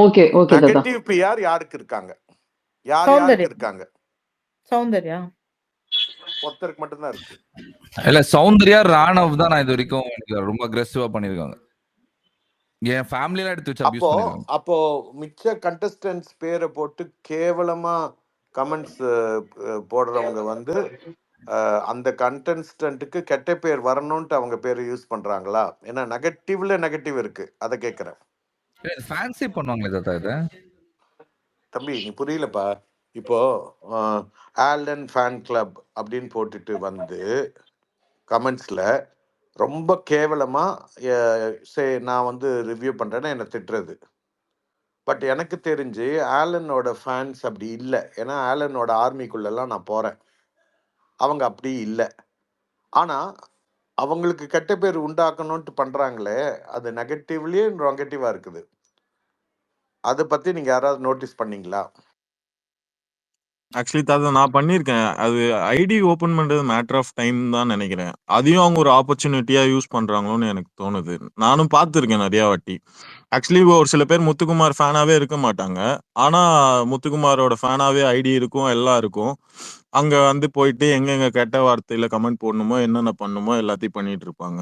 okay okay.
Negative PR யாருக்கு இருக்காங்க? யாருக்கு இருக்காங்க?
சௌந்தர்யா
ஒருத்தருக்கு மட்டும் தான் இருக்கு.
இல்ல, சௌந்தர்யா, ராணவ் தான் நான் இது வரைக்கும் ரொம்ப அக்ரெசிவா பண்ணிருக்காங்க. என் ஃபேமிலில எடுத்து வச்சு அபியூஸ் பண்ணிருக்காங்க.
அப்போ மிச்ச கண்டஸ்டன்ட்ஸ் பேரை போட்டு கேவலமா கமெண்ட்ஸ் போடுறவங்க அந்த கண்டஸ்டன்ட்டுக்கு கெட்ட பேர் வரணும்ட்டு அவங்க பேரை யூஸ் பண்றாங்களா? ஏன்னா நெகட்டிவ்ல நெகட்டிவ் இருக்கு, அதை கேட்கிறேன்.
ஃபேன்சி பண்ணுவாங்களே தாத்தா இத.
தம்பி நீ புரியலப்பா. இப்போ ஆலன் ஃபேன் கிளப் அப்படின்னு போட்டுட்டு கமெண்ட்ஸ்ல ரொம்ப கேவலமா நான் ரிவ்யூ பண்றேன்னா என்னை திட்டுறது. பட் எனக்கு தெரிஞ்சு ஆலனோட ஃபேன்ஸ் அப்படி இல்லை. ஏன்னா ஆலனோட ஆர்மிக்குள்ளெல்லாம் நான் போறேன், அவங்க அப்படி இல்லை. ஆனா அவங்களுக்கு கெட்ட பேர் உண்டாக்கணும்ட்டு பண்றாங்களே, அது நெகட்டிவ்லயே நெகட்டிவா இருக்குது. அதை பத்தி நீங்க யாராவது நோட்டீஸ் பண்ணீங்களா?
ஆக்சுவலி தாத்தா நான் பண்ணியிருக்கேன். அது ஐடி ஓப்பன் பண்றது மேட்டர் ஆஃப் டைம் தான் நெனைக்கிறேன். அதையும் அவங்க ஒரு ஆப்பர்ச்சுனிட்டியா யூஸ் பண்றாங்களோன்னு எனக்கு தோணுது. நானும் பார்த்துருக்கேன் நெறைய வாட்டி. ஆக்சுவலி ஒரு சில பேர் முத்துக்குமார் ஃபேனாவே இருக்க மாட்டாங்க. ஆனா முத்துக்குமாரோட ஃபேனாவே ஐடி இருக்கும், எல்லாம் இருக்கும். அங்க வந்து போயிட்டு எங்கெங்க கெட்ட வார்த்தையில கமெண்ட் போடணுமோ, என்னென்ன பண்ணணுமோ எல்லாத்தையும் பண்ணிட்டு இருப்பாங்க.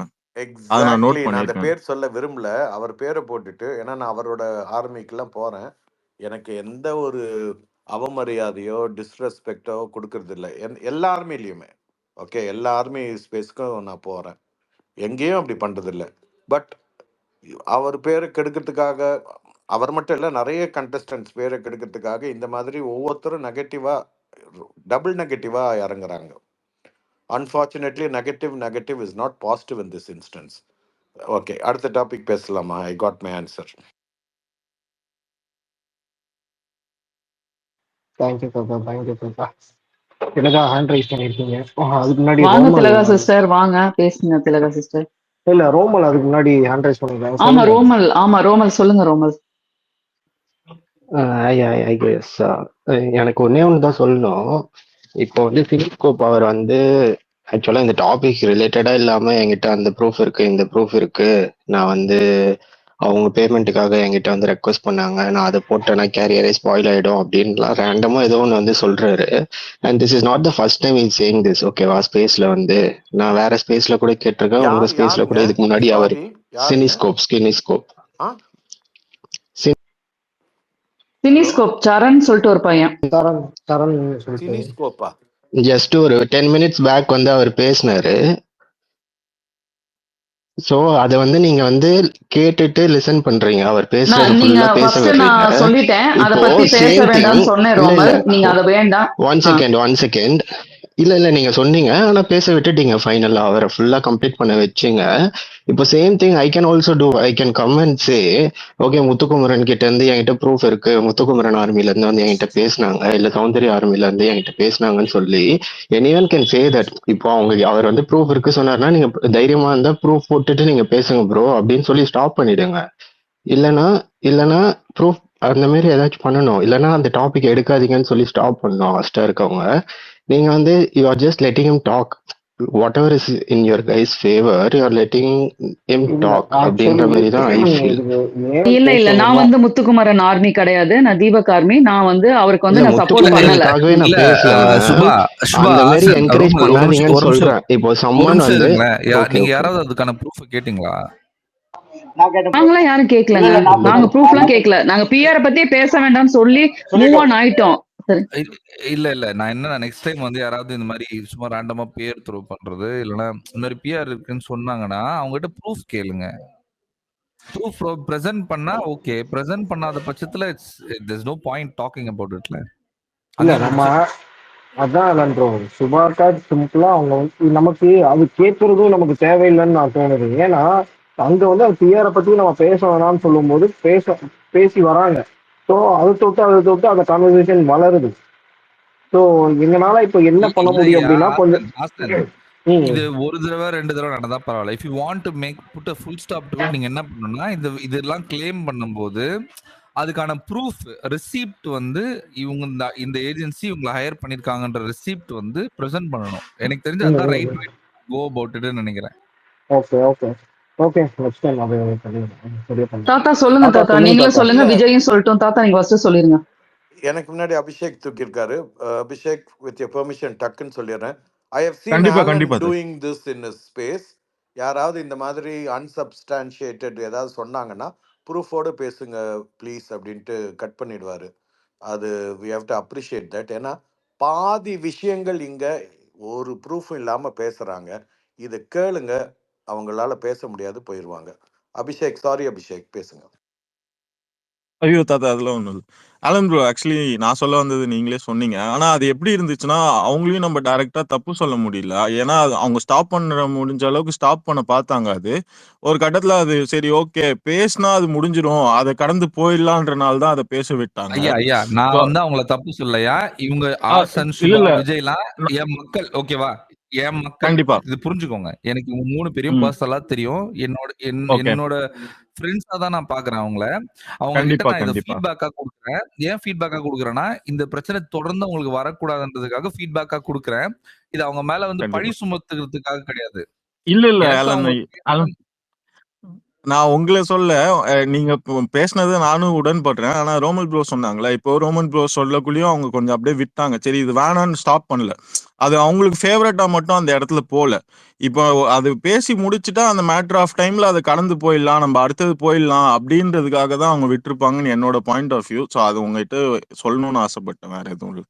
அத நான் நோட்
எக்ஸாக்ட்லி. நான் அந்த
பண்ணியிருக்கேன்.
பேர் சொல்ல விரும்பல. அவர் பேரை போட்டுட்டு, ஏன்னா நான் அவரோட ஆர்மிக்கெல்லாம் போறேன். எனக்கு எந்த ஒரு அவமரியாதையோ, டிஸ்ரெஸ்பெக்டோ குடுக்கறது இல்ல. எல்லா ஆர்மிலயுமே. ஓகே. எல்லா ஆர்மி ஸ்பேஸ்க்கும் நான் போறேன். எங்கேயும் அப்படி பண்றதில்ல. பட் அவர் பேரை கெடுக்கிறதுக்காக, அவர் மட்டும் இல்ல, நெறைய கண்டஸ்டன்ட்ஸ் பேரை கெடுக்கிறதுக்காக இந்த மாதிரி ஒவ்வொருத்தரும் நெகட்டிவா, டபுள் நெகட்டிவா இறங்குறாங்க. Unfortunately negative is not positive in this instance. Okay. அடுத்த டாபிக் பேசலாமா? I got my answer.
Thank you தாத்தா, தேங்க்யூ தாத்தா. திலகா ஹேண்ட் ரைஸ் பண்ணிருக்கீங்க. அதுக்கு முன்னாடி
வாங்க
ரோமல்
திலகா சிஸ்டர், வாங்க பேசுங்க திலகா சிஸ்டர்.
இல்ல ரோமல் அதுக்கு முன்னாடி ஹேண்ட் ரைஸ் பண்ணிருக்காங்க.
ஆமா
சொல்லுங்க.
ரோமல், ஆமா ரோமல், சொல்லுங்க ரோமல்.
ஐ கெஸ் எனக்கு ஒன்னே ஒன்று தான் சொல்லணும். இப்போ வந்து சினிஸ்கோப் அவர் வந்து ஆக்சுவலா இந்த டாபிக் ரிலேட்டடா இல்லாம என்கிட்ட அந்த ப்ரூஃப் இருக்கு, இந்த ப்ரூஃப் இருக்கு, நான் வந்து அவங்க பேமெண்ட்டுக்காக என்கிட்ட வந்து ரெக்வஸ்ட் பண்ணாங்க, நான் அதை போட்டேன்னா கேரியரே ஸ்பாயில் ஆயிடும் அப்படின்லாம் ரேண்டமா ஏதோ ஒன்று வந்து சொல்றாரு. And this is not the first time is saying this. ஓகேவா? ஸ்பேஸ்ல வந்து நான் வேற ஸ்பேஸ்ல கூட கேட்டிருக்கேன், உங்க ஸ்பேஸ்ல கூட இதுக்கு முன்னாடி அவர் சினிஸ்கோப்
சினிஸ்கோப் சரண் சொல்லிட்டு ஒரு பையன்.
சரண்
சினிஸ்கோப்பா?
ஜஸ்ட் ஒரு 10 minutes பேக் வந்து அவர் பேசினாரு. சோ அத வந்து நீங்க வந்து கேட்டுட்டு லிசன் பண்றீங்க. அவர் பேசுறது
நீங்க
ஃபுல்லா பேச
ஃபர்ஸ்ட்
விடுறீங்க.
நான் சொல்லிட்டேன், அத
இப்போ
பத்தி பேச
சேம்
வேண்டாம்னு
திங்.
சொன்னேன்
இல்ல
ரோமல், நீங்க அத வேண்டாம்.
One second. இல்ல நீங்க சொன்னீங்க, ஆனா பேச விட்டுட்டீங்க. ஃபைனலா அவரை ஃபுல்லா கம்ப்ளீட் பண்ண வச்சீங்க. இப்போ same thing I can also do. I can come and say, okay Muthukumaran கிட்ட இருந்து என்கிட்ட ப்ரூஃப் இருக்கு, முத்துக்குமரன் ஆர்மில இருந்து வந்து என்கிட்ட பேசினாங்க, இல்ல சௌந்தர்யா ஆர்மில இருந்து என்கிட்ட பேசினாங்கன்னு சொல்லி எனிவன் கேன் சே தட். இப்போ அவர் வந்து ப்ரூஃப் இருக்கு சொன்னார்னா நீங்க தைரியமா இருந்தா ப்ரூஃப் போட்டுட்டு நீங்க பேசுங்க ப்ரோ அப்படின்னு சொல்லி ஸ்டாப் பண்ணிடுங்க. இல்லனா ப்ரூஃப் அந்த மாதிரி ஏதாச்சும் பண்ணணும். இல்லனா அந்த டாபிக் எடுக்காதீங்கன்னு சொல்லி ஸ்டாப் பண்ணணும். ஃபர்ஸ்டா இருக்கவங்க நீங்க வந்து you are just letting him talk. whatever is in your guys favor, you are letting him talk அப்படின்ற மாதிரி தான் ஐ ஃபீல்.
இல்ல நான் வந்து முத்துக்குமரன் ஆர்மி கிடையாது, நான் தீபக் ஆர்மி. நான் வந்து அவருக்கு வந்து நான் சப்போர்ட் பண்ணல.
நான் பேசல. அந்த மாதிரி என்கரேஜ் பண்ணாதீங்கன்னு சொல்றேன். இப்போ சம்மன் வந்து
நீங்க யாராவது அதுக்கான ப்ரூஃப் கேட்டீங்களா?
நாங்களாம் யாரும் கேட்கலங்க, நாங்க ப்ரூஃப்லாம் கேட்கல. நாங்க பிஆர் பத்தி பேச வேண்டாம்னு சொல்லி மூவ் ஆன் ஆயிட்டோம்.
இல்ல நான் என்ன நெக்ஸ்ட் டைம் வந்து யாராவது இந்த மாதிரி சும்மா ரேண்டமா பேர் த்ரோ பண்றது இல்லனா இந்த மாதிரி பிஆர் இருக்குன்னு சொன்னாங்கன்னா அவங்க கிட்ட ப்ரூஃப் கேளுங்க. ப்ரூஃப் பிரசன்ட் பண்ணா ஓகே, பிரசன்ட் பண்ணாத பட்சத்துல there is no point talking about it.
இல்ல நம்ம அதான் நன்றோம். சுபாக்கா சிம்பிளா அவங்க வந்து நமக்கு அது கேட்கறதும் நமக்கு தேவையில்லைன்னு நான் தோணுது. ஏன்னா அங்க வந்து அது பிஆரை பத்தி நம்ம பேச வேணாம்னு சொல்லும் போது பேசி வராங்க. ஸோ அதை தொட்டு அந்த கான்வர்சேஷன் வளருது. ஸோ எங்கனால இப்ப என்ன பண்ண முடியும் அப்படின்னா கொஞ்சம்
இது ஒரு தடவை 2 தடவை நடந்தா பரவாயில்ல. If you want to put a full stop to it, நீங்க என்ன பண்ணணும்னா இதெல்லாம் கிளைம் பண்ணும்போது அதுக்கான ப்ரூஃப் ரெசிப்ட் வந்து இவங்க இந்த ஏஜென்சி இவங்களை ஹையர் பண்ணிருக்காங்கன்ற ரெசிப்ட் வந்து பிரசன்ட் பண்ணணும். எனக்கு தெரிஞ்சு அதான் ரைட் கோ அபவுட் இட்னு நினைக்கிறேன்.
ஓகே நெக்ஸ்ட் டைம் அது சரியா பண்ணுங்க.
தாத்தா சொல்லுங்க தாத்தா, நீங்களும் சொல்லுங்க, விஜயும் சொல்லட்டும். தாத்தா நீங்க ஃபர்ஸ்ட் சொல்லிருங்க.
எனக்கு முன்னாடி அபிஷேக் தூக்கியிருக்காரு. அபிஷேக் வித் யுவர் பெர்மிஷன் டக்குன்னு சொல்லிடுறேன். I have seen Alan doing this in a space. யாராவது இந்த மாதிரி அன்சப்ஸ்டான்ஷியேட்டட் ஏதாவது சொன்னாங்கன்னா ப்ரூஃபோடு பேசுங்க ப்ளீஸ் அப்படின்ட்டு கட் பண்ணிடுவாரு. அது we have to appreciate that. ஏன்னா பாதி விஷயங்கள் இங்க ஒரு ப்ரூஃபும் இல்லாம பேசுறாங்க. இதை கேளுங்க, அவங்களால பேச முடியாது, போயிடுவாங்க. அபிஷேக், சாரி அபிஷேக், பேசுங்க.
ஐயோ தாத்தா, அதெல்லாம் ஒண்ணு இல்ல. ஆலன் ப்ரோ, ஆக்சுவலி நான் சொல்ல வந்தது நீங்களே சொன்னீங்க. ஆனா அது எப்படி இருந்துச்சுன்னா அவங்களையும் நம்ம டைரக்டா தப்பு சொல்ல முடியல. ஏன்னா அவங்க ஸ்டாப் பண்ண முடிஞ்ச அளவுக்கு ஸ்டாப் பண்ண பார்த்தாங்க. அது ஒரு கட்டத்துல அது சரி ஓகே பேசினா அது முடிஞ்சிடும், அதை கடந்து போயிடலான்றனால தான் அதை பேச விட்டாங்க.
ஐயா நான் வந்து அவங்கள தப்பு சொல்லலையா? இவங்க ஆசன் சுபா விஜய்லாம் என் மக்கள், ஓகேவா? என் மக்கள்
கண்டிப்பா.
இது புரிஞ்சுக்கோங்க. எனக்கு இவங்க 3 பேரையும்
ம்.
பர்சனலா தெரியும்.
ஓகே.
என்னோட ஃப்ரெண்ட்ஸா தான் நான் பார்க்குறேன் அவங்கள. அவங்க கிட்ட
கண்டிப்பா,
நான் இத
கண்டிப்பா.
ஃபீட்பேக்கா குடுக்குறேன். ஏன் ஃபீட்பேக்கா குடுக்குறேன்னா, இந்த பிரச்சனை தொடர்ந்து அவங்களுக்கு வரக்கூடாதுன்றதுக்காக ஃபீட்பேக்கா குடுக்குறேன். இது அவங்க மேல வந்து பழி
கண்டிப்பா.
சுமத்துறதுக்காக கிடையாது.
இல்ல, இல்ல
எனக்கு
அலன்.
அவங்க
அலன் நான் உங்கள சொல்ல நீங்க பேசினது நானும் உடன்படுறேன். ஆனா ரோமன் ப்ரோ சொன்னாங்கல்ல, இப்போ ரோமன் ப்ரோ சொல்லக்குள்ளயும் அவங்க கொஞ்சம் அப்படியே விட்டாங்க. சரி இது வேணான்னு ஸ்டாப் பண்ணல. அது அவங்களுக்கு ஃபேவரட்டா மட்டும் அந்த இடத்துல போல. இப்போ அது பேசி முடிச்சுட்டா அந்த மேட்டர் ஆஃப் டைம்ல அதை கடந்து போயிடலாம், நம்ம அடுத்தது போயிடலாம் அப்படின்றதுக்காக தான் அவங்க விட்டுருப்பாங்கன்னு என்னோட பாயிண்ட் ஆஃப் வியூ. ஸோ அது உங்ககிட்ட சொல்லணும்னு ஆசைப்பட்டேன், வேற எதுவும் இல்லை.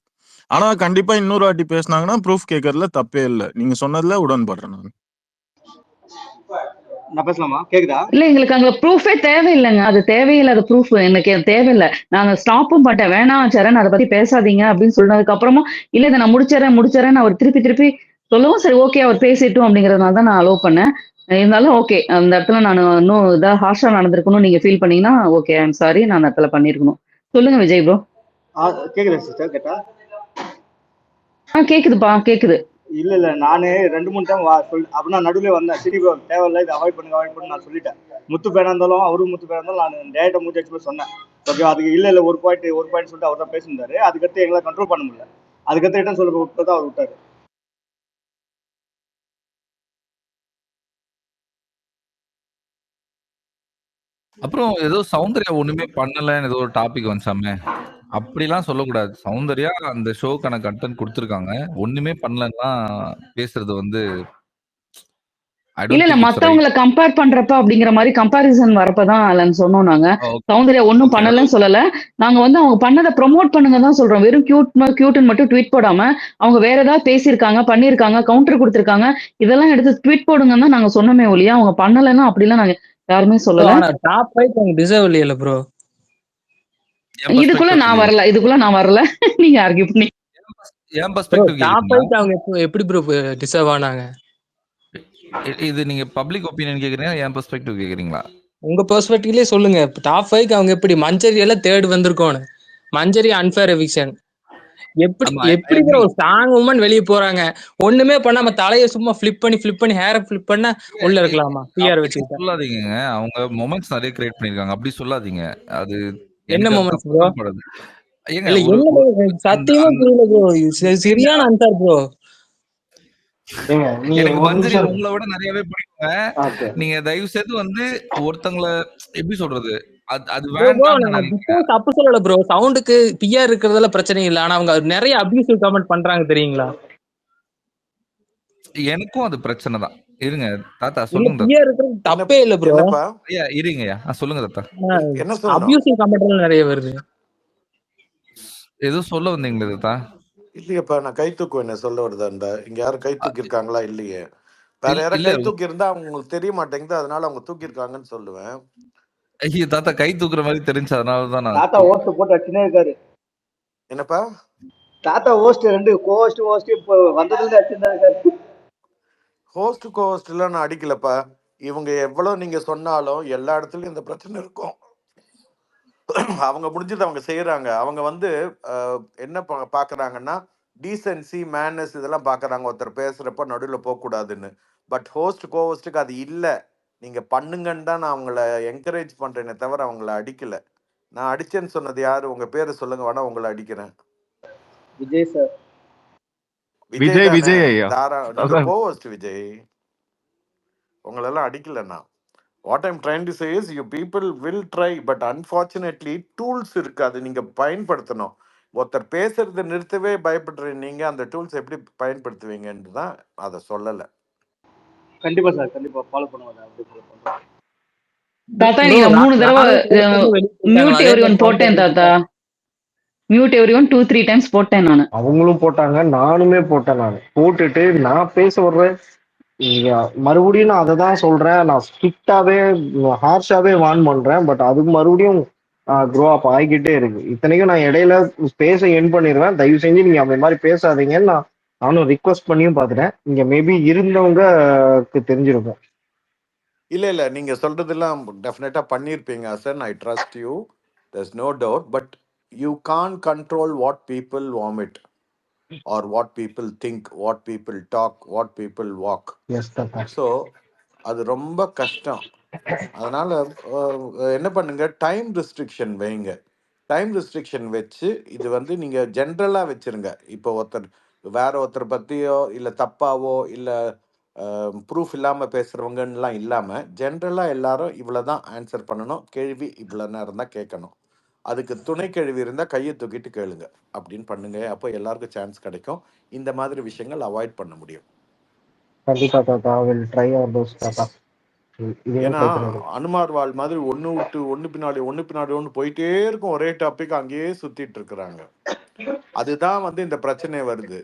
ஆனா கண்டிப்பா இன்னொரு வாட்டி பேசினாங்கன்னா ப்ரூஃப் கேட்கறதுல தப்பே இல்லை. நீங்க சொன்னதுல உடன்படுறேன் நான்.
நான் பேசலாமா? கேக்குதா?
இல்ல எங்களுக்கு அங்க ப்ரூஃபே தேவையில்லைங்க. அது தேவையில்லாத ப்ரூஃப் எனக்கு தேவையில்ல. நாங்க ஸ்டாப்பும் பண்ணிட்டேன். வேணாம் சரண் அத பத்தி பேசாதீங்க அப்படின்னு சொன்னதுக்கு அப்புறமும், இல்ல இத நான் முடிச்சர்றேன் அவர் திருப்பி சொல்லவும் சரி ஓகே அவர் பேசட்டும் அப்படிங்கிறதுனால தான் நான் அலோவ் பண்ணேன். இருந்தாலும் ஓகே அந்த இடத்துல நான் இன்னும் இதா ஹார்ஷா நடந்திருக்கணும்னு நீங்க ஃபீல் பண்ணீங்கன்னா ஓகே ஐ அம் சாரி நான் அந்த இடத்துல பண்ணியிருக்கணும். சொல்லுங்க விஜய் ப்ரோ.
கேக்குதா சிஸ்டர்? கேட்டா
கேக்குதுப்பா கேக்குது.
இல்ல நானு 2-3 டைம் அப்படின்னா நடுவில் வந்தேன். சரி ப்ரோ தேவையில்ல இது அவாய்ட் பண்ணு நான் சொல்லிட்டேன். முத்து பேனா இருந்தாலும் அவரும் முத்து பேனா இருந்தாலும் நான் டேரக்டா மூஞ்சி அடிச்சு போய் சொன்னேன். ஓகே அதுக்கு இல்ல ஒரு பாயிண்ட் சொல்லிட்டு அவர் தான் பேசியிருந்தாரு. அதுக்கடுத்து எங்களால் கண்ட்ரோல் பண்ண முடியல. அதுக்கடுத்து ரிட்டர்ன் சொல்ல தான் அவர் விட்டாரு.
அப்புறம் ஏதோ சௌந்தர்யா ஒண்ணுமே பண்ணலன்னு ஏதோ ஒரு டாபிக் வந்துச்சாமே. அப்படிலாம் சொல்லக்கூடாது. சௌந்தர்யா அந்த ஷோக்கான கன்டென்ட் குடுத்துருக்காங்க. ஒண்ணுமே பண்ணலன்னுலாம் பேசுறது வந்து ஐ
இல்ல
டோன்ட்
இல்ல
திங்க் இட்ஸ்
மத்தவங்கள
ரைட்.
கம்பேர் பண்றப்ப அப்படிங்கிற மாதிரி கம்பாரிசன் வரப்பதான் அலன் சொன்னோம் நாங்க.
ஓகே.
சௌந்தர்யா ஒண்ணும்
ஓகே. அது
பண்ணலன்னு சொல்லல. நாங்க வந்து அவங்க பண்ணதை ப்ரொமோட் பண்ணுங்க தான் சொல்றோம். வெறும் கியூட்னு மட்டும் ட்வீட் போடாம அவங்க வேற ஏதாவது பேசியிருக்காங்க, பண்ணியிருக்காங்க, கவுண்டர் கொடுத்திருக்காங்க, இதெல்லாம் எடுத்து ட்வீட் போடுங்கன்னு தான் நாங்க சொன்னோமே ஒழிய அவங்க பண்ணலைன்னா அப்படிலாம் நாங்க யாருமே
ப்ரோ
சொல்லல.
ஆனா டாப் 5 அவங்க டிசர்வ் இல்லையில ப்ரோ.
என்
இதுக்குள்ள
பெர்ஸ்பெக்டிவ்
நான் வரல. நீங்க ஆர்கியூ பண்ணி
என்
ப்ரோ
பெர்ஸ்பெக்டிவ்
டாப்
கேக்குறீங்களா?
5 அவங்க எப்படி ப்ரோ டிசர்வ் ஆனாங்க?
இது நீங்க பப்ளிக் ஒப்பீனியன் கேக்குறீங்களா? என் பெர்ஸ்பெக்டிவ் கேக்குறீங்களா?
உங்க பெர்ஸ்பெக்டிவ்லயே சொல்லுங்க. டாப் 5 அவங்க எப்படி மஞ்சரி எல்லாம் தேர்ட் வந்திருக்கோன்னு. மஞ்சரி அன்ஃபேர் எவிக்ஷன். எப்படி
ஆமா, ஐ
எப்படி ப்ரோ
அக்ரி.
ஸ்ட்ராங் உமன் வெளியே போறாங்க. ஒண்ணுமே பண்ணாம தலையை சும்மா ஃபிளிப் பண்ணி ஹேரை ஃபிளிப் பண்ண உள்ள இருக்கலாமா? பிஆர்
அப்படி
வச்சுக்கிட்டா.
சொல்லாதீங்க. அவங்க மொமெண்ட்ஸ் நிறைய கிரியேட் பண்ணிருக்காங்க. அப்படி சொல்லாதீங்க. அது
என்ன
எனக்கு அது
மொமெண்ட்ஸ் ப்ரோ?
தப்பா படுது. ஏங்க
இல்ல
ஒரு
என்ன எனக்கு
அந்த
சத்தியமா
அந்த
புரியல ப்ரோ.
இல்லைங்க,
சரியான அன்ஃபேர் ப்ரோ.
ஏங்க நீங்க
எனக்கு
ஒரு
மஞ்சரி
நிமிஷம்
உங்களை விட நிறையவே பிடிக்குங்க.
ஓகே.
நீங்க தயவு செய்து வந்து ஒருத்தங்கள எப்படி சொல்றது, அது
ப்ரோ
வேண்டாம்னு நான்
நாங்க
நினைக்கிறேன்.
பிக் தப்பு சொல்லல ப்ரோ. சவுண்டுக்கு பிஆர் இருக்கிறதுல பிரச்சனை இல்லை. ஆனா அவங்க நிறைய அபியூசிவ் கமெண்ட் பண்றாங்க தெரியுங்களா?
எனக்கும் அது பிரச்சனை தான். இருங்க தாத்தா
இல்ல
சொல்லுங்க தாத்தா.
பிஆர் இருக்கிறது தப்பே இல்ல ப்ரோ.
என்னப்பா
ஐயா இருங்கய்யா சொல்லுங்க தாத்தா.
என்ன சொல்லணும்?
அபியூசிவ் கமெண்ட் நிறைய வருது.
ஏதோ சொல்ல வந்தீங்களே தாத்தா.
இல்லையப்பா நான் கை தூக்குவேன். என்ன சொல்ல வருதாண்டா? இங்க யாரும் கை தூக்கி இருக்காங்களா? இல்லையே. வேற யாராவது
இல்ல
கை தூக்கி இருந்தா அவங்களுக்கு தெரிய மாட்டேங்குது, அதனால அவங்க தூக்கி இருக்காங்கன்னு சொல்லுவேன்.
ஐயா தாத்தா கை தூக்குற மாதிரி தெரிஞ்சு அதனாலதான் நான்
தாத்தா ஓஸ்ட் போட்டு அடிச்சுனே இருக்காரு.
என்னப்பா?
தாத்தா ஓஸ்ட் 2 கோஸ்ட் இப்போ வந்ததுல அடிச்சுதான் இருக்காரு.
ஹோஸ்ட் கோஸ்ட் எல்லாம் நான் அடிக்கலப்பா. இவங்க எவ்வளவு நீங்க சொன்னாலும் எல்லா இடத்துலயும் இந்த பிரச்சனை இருக்கும். அவங்க முடிஞ்சது அவங்க செய்யறாங்க. அவங்க வந்து என்ன பாக்குறாங்கன்னா டீசென்சி மேனஸ் இதெல்லாம் பாக்குறாங்க. ஒருத்தர் பேசுறப்ப நடுவில் போக கூடாதுன்னு. பட் ஹோஸ்ட் கோஹோஸ்டுக்கு அது இல்லை. நீங்க பண்ணுங்கன்னு தான் நான் அவங்கள என்கரேஜ் பண்றேனே தவிர அவங்கள அடிக்கல. நான் அடிச்சேன்னு சொன்னது யாரு? உங்க பேரு சொல்லுங்க, வேணா உங்களை அடிக்கிறேன்.
விஜய் சார்.
விஜய் தானே?
விஜய் ஐயா.
நீங்க கோஹோஸ்ட் விஜய். உங்களெல்லாம் அடிக்கலண்ணா. What I'm trying to say is you people will try, but unfortunately tools இருக்கு, அது நீங்க பயன்படுத்தணும். ஒருத்தர் பேசுறதை நிறுத்தவே பயப்படுறீங்க, நீங்க அந்த டூல்ஸ் எப்படி பயன்படுத்துவீங்கன்னு தான் அதை சொல்லலை.
கண்டிப்பா சார், கண்டிப்பா ஃபாலோ பண்ணுவாங்க. அப்படி ஃபாலோ பண்ணுவாங்க.
தாத்தா
ப்ரோ
நீங்க 3 தடவை மியூட் எவ்ரி ஒன் போட்டேன் தாத்தா. மியூட் எவ்ரி ஒன் 2-3 டைம்ஸ் போட்டேன் நானு.
அவங்களும் போட்டாங்க, நானுமே போட்டேன். நான் போட்டுட்டு நான் பேச வர்றேன். மறுபடியும் நான் அதை தான் சொல்றேன். நான் ஸ்ட்ரிக்டாவே ஹார்ஷாவே வார்ன் பண்றேன். பட் அதுக்கு மறுபடியும் க்ரோ அப் ஆகிக்கிட்டே இருக்கு. இத்தனைக்கும் நான் இடையில பேச என் பண்ணிடுவேன். தயவு செஞ்சு நீங்க அந்த மாதிரி பேசாதீங்கன்னு நானும் ரிக்வஸ்ட் பண்ணியும் பார்த்துட்டேன். இங்க மேபி இருந்தவங்களுக்கு தெரிஞ்சிருக்கும்.
இல்ல நீங்க சொல்றதெல்லாம் டெஃபினட்டா பண்ணியிருப்பீங்க sir. I trust you, there's no doubt, but you can control what people vomit. Or what people think, what people talk, what people walk.
Yes தாத்தா.
ஸோ அது ரொம்ப கஷ்டம். அதனால என்ன பண்ணுங்க, டைம் ரெஸ்ட்ரிக்ஷன் வைங்க. டைம் ரெஸ்ட்ரிக்ஷன் வச்சு இது வந்து நீங்கள் ஜென்ரலாக வச்சுருங்க. இப்போ வேற ஒருத்தர் பற்றியோ இல்லை தப்பாவோ இல்லை ப்ரூஃப் இல்லாமல் பேசுகிறவங்கலாம் இல்லாமல் ஜென்ரலாக எல்லாரும் இவ்வளோ தான் ஆன்சர் பண்ணணும், கேள்வி இவ்வளோ நேரம் தான் கேட்கணும், அதுக்கு துணை கேள்வி இருந்தால் கையை தூக்கிட்டு கேளுங்க அப்படின்னு பண்ணுங்க. அப்போ எல்லாருக்கும் சான்ஸ் கிடைக்கும். இந்த மாதிரி விஷயங்கள் அவாய்ட் பண்ண முடியும்.
கண்டிப்பா தாத்தா, வில் ட்ரை அவர் பெஸ்ட் தாத்தா. இதையும்
ஏன்னா
ட்ரை பண்ணிடுங்க.
அனுமார் வாழ் மாதிரி ஒன்று விட்டு ஒன்று பின்னாடி ஒன்று போயிட்டே இருக்கும். ஒரே டாபிக் அங்கேயே சுத்திட்டு இருக்கிறாங்க. அதுதான் வந்து இந்த பிரச்சனை வருது.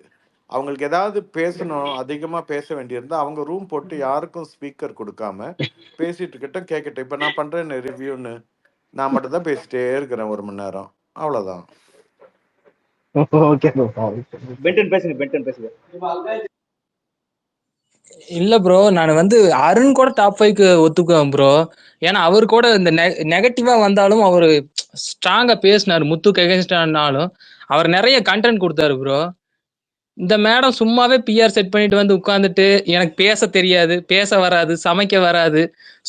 அவங்களுக்கு ஏதாவது பேசணும், அதிகமா பேச வேண்டியிருந்தா அவங்க ரூம் போட்டு யாருக்கும் ஸ்பீக்கர் கொடுக்காம பேசிட்டு இருக்கட்டும், கேட்கட்டும். இப்ப நான் பண்றேன் ரிவ்யூன்னு, நான் மட்டும் தான் பேசிட்டே இருக்கிறேன் 1 மணி நேரம், அவ்வளவுதான்.
ஓகே தாத்தா.
பென்டன் பேசுங்க.
இல்ல ப்ரோ, நான் வந்து அருண் கூட டாப் 5க்கு ஒத்துக்குவேன் ப்ரோ. ஏன்னா அவர் கூட இந்த நெகட்டிவா வந்தாலும் அவரு ஸ்ட்ராங்கா பேசினாரு. முத்துக்கு எகென்ஸ்டானாலும் அவர் நிறைய கண்டென்ட் கொடுத்தாரு ப்ரோ. இந்த மேடம் சும்மாவே பிஆர் செட் பண்ணிட்டு வந்து உட்கார்ந்துட்டு எனக்கு பேச தெரியாது, பேச வராது, சமைக்க வராது,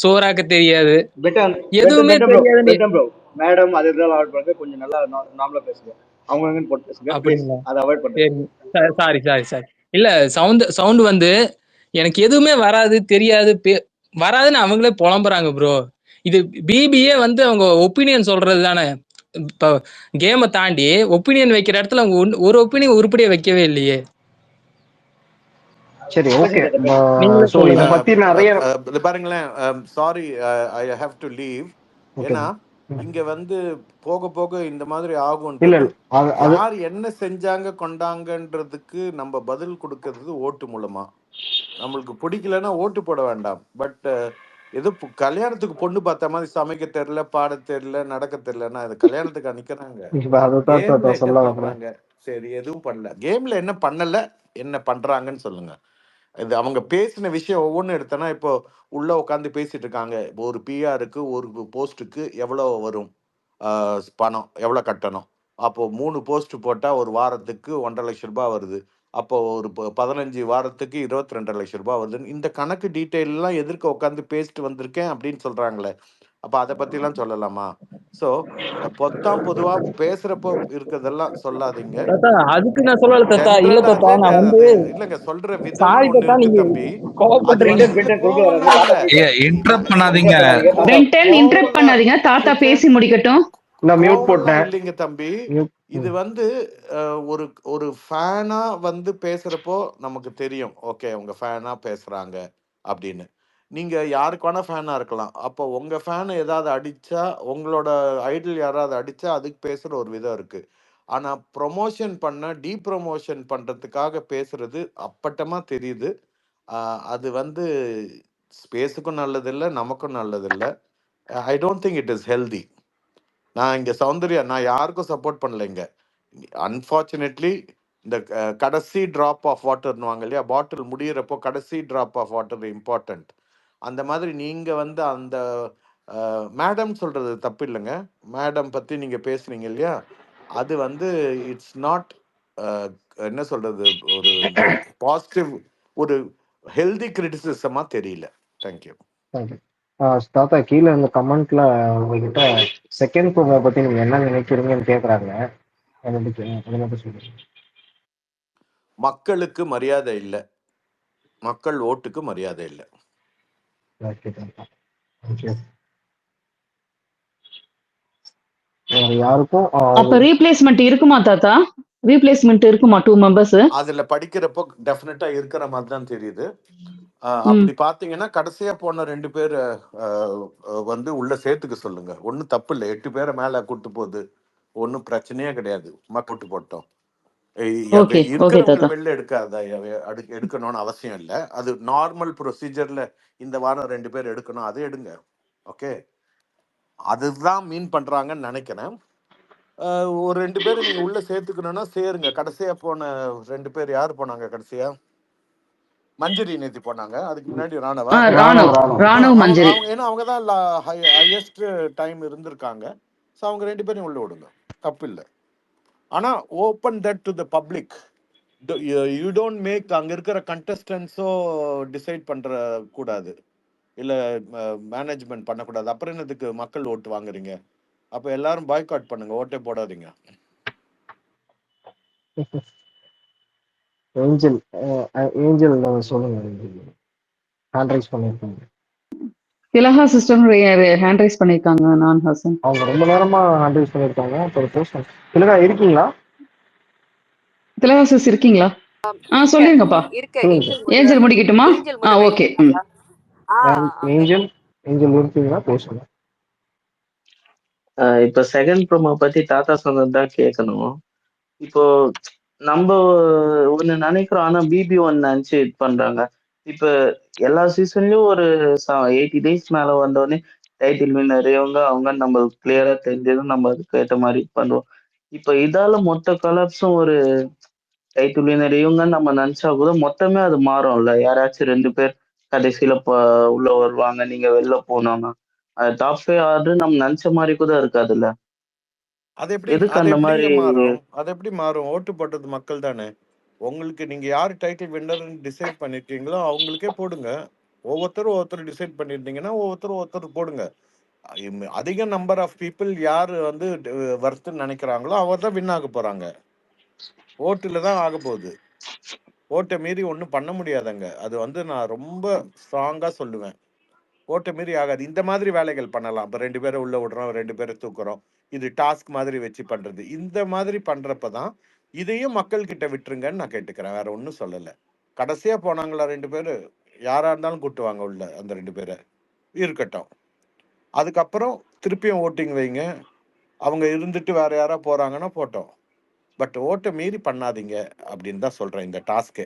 சோறாக்க தெரியாது, எதுவுமே தெரியாது.
மேடம் அது இதெல்லாம் அவாய்ட் பண்ணுங்க. கொஞ்சம் நல்லா நார்மலா பேசுங்க. அவங்க போட்டு பேசுங்க.
அப்படிங்களா?
அதை அவாய்ட் பண்ணுங்க.
சாரி. இல்ல சவுண்ட் வந்து எனக்கு எதுவுமே வராது, தெரியாது, வராதுன்னு அவங்களே புலம்புறாங்க ப்ரோ. இது பிபிஏ வந்து அவங்க ஒப்பீனியன் சொல்றது தானே. இப்ப கேமை தாண்டி ஒப்பீனியன் வைக்கிற இடத்துல அவங்க ஒரு ஒப்பீனியன் உருப்படியா வைக்கவே இல்லையே.
சரி, ஓகே.
நீங்களே
சோ இத
சொல்லுங்க.
பத்தி நிறைய
பாருங்களேன். Sorry, I have to leave. ஏன்னா இங்க வந்து போக போக இந்த மாதிரி ஆகும்ன்றது. யார் என்ன செஞ்சாங்க கொண்டாங்கன்றதுக்கு நம்ம பதில் கொடுக்கறது ஓட்டு மூலமா. நம்மளுக்கு பிடிக்கலன்னா ஓட்டு போட வேண்டாம். பட் ஏதோ கல்யாணத்துக்கு பொண்ணு பார்த்த மாதிரி சமைக்க தெரியல, பாட தெரியல, நடக்க தெரியலன்னா அது கல்யாணத்துக்கு நிக்கிறாங்க. கேம்ல என்ன பண்றாங்க? சரி, எதுவும் பண்ணல. கேம்ல என்ன பண்ணல, என்ன பண்றாங்கன்னு சொல்லுங்க. இது அவங்க பேசின விஷயம் ஒவ்வொன்றும் எடுத்தனா, இப்போ உள்ள உட்காந்து பேசிட்டு இருக்காங்க. ஒரு பிஆருக்கு ஒரு போஸ்ட்டுக்கு எவ்வளோ வரும் பணம், எவ்வளோ கட்டணும். அப்போ 3 போஸ்ட் போட்டா ஒரு வாரத்துக்கு 1.5 லட்சம் ரூபாய் வருது. அப்போ ஒரு 15 வாரத்துக்கு 22 லட்சம் ரூபாய் வருதுன்னு இந்த கணக்கு டீட்டெயில் எல்லாம் எதிர்க்க உட்காந்து பேசிட்டு வந்திருக்கேன் அப்படின்னு சொல்றாங்களே. அப்ப அதை பத்தி எல்லாம் சொல்லலாமா? சோ பொதுவா பேசுறப்போ இருக்கிறதெல்லாம் சொல்லாதீங்க.
அதுக்கு நான் சொல்லல தாத்தா. இல்ல
ஜென்ரலா
தாத்தா, நான் வந்து
இல்லங்க, சொல்ற விதம்
சாரி
ஒண்ணு
தாத்தா,
இருக்கு
நீங்க
தம்பி.
கோவப்படுறீங்க.
பென்டன் இன்டரப்ட் பண்ணாதீங்க, தாத்தா பேசி முடிக்கட்டும்.
நான் மியூட் போட்டேன்.
இல்லைங்க தம்பி, இது வந்து ஒரு ஃபேனா வந்து பேசுறப்போ நமக்கு தெரியும். ஓகே, உங்க ஃபேனா பேசுறாங்க அப்படின்னு. நீங்க யாருக்கு வேணா ஃபேனா இருக்கலாம். அப்போ உங்க ஃபேன் ஏதாவது அடிச்சா, உங்களோட ஐடல் யாராவது அடிச்சா அதுக்கு பேசுற ஒரு விதம் இருக்கு. ஆனா ப்ரொமோஷன் பண்ண டீப்ரமோஷன் பண்றதுக்காக பேசுறது அப்பட்டமா தெரியுது. அது வந்து ஸ்பேஸுக்கும் நல்லதில்லை, நமக்கும் நல்லதில்லை. I don't think it is healthy. நான் இங்க சௌந்தர்யா, நான் யாருக்கும் சப்போர்ட் பண்ணலைங்க. அன்ஃபார்ச்சுனேட்லி இந்த கடைசி ட்ராப் ஆஃப் வாட்டர்னுவாங்க இல்லையா, பாட்டில் முடியிறப்போ கடைசி ட்ராப் ஆஃப் வாட்டர் இம்பார்ட்டன்ட். அந்த மாதிரி நீங்க வந்து அந்த மேடம் சொல்றது தப்பு இல்லைங்க. மேடம் பத்தி நீங்க பேசுறீங்க இல்லையா, அது வந்து இட்ஸ் நாட் என்ன சொல்றது, ஒரு பாசிட்டிவ், ஒரு ஹெல்தி கிரிட்டிசிசமா தெரியல. தேங்க்யூ.
தாத்தா, கீழே இந்த கமெண்ட்ல உங்ககிட்ட செகண்ட் ப்ரோமோ பத்தி நீங்க என்ன நினைக்கிறீங்கன்னு கேக்குறாங்க.
மக்களுக்கு மரியாதை இல்லை, மக்கள் ஓட்டுக்கு மரியாதை இல்லை.
யாருக்கும் அப்ப ரீப்ளேஸ்மெண்ட் இருக்குமா தாத்தா? ரீப்ளேஸ்மெண்ட் இருக்குமா 2 மெம்பர்ஸ்?
அதுல படிக்கிறப்போ டெஃபினட்டா இருக்கிற மாதிரி தான் தெரியுது. அப்படி பாத்தீங்கன்னா கடைசியா போன 2 பேர் வந்து உள்ள சேர்த்துக்க சொல்லுங்க. ஒன்னும் தப்பு இல்லை. 8 பேரை மேல கூட்டு போகுது, ஒன்னும் பிரச்சனையே கிடையாது. கூட்டு போட்டோம். இருக்கிறவங்க வெளில எடுக்காத, எடுக்கணும்னு அவசியம் இல்லை. அது நார்மல் ப்ரொசீஜர்ல இந்த வாரம் 2 பேர் எடுக்கணும், அதை எடுங்க. ஓகே, அதுதான் மீன் பண்றாங்கன்னு நினைக்கிறேன். ஒரு 2 பேரை நீங்க உள்ள சேர்த்துக்கணும்னா சேருங்க. கடைசியா போன 2 பேர் யாரு போனாங்க? கடைசியா மஞ்சரி நேத்தி போனாங்க. அதுக்கு முன்னாடி ராணவ் மஞ்சரி. ஏன்னா அவங்கதான் ஹையஸ்ட் டைம் இருந்திருக்காங்க. அவங்க 2 பேரும் உள்ள விடுங்க, தப்பு இல்லை. ஆனா open that to the public. You don't make அங்க இருக்கிற கண்டஸ்டன்ஸோ டிசைட் பண்ற கூடாது, இல்ல மேனேஜ்மெண்ட் பண்ணக்கூடாது. அப்புறம் என்னதுக்கு மக்கள் ஓட்டு வாங்குறீங்க? அப்ப எல்லாரும் பாய்காட் பண்ணுங்க, ஓட்டே போடாதீங்க.
ஏஞ்சல் ஏஞ்சல் சொல்லுங்க, ஹேண்ட் ரைஸ் பண்ணியிருக்காங்க.
திலகா சிஸ்டம் ஹேண்ட் ரைஸ் பண்ணிருக்காங்க. நான் ஹசன்
அவங்க ரொம்ப நேரமா ஹேண்ட் ரைஸ் பண்ணியிருக்காங்க. இப்போ பேச திலகா இருக்கீங்களா?
திலகா சிஸ் இருக்கீங்களா? சொல்லிருங்கப்பா. ஏஞ்சல் முடிக்கட்டுமா? ஓகே.
ஏஞ்சல் ஏஞ்சல் இருக்கீங்களா? பேசுங்க.
இப்ப செகண்ட் ப்ரோமோ பத்தி தாத்தா சொன்னதுதான் கேட்கணும். இப்போ நம்ம ஒண்ணு நினைக்கிறோம், ஆனா பிபி ஒன்னு நினைச்சு இது பண்றாங்க. இப்ப எல்லா சீசன்லயும் ஒரு 80 days மேல வந்தோடனே டைட்டில் வின்னர் இவங்க அவங்க நம்ம கிளியரா தெரிஞ்சதும் நம்ம அதுக்கு ஏற்ற மாதிரி பண்ணுவோம். இப்ப இதால மொத்த கலர்ஸும் ஒரு டைட்டில் வின்னர் இவங்கன்னு நம்ம நினைச்சா கூட மொத்தமே அது மாறும்ல. யாராச்சும் 2 பேர் கடைசியில உள்ள வருவாங்க, நீங்க வெளில போனோம்னா அது டாப் 5 ஆர்டர் நம்ம நினைச்ச மாதிரி கூட இருக்காதுல்ல.
அது
எதுக்கு அந்த மாதிரி
மாறும்? அது எப்படி மாறும்? ஓட்டு போட்டது மக்கள் தானே. உங்களுக்கு நீங்க யார் டைட்டில் வின்னர்னு டிசைட் பண்ணிருக்கீங்களோ அவங்களுக்கே போடுங்க. ஒவ்வொருத்தர் டிசைட் பண்ணிருந்தீங்கன்னா ஒவ்வொருத்தர் போடுங்க. அதிக நம்பர் ஆஃப் பீப்புள் யார் வந்து வர்த்துன்னு நினைக்கிறாங்களோ அவர் தான் வின் ஆக போறாங்க. ஓட்டுல தான் ஆக போகுது. ஓட்டை மீறி ஒன்றும் பண்ண முடியாதுங்க. அது வந்து நான் ரொம்ப ஸ்ட்ராங்கா சொல்லுவேன். ஓட்டை மீறி ஆகாது. இந்த மாதிரி வேலைகள் பண்ணலாம். இப்போ 2 பேரை உள்ள விடுறோம், 2 பேரை தூக்குறோம், இது டாஸ்க் மாதிரி வச்சு பண்றது. இந்த மாதிரி பண்றப்பதான் இதையும் மக்கள் கிட்ட விட்டுருங்கன்னு நான் கேட்டுக்கிறேன். வேற ஒன்றும் சொல்லலை. கடைசியா போனாங்களா 2 பேரு, யாரா இருந்தாலும் கூட்டுவாங்க உள்ள அந்த 2 பேரை, இருக்கட்டும். அதுக்கப்புறம் திருப்பியும் ஓட்டிங் வைங்க. அவங்க இருந்துட்டு வேற யாரா போறாங்கன்னா போட்டோம். பட் ஓட்டை மீறி பண்ணாதீங்க அப்படின்னு தான் சொல்றேன் இந்த டாஸ்கே.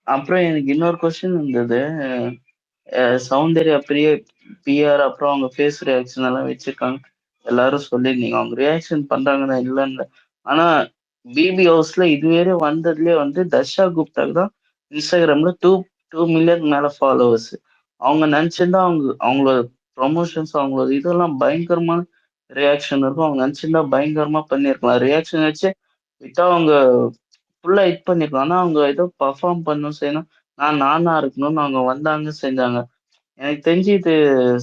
அப்புறம் எனக்கு இன்னொரு கொஸ்டின் இருந்தது. சௌந்தர்யா பெரிய பிஆர் அப்புறம் அவங்க ஃபேஸ் ரியாக்ஷன் எல்லாம் வச்சிருக்காங்க, எல்லாரும் சொல்லியிருந்தீங்க அவங்க ரியாக்ஷன் பண்றாங்கன்னா இல்லைன்னு. ஆனா பிபி ஹவுஸ்ல இதுவரை வந்ததுலயே வந்து தர்ஷா குப்தாக்கு தான் இன்ஸ்டாகிராம்ல 2 million மேல ஃபாலோவர்ஸ். அவங்க நினைச்சிருந்தா அவங்களோட ப்ரொமோஷன்ஸ் அவங்களோட இதெல்லாம் பயங்கரமான ரியாக்ஷன் இருக்கும். அவங்க நினைச்சிருந்தா பயங்கரமா பண்ணியிருக்கலாம். ரியாக்ஷன் வச்சு விட்டா அவங்க ஃபுல்லா இது பண்ணிருக்கலாம். ஆனா அவங்க ஏதோ பர்ஃபார்ம் பண்ணணும் செய்யணும், நானா இருக்கணும்னு அவங்க வந்தாங்க செஞ்சாங்க. எனக்கு தெரிஞ்சு இது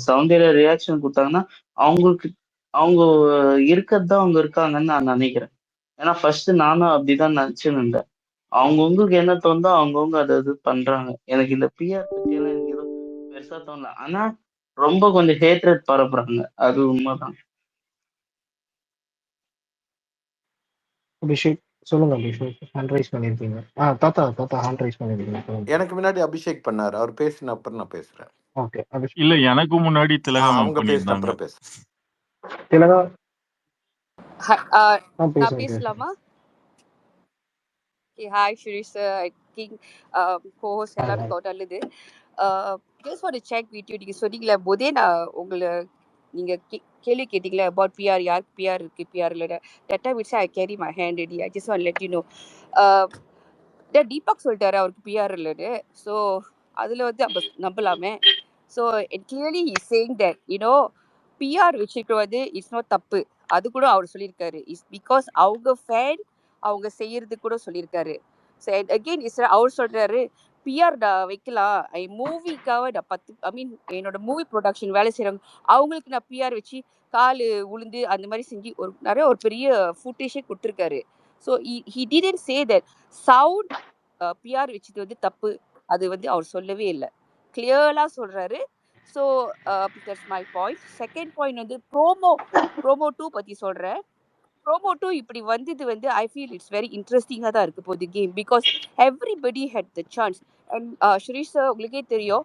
சௌந்தர்யா ரியாக்ஷன் கொடுத்தாங்கன்னா அவங்களுக்கு அவங்க இருக்கிறது தான் அவங்க இருக்காங்கன்னு நான் நினைக்கிறேன். ஏன்னா ஃபர்ஸ்ட் நானும் அப்படிதான் நினைச்சுன்னு இருந்தேன். அவங்கவுங்களுக்கு என்ன தோணுதோ அவங்கவுங்க அதை இது பண்றாங்க. எனக்கு இந்த பிஆர் பத்தி எல்லாம் எனக்கு எதுவும் பெருசா தோணல. ஆனா ரொம்ப கொஞ்சம் ஹேட்ரட் பரப்புறாங்க, அது உண்மைதான்.
அபிஷேக் சொல்லுங்க. அபிஷேக் ஹேண்ட் ரைஸ் பண்ணிருக்கீங்க. தாத்தா ஹேண்ட் ரைஸ் பண்ணிருக்கீங்க.
எனக்கு முன்னாடி அபிஷேக் பண்ணாரு, அவர் பேசின அப்புறம் நான் பேசுறேன்.
ஓகே.
இல்ல எனக்கு முன்னாடி திலகா மேம்
அவங்க பேசின
பண்ணியிருந்தாங்க.
அப்புறம் பேச.
திலகா
நான்
பேசுங்க.
பேசலாமா? Hi Shirish sir, king cohost எல்லாரும் நல்லது. Just want to check with you. நீங்கள் சொன்னீங்களே போதே நான் உங்களை நீங்கள் கேள்வி கேட்டீங்களே அபவுட் பிஆர், யாருக்கு பிஆர் இருக்குது பிஆர் இல்லை. That time it's I carry my hand ready. I just want let you know. Deepak சொல்லிட்டாரு அவருக்கு பிஆர் இல்லைன்னு. ஸோ அதில் வந்து நம்ம நம்பலாமே. So clearly is saying that you know PR வச்சுட்டு வந்து இட்ஸ் நாட் தப்பு. அது கூட அவர் சொல்லியிருக்காரு. இட்ஸ் பிகாஸ் அவங்க ஃபேன் அவங்க செய்யறது கூட சொல்லியிருக்காரு. ஸோ அகெயின் இஸ் அவர் சொல்றாரு பிஆர் நான் வைக்கலாம், மூவிக்காக நான் 10 என்னோட மூவி ப்ரொடக்ஷன் வேலை செய்கிறவங்க அவங்களுக்கு நான் பிஆர் வச்சு கால் உளுந்து அந்த மாதிரி செஞ்சு நிறைய ஒரு பெரிய ஃபுட்டேஜே கொடுத்துருக்காரு. So he didn't say that sound PR வச்சது வந்து தப்பு, அது வந்து அவர் சொல்லவே இல்லை. கிளியராக சொல்றாரு. So that's my point. Second point வந்து ப்ரோமோ 2 பற்றி சொல்கிறேன். ப்ரோமோ 2 இப்படி வந்தது வந்து ஐ ஃபீல் இட்ஸ் வெரி இன்ட்ரெஸ்டிங்காக தான் இருக்குது போது game, because everybody had the chance. And Shirish sir உங்களுக்கே தெரியும்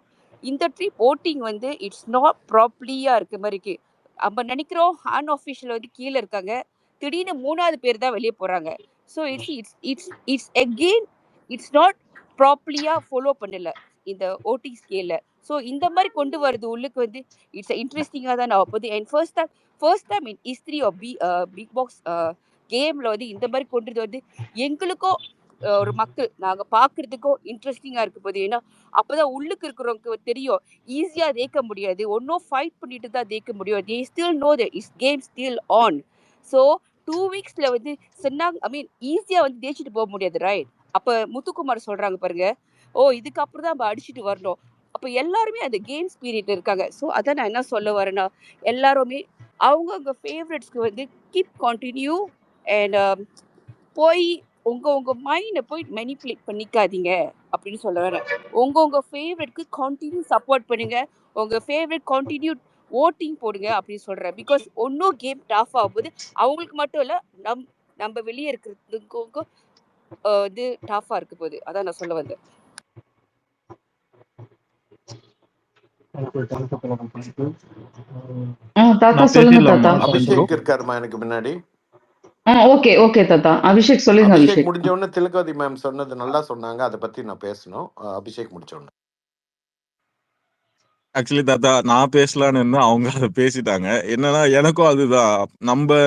இந்த ட்ரிப் ஓட்டிங் வந்து இட்ஸ் நாட் ப்ராப்பர்லியாக இருக்க மாதிரி இருக்கு. நம்ம நினைக்கிறோம் அன்ஆஃபிஷியல் வந்து கீழே இருக்காங்க, திடீர்னு 3வது பேர் தான் வெளியே போகிறாங்க. So it's again it's not ப்ராப்பர்லியாக ஃபாலோ பண்ணல இந்த ஓட்டிங் ஸ்கேல. ஸோ இந்த மாதிரி கொண்டு வரது உள்ளுக்கு வந்து இட்ஸ் இன்ட்ரெஸ்டிங்காக தான் நான் போகுது. And first time in history of Bigg Boss கேமில் வந்து இந்த மாதிரி கொண்டுறது வந்து எங்களுக்கோ ஒரு மக்கள் நாங்கள் பார்க்குறதுக்கோ இன்ட்ரெஸ்டிங்காக இருக்க போகுது. ஏன்னா அப்போ தான் உள்ளுக்கு இருக்கிறவங்களுக்கு தெரியும் ஈஸியாக தேக்க முடியாது, ஒன்றும் ஃபைட் பண்ணிட்டு தான் தேக்க முடியும். They still know that is game still on. So 2 வீக்ஸ்ல வந்து சொன்னாங்க. ஐ மீன் ஈஸியா வந்து தேய்ச்சிட்டு போக முடியாது, ரைட்? அப்ப முத்துக்குமார் சொல்றாங்க பாருங்க, ஓ இதுக்கப்புறம் தான் நம்ம அடிச்சுட்டு வரணும். அப்ப எல்லாருமே அந்த கேம் ஸ்பிரிட் இருக்காங்க. ஸோ அதான் நான் என்ன சொல்ல வரேன்னா, எல்லாருமே அவங்கவுங்க ஃபேவரட்ஸ்க்கு வந்து கீப் கண்டினியூ அண்ட் போய் உங்க மைண்டை போய் மெனிப்புலேட் பண்ணிக்காதீங்க அப்படின்னு சொல்ல வரேன். உங்க ஃபேவரட்க்கு கண்டினியூ சப்போர்ட் பண்ணுங்க. உங்க ஃபேவரட் கண்டினியூ ஓட்டிங் போடுங்க அப்படின்னு சொல்றேன். பிகாஸ் ஒன்றும் கேம் டஃப் ஆகும்போது அவங்களுக்கு மட்டும் இல்லை, நம்ம வெளியே இருக்கிறதுக்கும் இது டஃபா இருக்க போகுது. அதான் நான் சொல்ல வந்தேன்.
தாத்தா சொல்லுங்க தாத்தா.
அபிஷேக் இருக்காருமா எனக்கு முன்னாடி.
ஓகே ஓகே தாத்தா. அபிஷேக் சொல்லுங்க.
அபிஷேக் முடிஞ்ச உடனே திலகவதி மேம் சொன்னது நல்லா சொன்னாங்க, அதை பத்தி நான் பேசணும். அபிஷேக் முடிச்ச உடனே.
ஆக்சுவலி தாத்தா நான் பேசலான்னு இருந்தேன், அவங்க அதை பேசிட்டாங்க. என்னன்னா எனக்கும் அதுதான்,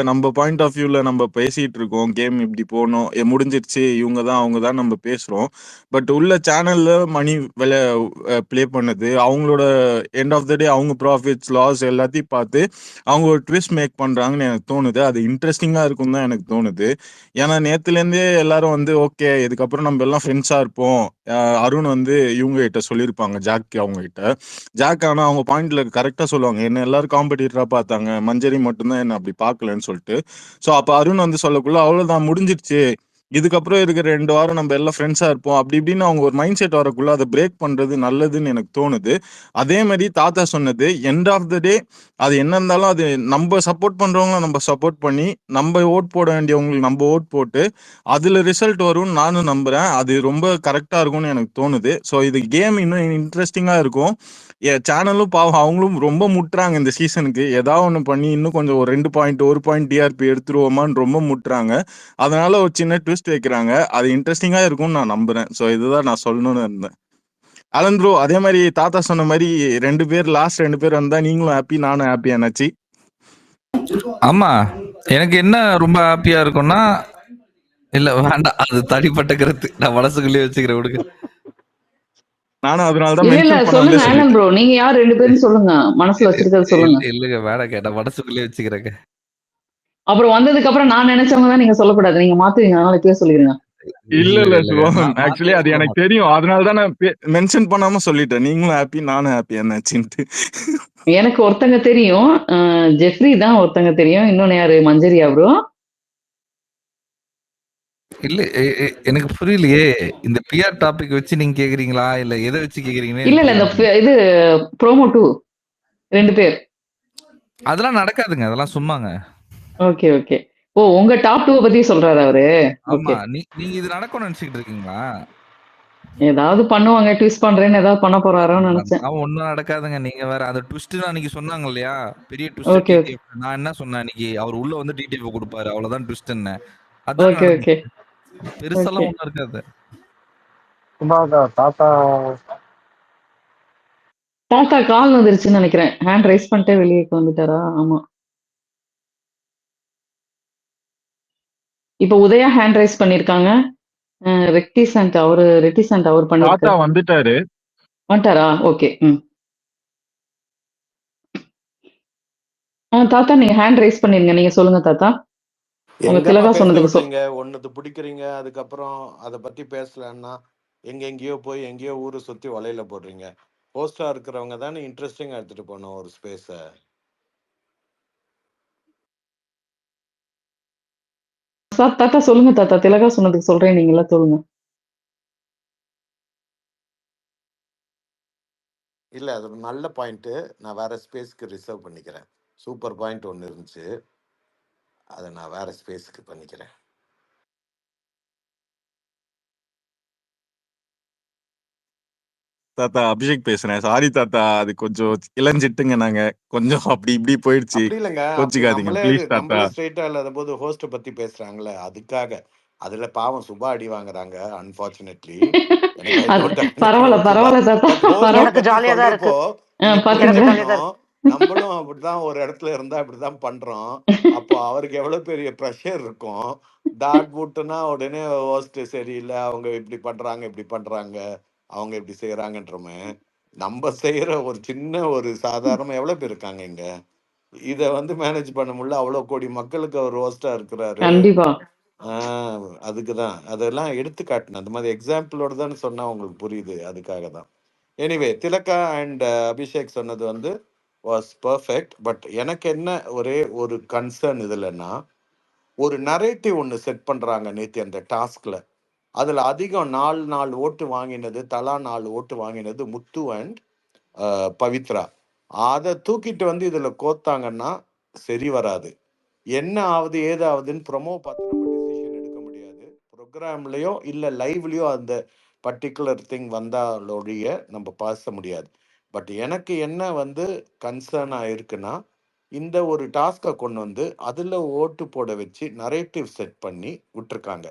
நம்ம பாயிண்ட் ஆஃப் வியூல நம்ம பேசிட்டு இருக்கோம், கேம் இப்படி போகணும், முடிஞ்சிருச்சு, இவங்க தான் அவங்க தான் நம்ம பேசுறோம். பட் உள்ள சேனல்ல மணி ப்ளே பண்ணது, அவங்களோட எண்ட் ஆஃப் த டே அவங்க ப்ராஃபிட்ஸ் லாஸ் எல்லாத்தையும் பார்த்து அவங்க ஒரு ட்விஸ்ட் மேக் பண்றாங்கன்னு எனக்கு தோணுது. அது இன்ட்ரெஸ்டிங்கா இருக்கும் தான் எனக்கு தோணுது. ஏன்னா நேத்துலேருந்தே எல்லாரும் வந்து ஓகே இதுக்கப்புறம் நம்ம எல்லாம் ஃப்ரெண்ட்ஸா இருப்போம். அருண் வந்து இவங்க கிட்ட சொல்லியிருப்பாங்க, ஜாக் அவங்க கிட்ட. ஜாக் ஆனா அவங்க பாயிண்ட்ல கரெக்டா சொல்லுவாங்க, என்ன எல்லாரும் காம்படிட்டரா பார்த்தாங்க, மஞ்சரி மட்டும்தான் என்ன அப்படி பார்க்கலன்னு சொல்லிட்டு. ஸோ அப்ப அருண் வந்து சொல்லக்குள்ள அவ்வளவுதான் முடிஞ்சிருச்சு, இதுக்கப்புறம் இருக்கிற 2 வாரம் நம்ம எல்லாம் ஃப்ரெண்ட்ஸா இருப்போம் அப்படி இப்படின்னு அவங்க ஒரு மைண்ட் செட் வரக்குள்ள அதை பிரேக் பண்றது நல்லதுன்னு எனக்கு தோணுது. அதே மாதிரி தாத்தா சொன்னது எண்ட் ஆஃப் த டே அது என்ன இருந்தாலும் அது நம்ம சப்போர்ட் பண்றவங்கள நம்ம சப்போர்ட் பண்ணி, நம்ம ஓட் போட வேண்டியவங்களுக்கு நம்ம ஓட் போட்டு அதுல ரிசல்ட் வரும்னு நானும் நம்புறேன். அது ரொம்ப கரெக்டா இருக்கும்னு எனக்கு தோணுது. ஸோ இது கேம் இன்னும் இன்ட்ரெஸ்டிங்கா இருக்கும். சேனலும் பாவம் அவங்களும் ரொம்ப முட்டுறாங்க இந்த சீசனுக்கு, ஏதாவது ஒன்று பண்ணி இன்னும் கொஞ்சம் ஒரு 2 பாயிண்ட் 1 பாயிண்ட் டிஆர்பி எடுத்துருவோமான்னு ரொம்ப முட்டுறாங்க. அதனால ஒரு சின்ன ட்விஸ்ட் வைக்கிறாங்க, அது இன்ட்ரெஸ்டிங்கா இருக்கும்னு நான் நம்புறேன். ஸோ இதுதான் நான் சொல்லணும்னு இருந்தேன். அலன் ப்ரோ அதே மாதிரி தாத்தா சொன்ன மாதிரி 2 பேர் லாஸ்ட் 2 பேர் வந்தா நீங்களும் ஹாப்பி, நானும் ஹாப்பி என்னாச்சு.
ஆமா, எனக்கு என்ன ரொம்ப ஹாப்பியா இருக்கும்னா, இல்ல வேண்டாம், அது தனிப்பட்ட கருத்து, நான் மனசுக்குள்ளேயே வச்சுக்கிறேன், விடுங்க.
நானும் அதனால தான்
இல்ல இல்ல
மென்ஷன்
சொல்லுங்க
பண்ணாமலே
ஆலன்
சொல்லிட்டேன்.
ப்ரோ, நீங்க யார் 2 பேரும் சொல்லுங்க, மனசுல வச்சிருக்கிறது சொல்லுங்க.
இல்லங்க வேணாங்க, நான் மனசுக்குள்ளேயே வச்சுக்கிறேங்க.
அப்புறம் வந்ததுக்கு அப்புறம் நான் நினைச்சவங்க தான் நீங்க சொல்லக்கூடாது, நீங்க மாத்துவீங்க, அதனால இப்பயே சொல்லிருங்க.
இல்ல சிவம்,
நான்
ஆக்சுவலி அது எனக்கு தெரியும், அதனால தான் நான் மென்ஷன் பண்ணாம சொல்லிட்டேன், நீங்களும் ஹாப்பி நானும் ஹாப்பி என்னாச்சுன்ட்டு.
எனக்கு ஒருத்தங்க தெரியும், ஜெஃப்ரி தான் ஒருத்தங்க தெரியும், இன்னொன்னு யாரு, மஞ்சரியா ப்ரோ.
இல்ல எனக்கு புரியலையே, இந்த பிஆர் டாபிக் வச்சு நீங்க கேக்குறீங்களா இல்ல எதை வச்சு கேக்குறீங்கன்னு
இல்ல இல்ல, இந்த இது ப்ரோமோ 2 2 பேர்.
அதெல்லாம் நடக்காதுங்க, அதெல்லாம் சும்மாங்க.
Okay okay. ஓ உங்க டாப் 2 பத்தி சொல்றாரு அவரு.
ஆமா,
ஓகே.
நீங்க இது நடக்கும்னு நினைச்சிட்டு இருக்கீங்களா?
ஏதாவது பண்ணுவாங்க, ட்விஸ்ட் பண்றேன்னு ஏதாவது பண்ண போறாரோன்னு நினைச்சேன்.
அதெல்லாம் ஒண்ணும் நடக்காதுங்க. நீங்க வேற அந்த ட்விஸ்ட் அன்னைக்கு சொன்னாங்க இல்லையா, பெரிய ட்விஸ்ட்
ஓகே ஓகே
டிடிஎஃப். நான் என்ன சொன்னேன் அன்னைக்கு, அவர் உள்ள வந்து டிடிஎஃப் கொடுப்பாரு, அவ்வளவுதான் ட்விஸ்ட். என்ன அதான்
ஓகே ஓகே
நடந்துச்சு, பெருசெல்லாம்
ஓகே.
ஒண்ணும் இருக்காது.
தாத்தா
தாத்தா கால் வந்துருச்சுன்னு நினைக்கிறேன், ஹேண்ட் ரைஸ் பண்ணிட்டே வெளியே வந்துட்டாரா? ஆமா, இப்ப உதயா ஹேண்ட் ரைஸ் பண்ணிருக்காங்க. ரெட்டிசன்ட் அவர் பண்ணிருக்காரு.
தாத்தா வந்துட்டாரு.
வந்துட்டாரா? ஓகே. தாத்தா நீங்க ஹேண்ட் ரைஸ் பண்ணிருங்க, நீங்க சொல்லுங்க தாத்தா. உங்க
எங்கம்மா
திலகா
பேச
சொன்னதுக்கு
விடுறீங்க, ஒன்னுது பிடிக்கிறீங்க, அதுக்கப்புறம் அதை பத்தி பேசலன்னா எங்கெங்கேயோ போய் எங்கேயோ ஊரை சுத்தி வலையில போடுறீங்க. ஹோஸ்டா இருக்கிறவங்க தானே இன்ட்ரெஸ்டிங்கா எடுத்துட்டு போனோம் ஒரு ஸ்பேஸ.
தாத்தா சொல்லுங்க தாத்தா, திலகா சொன்னதுக்கு சொல்றேன், நீங்க எல்லாம் சொல்லுங்க.
இல்ல அது ஒரு நல்ல பாயிண்ட், நான் வேற ஸ்பேஸ்க்கு ரிசர்வ் பண்ணிக்கிறேன். சூப்பர் பாயிண்ட் ஒன்று இருந்துச்சு, அதை நான் வேற ஸ்பேஸ்க்கு பண்ணிக்கிறேன்.
தாத்தா அபிஷேக் பேசுறேன், சாரி தாத்தா, அது கொஞ்சம் இளஞ்சிட்டுங்க, நாங்க கொஞ்சம் அப்படி இப்படி போயிடுச்சு,
அப்படி இல்லைங்க, அப்படி
கோச்சிக்காதீங்க ப்ளீஸ் தாத்தா.
நம்மளே ஸ்ட்ரெயிட்டா இல்லாத போது ஹோஸ்ட பத்தி பேசுறாங்களே அதுக்காக. அதுல பாவம் சுபா அடி வாங்குறாங்க அன்பார்ச்சுனேட்லி. எனக்கு ஐ டோன்ட் ஹேவ் எனிதிங்
பரவாயில்ல
அகைன்ஸ்ட் சுபா.
பரவாயில்ல தாத்தா,
பட் ஹோஸ்ட
பரவாயில்ல.
எனக்கு
பத்தி
ஜாலியா தான் இருக்கு,
சொல்றப்போ நீங்க
பாத்தீங்களா?
எனக்கு ஜாலியா தான்
புரிஞ்சுக்கணும், நம்மளும் அப்படிதான் ஒரு இடத்துல இருந்தா இப்படிதான் பண்றோம். அப்போ அவருக்கு எவ்வளவு பெரிய ப்ரெஷர் இருக்கும். டாட் பூட்டுனா உடனே ஹோஸ்ட் சரியில்லை, அவங்க இப்படி பண்றாங்க, அவங்க இப்படி செய்யறாங்கன்றமே. நம்ம செய்யற ஒரு சின்ன ஒரு சாதாரண எவ்வளவு பேர் இருக்காங்க இங்க. இத வந்து மேனேஜ் பண்ண முடியல. அவ்வளவு கோடி மக்களுக்கு அவர் ஹோஸ்டா இருக்கிறாரு.
கண்டிப்பா.
அதுக்குதான் அதெல்லாம் எடுத்து காட்டினேன். அந்த மாதிரி எக்ஸாம்பிளோட தான் சொன்னா உங்களுக்கு புரியுது. அதுக்காக தான். எனிவே திலகா அண்ட் அபிஷேக் சொன்னது வந்து வாஸ் பர்ஃபெக்ட். பட் எனக்கு என்ன ஒரே ஒரு கன்சர்ன் இதுலன்னா, ஒரு நரேட்டிவ் ஒன்று செட் பண்றாங்க நேத்தி அந்த டாஸ்க்ல. அதுல அதிகம் 4 ஓட்டு வாங்கினது, தலா 4 ஓட்டு வாங்கினது முத்து அண்ட் பவித்ரா. அதை தூக்கிட்டு வந்து இதுல கோத்தாங்கன்னா சரி வராது. என்ன ஆகுது ஏதாவதுன்னு ப்ரொமோ பார்த்து நம்ம டிசிஷன் எடுக்க முடியாது. ப்ரோக்ராம்லயோ இல்லை லைவ்லயோ அந்த பர்டிகுலர் திங் வந்தாலொழிய நம்ம பேச முடியாது. பட் எனக்கு என்ன வந்து கன்சர்னாக இருக்குன்னா, இந்த ஒரு டாஸ்கை கொண்டு வந்து அதில் ஓட்டு போட வச்சு நரேட்டிவ் செட் பண்ணி விட்டுருக்காங்க.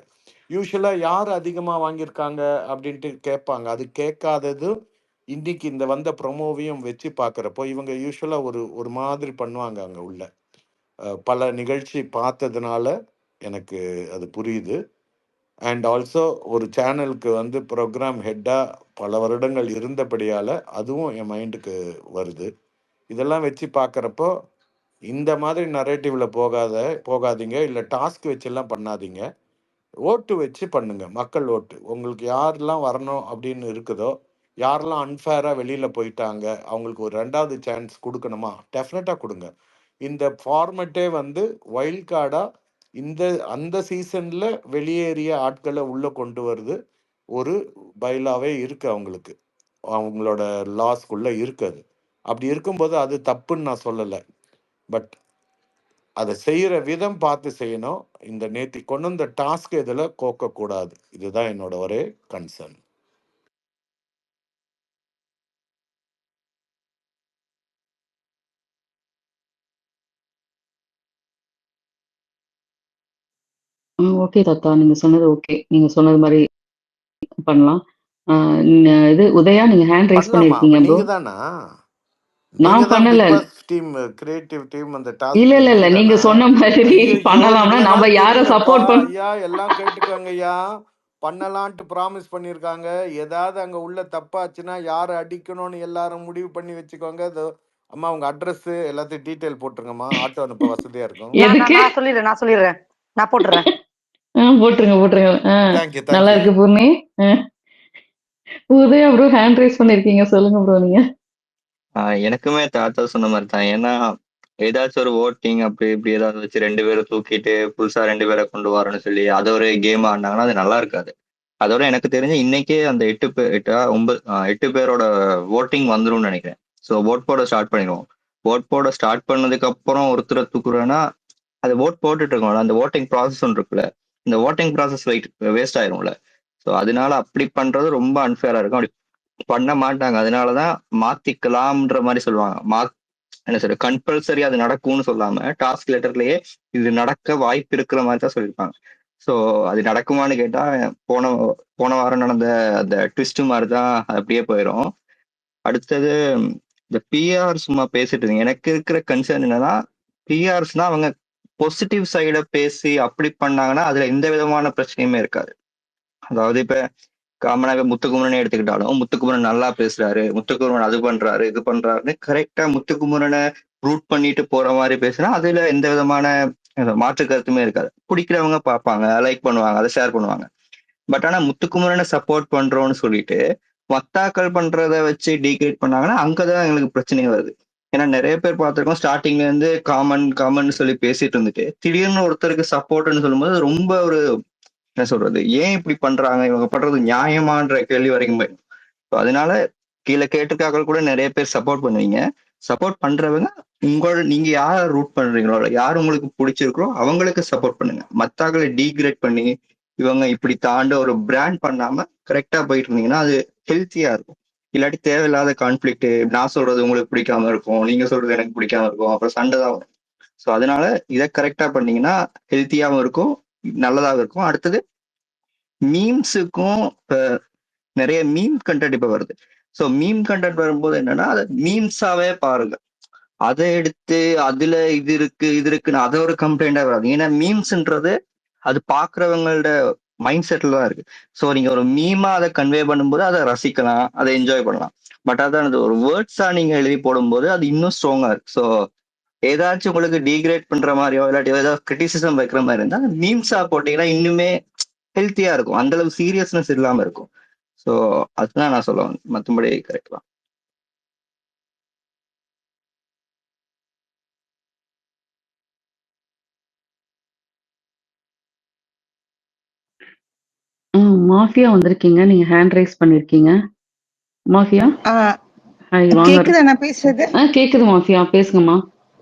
யூஸ்வலாக யார் அதிகமாக வாங்கியிருக்காங்க அப்படின்ட்டு கேட்பாங்க. அது கேட்காதது இன்னைக்கு இந்த வந்த ப்ரொமோவையும் வச்சு பார்க்குறப்போ இவங்க யூஸ்வலாக ஒரு மாதிரி பண்ணுவாங்க அங்கே உள்ள. பல நிகழ்ச்சி பார்த்ததுனால எனக்கு அது புரியுது. அண்ட் ஆல்சோ ஒரு சேனலுக்கு வந்து ப்ரோக்ராம் ஹெட்டாக பல வருடங்கள் இருந்தபடியால் அதுவும் என் மைண்டுக்கு வருது. இதெல்லாம் வச்சு பார்க்குறப்போ இந்த மாதிரி நரேட்டிவில் போகாதீங்க. இல்லை டாஸ்க் வச்செல்லாம் பண்ணாதீங்க. ஓட்டு வச்சு பண்ணுங்க. மக்கள் ஓட்டு உங்களுக்கு யாரெல்லாம் வரணும் அப்படின்னு இருக்குதோ, யாரெல்லாம் அன்ஃபேராக வெளியில் போயிட்டாங்க, அவங்களுக்கு ஒரு 2வது சான்ஸ் கொடுக்கணுமா, டெஃபினட்டாக கொடுங்க. இந்த ஃபார்மெட்டே வந்து வைல்ட் கார்டாக அந்த சீசனில் வெளியேறிய ஆட்களை உள்ளே கொண்டு வருது ஒரு பைலாவே இருக்கு அவங்களுக்கு. அவங்களோட லாஸ்க்குள்ளே இருக்குது. அப்படி இருக்கும்போது அது தப்புன்னு நான் சொல்லலை. பட் அதை செய்கிற விதம் பார்த்து செய்யணும். இந்த நேத்தி கொண்டு வந்த டாஸ்க் இதில் கோக்கக்கூடாது. இதுதான் என்னோட ஒரே கன்சர்ன்.
ஓகே தாத்தா, நீங்க சொன்னது ஓகே. நீங்க சொன்னது மாதிரி பண்ணலாம். இது உதயா, நீங்க ஹேண்ட் ரைஸ்
பண்ணலாமா? அப்ப
பண்ணிருக்கீங்க ப்ரோ.
நீங்க தானா? நீங்க
நான்
தான்
பண்ணல.
Bigg Boss team, creative team. அந்த
இல்ல
டாஸ்க்
இல்ல இல்ல,
நீங்க
நீங்க
தானா?
சொன்ன மாதிரி
ஐயோ,
பண்ணலாம்னா
இவ்வளவு
நம்ம
நாள்
யார
தெரியலப்பா.
சப்போர்ட் பண்ண.
ஐயா எல்லாம் கேட்டுக்கோங்க ஐயா. பண்ணலான்ட்டு ப்ராமிஸ் பண்ணியிருக்காங்க. ஏதாவது அங்க உள்ள தப்பாச்சுன்னா யாரை அடிக்கணும்னு எல்லாரும் முடிவு பண்ணி வச்சுக்கோங்க. அம்மா உங்க அட்ரஸ் எல்லாத்தையும் டீட்டெயில் போட்டுருங்கம்மா. ஆட்டோ அனுப்ப வசதியா இருக்கும்.
எதுக்கு?
நான் சொல்லிடுறேன். நான் போட்டுறேன்.
போட்டுருங்க.
தேங்க்யூ
நல்லா
தேங்க்யூ.
இருக்கு Poorni. Udhaya bro hand raise பண்ணிருக்கீங்க, சொல்லுங்க ப்ரோ நீங்க.
எனக்குமே தாத்தா சொன்ன மாதிரி தான். ஏன்னா ஏதாச்சும் ஒரு ஓட்டிங் அப்படி இப்படி ஏதாவது வச்சு 2 பேரை தூக்கிட்டு புதுசா 2 பேரை கொண்டு வரணும்னு சொல்லி அதை ஒரு கேம் ஆடினாங்கன்னா அது நல்லா இருக்காது. அதோட எனக்கு தெரிஞ்சு இன்னைக்கே அந்த 8 பேரோட ஓட்டிங் வந்துரும்னு நினைக்கிறேன். ஸோ ஓட் போட ஸ்டார்ட் பண்ணிடுவோம். ஓட் போட ஸ்டார்ட் பண்ணதுக்கு அப்புறம் ஒருத்தரை தூக்குறோன்னா அது ஓட் போட்டுட்டு இருக்கோம்ல, அந்த ஓட்டிங் ப்ராசஸ் ஒன்று இருக்குல்ல, இந்த ஓட்டிங் ப்ராசஸ் வேஸ்ட் ஆயிரும்ல. ஸோ அதனால அப்படி பண்றது ரொம்ப அன்ஃபேரா இருக்கும். அப்படி பண்ண மாட்டாங்க. அதனாலதான் மாத்திக்கலாம்ன்ற மாதிரி சொல்லுவாங்க. என்ன சொல்ற, கம்பல்சரி அது நடக்கும்னு சொல்லாம டாஸ்க் லெட்டர்லயே இது நடக்க வாய்ப்பு இருக்கிற மாதிரி தான் சொல்லியிருப்பாங்க. ஸோ அது நடக்குமான்னு கேட்டா போன வாரம் நடந்த அந்த ட்விஸ்ட் மாதிரி தான் அப்படியே போயிடும். அடுத்தது இந்த பிஆர் சும்மா பேசிட்டு இருந்தீங்க. எனக்கு இருக்கிற கன்சர்ன் என்னன்னா, பிஆர்ஸ்னா அவங்க பாசிட்டிவ் சைட பேசி அப்படி பண்ணாங்கன்னா அதுல எந்த விதமான பிரச்சனையுமே இருக்காது. அதாவது இப்ப காமனாக முத்துக்குமரனை எடுத்துக்கிட்டாலும் முத்துக்குமரன் நல்லா பேசுறாரு, முத்துக்குமரன் அது பண்றாரு இது பண்றாருன்னு கரெக்டா முத்துக்குமரனை ரூட் பண்ணிட்டு போற மாதிரி பேசுனா அதுல எந்த விதமான மாற்று கருத்துமே இருக்காது. பிடிக்கிறவங்க பார்ப்பாங்க, லைக் பண்ணுவாங்க, அதை ஷேர் பண்ணுவாங்க. பட் ஆனா முத்துக்குமரனை சப்போர்ட் பண்றோம்னு சொல்லிட்டு மத்தாக்கள் பண்றத வச்சு டீக்ரேட் பண்ணாங்கன்னா அங்கதான் எங்களுக்கு பிரச்சனை வருது. ஏன்னா நிறைய பேர் பார்த்திருக்கோம், ஸ்டார்டிங்ல இருந்து காமன் சொல்லி பேசிட்டு இருந்துட்டு திடீர்னு ஒருத்தருக்கு சப்போர்ட்னு சொல்லும்போது ரொம்ப ஒரு என்ன சொல்றது, ஏன் இப்படி பண்றாங்க, இவங்க பண்றது நியாயமான்ற கேள்வி வரைக்கும் போயிடும். அதனால கீழே கேட்டுக்காக்கள் கூட நிறைய பேர் சப்போர்ட் பண்ணுவீங்க. சப்போர்ட் பண்றவங்க நீங்க யார ரூட் பண்றீங்களோ, யார் உங்களுக்கு பிடிச்சிருக்கோ அவங்களுக்கு சப்போர்ட் பண்ணுங்க. மத்தாக்களை டீக்ரேட் பண்ணி இவங்க இப்படி தாண்ட ஒரு பிராண்ட் பண்ணாம கரெக்டா போயிட்டு இருந்தீங்கன்னா அது ஹெல்த்தியா இருக்கும். இல்லாட்டி தேவையில்லாத கான்ஃபிளிக்ட், நான் சொல்றது உங்களுக்கு பிடிக்காம இருக்கும், நீங்க சொல்றது எனக்கு பிடிக்காம இருக்கும், அப்புறம் சண்டை தான் வரும். ஸோ அதனால இதை கரெக்டா பண்ணீங்கன்னா ஹெல்த்தியாவும் இருக்கும், நல்லதாக இருக்கும். அடுத்தது மீம்ஸுக்கும் நிறைய மீம் கண்டென்ட் இப்ப வருது. ஸோ மீம் கண்டென்ட் வரும்போது என்னன்னா அதை மீம்ஸாவே பாருங்க. அதை எடுத்து அதுல இது இருக்குன்னு அதை ஒரு கம்ப்ளைண்டா வராது. ஏன்னா மீம்ஸ்ன்றது அது பாக்குறவங்களோட மைண்ட் செட்ல தான் இருக்கு. ஸோ நீங்க ஒரு மீமா அதை கன்வே பண்ணும்போது அதை ரசிக்கலாம், அதை என்ஜாய் பண்ணலாம். பட் அதான் ஒரு வேர்ட்ஸா நீங்க எழுதி போடும்போது அது இன்னும் ஸ்ட்ராங்கா இருக்கு. ஸோ ஏதாச்சும் உங்களுக்கு டீக்ரேட் பண்ற மாதிரியோ இல்லாட்டி ஏதாவது கிரிட்டிசிசம் வைக்கிற மாதிரி இருந்தா மீம்ஸா போட்டீங்கன்னா இன்னுமே ஹெல்த்தியா இருக்கும், அந்த அளவு சீரியஸ்னஸ் இல்லாம இருக்கும். ஸோ அதுதான் நான் சொல்ல வந்தேன், மற்றபடி கரெக்ட் தான்.
மாஃபியா வந்திருக்கீங்க, நீங்க ஹேண்ட் ரைஸ் பண்ணிருக்கீங்க. மாஃபியா ஹாய், வாங்க.
கேக்குதா நான் பேசுறது?
கேக்குது மாஃபியா, பேசுங்கம்மா.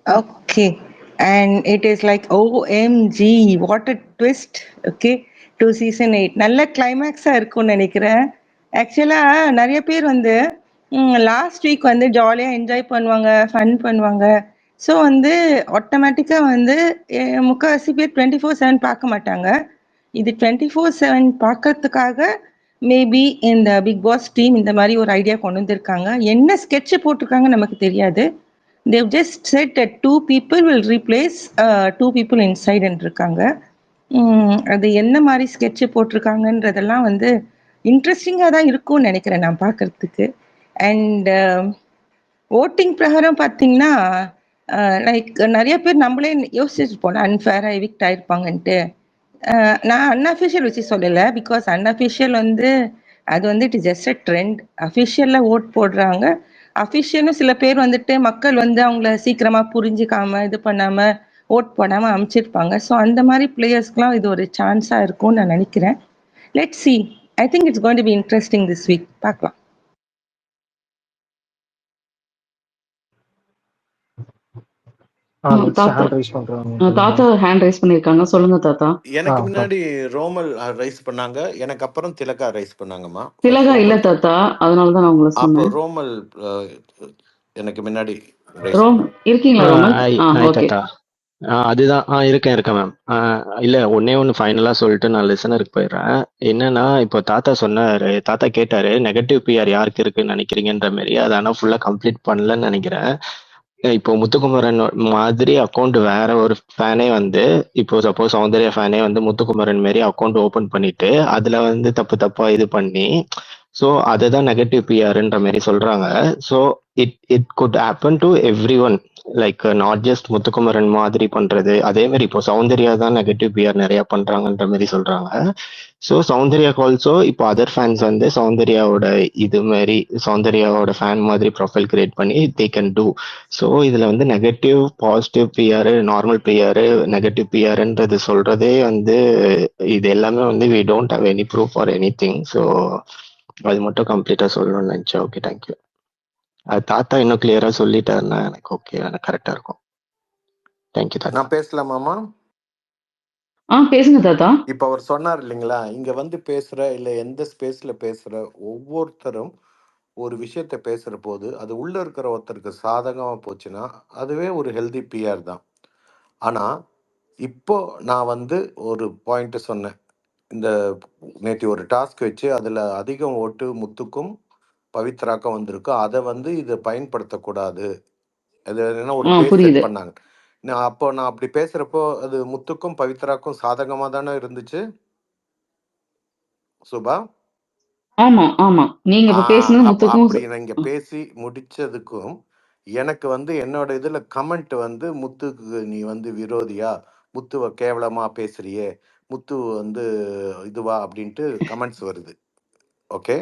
Okay. And it is like OMG what a twist. Okay, 2 season 8 நல்ல கிளைமேக்ஸா இருக்கும்னு நினைக்கிறேன். ஆக்சுவலா நிறைய பேர் வந்து லாஸ்ட் வீக் வந்து ஜாலியா என்ஜாய் பண்ணுவாங்க, ஃபன் பண்ணுவாங்க. ஸோ வந்து ஆட்டோமேட்டிக்கா வந்து முக்கால்வாசி பேர் 24/7 பார்க்க மாட்டாங்க. இது 24/7 பார்க்கறதுக்காக மேபி இந்த பிக் பாஸ் டீம் இந்த மாதிரி ஒரு ஐடியா கொண்டு வந்திருக்காங்க. என்ன ஸ்கெட்ச் போட்டிருக்காங்க நமக்கு தெரியாது. they've just said that 2 people will replace 2 people inside இருக்காங்க. அது என்ன மாதிரி ஸ்கெட்ச் போட்டிருக்காங்கன்றதெல்லாம் வந்து இன்ட்ரெஸ்டிங்காக தான் இருக்கும்னு நினைக்கிறேன் நான் பார்க்கறதுக்கு. அண்ட் ஓட்டிங் பிரகாரம் பார்த்தீங்கன்னா லைக் நிறைய பேர் நம்மளே யோசிச்சுருப்போம் அன்ஃபேராக எவிக்ட் ஆயிருப்பாங்கன்ட்டு. நான் அன்அஃபிஷியல் வச்சு சொல்லலை, பிகாஸ் அன்அஃபிஷியல் வந்து அது வந்து it is just a trend. அஃபிஷியலில் ஓட் போடுறாங்க. அஃபிஷியலும் சில பேர் வந்துட்டு மக்கள் வந்து அவங்கள சீக்கிரமா புரிஞ்சுக்காம இது பண்ணாம ஓட் போடாம அமைச்சிருப்பாங்க. ஸோ அந்த மாதிரி பிளேயர்ஸ்க்குலாம் இது ஒரு சான்ஸாக இருக்கும்னு நான் நினைக்கிறேன். Let see, I think it's going to be interesting this week. பார்க்கலாம்.
தாத்தா ஹேண்ட் ரைஸ் பண்ணிருக்காங்க, சொல்லுங்க தாத்தா.
எனக்கு முன்னாடி ரோமல் ரைஸ் பண்ணாங்க, எனக்கு அப்புறம் திலகா ரைஸ் பண்ணாங்கம்மா.
திலகா இல்ல தாத்தா, அதனாலதான் நான் உங்களை
அப்போ
சொன்னேன்.
ரோமல் எனக்கு முன்னாடி
இருக்கீங்களா ரோமல்? ஓகே.
தாத்தா அதுதான் இருக்கேன் மேம். இல்ல ஒன்னே ஒன்று ஃபைனலா சொல்லிட்டு நான் லிசனருக்கு போயிடுறேன். என்னன்னா இப்போ தாத்தா சொன்னாரு, தாத்தா கேட்டாரு நெகட்டிவ் பிஆர் யாருக்கு இருக்குன்னு நினைக்கிறீங்கன்ற மாதிரி. அது ஆனா ஃபுல்லா கம்ப்ளீட் பண்ணலன்னு நினைக்கிறேன். இப்போ முத்துக்குமரன் மாதிரி அக்கௌண்ட் வேற ஒரு ஃபேனே வந்து இப்போ சப்போஸ் சௌந்தர்யா ஃபேனே வந்து முத்துக்குமரன் மாரி அக்கௌண்ட் ஓபன் பண்ணிட்டு அதுல வந்து தப்பா இது பண்ணி ஸோ அதுதான் நெகட்டிவ் பிஆர்ன்ற மாதிரி சொல்றாங்க. So it good happen to every one, like not just Muthukumaran மாதிரி பண்றது. அதே மாதிரி இப்போ சௌந்தர்யா தான் நெகட்டிவ் பிஆர் நிறைய பண்றாங்கன்ற மாதிரி சொல்றாங்க. ஸோ சௌந்தர்யாக்கு ஆல்சோ இப்போ அதர் ஃபேன்ஸ் வந்து சௌந்தர்யாவோட இது மாதிரி சௌந்தர்யாவோட ஃபேன் மாதிரி ப்ரொஃபைல் கிரியேட் பண்ணி தே கேன் டூ. ஸோ இதுல வந்து negative positive PR normal PR negative பிஆர்ன்றது சொல்றதே வந்து இது எல்லாமே வந்து we don't have any proof or any thing. So அது மட்டும் கம்ப்ளீட்டா சொல்லணும்னு நினைச்சேன். Okay, thank you. அது தாத்தா இன்னும் கிளியரா சொல்லிட்டாருன்னா எனக்கு ஓகே, எனக்கு கரெக்டா இருக்கும். தேங்க்யூ தாத்தா.
நான் பேசலாமாமா?
பேசுங்க தாத்தா.
இப்ப அவர் சொன்னார் இல்லைங்களா, இங்க வந்து பேசுற இல்ல எந்த ஸ்பேஸ்ல பேசுற ஒவ்வொருத்தரும் ஒரு விஷயத்த பேசுற போது அது உள்ள இருக்கிற ஒருத்தருக்கு சாதகமா போச்சுன்னா அதுவே ஒரு ஹெல்தி பிஆர் தான். ஆனா இப்போ நான் வந்து ஒரு பாயிண்ட் சொன்னேன். இந்த நேற்று ஒரு டாஸ்க் வச்சு அதுல அதிகம் ஓட்டு முத்துக்கும் பவித்ராக்கும் வந்திருக்கு. அதை வந்து இதை பயன்படுத்தக்கூடாது, அது என்ன ஒரு பேஸ் செட் பண்ணாங்க. நான் அப்படி பேசுறப்போ அது முத்துக்கும் பவித்ராக்கும் சாதகமா தானே இருந்துச்சு சுபா?
ஆமா ஆமா, நீங்க இப்ப பேசுனது முத்துக்கும்
அப்படி நீங்க பேசி முடிச்சதுக்கும் எனக்கு வந்து என்னோட இதுல கமெண்ட் வந்து முத்துக்கு நீ வந்து விரோதியா, முத்துவை கேவலமா பேசுறியே, முத்து வந்து இதுவா அப்படின்ட்டு கமெண்ட்ஸ் வருது. Okay,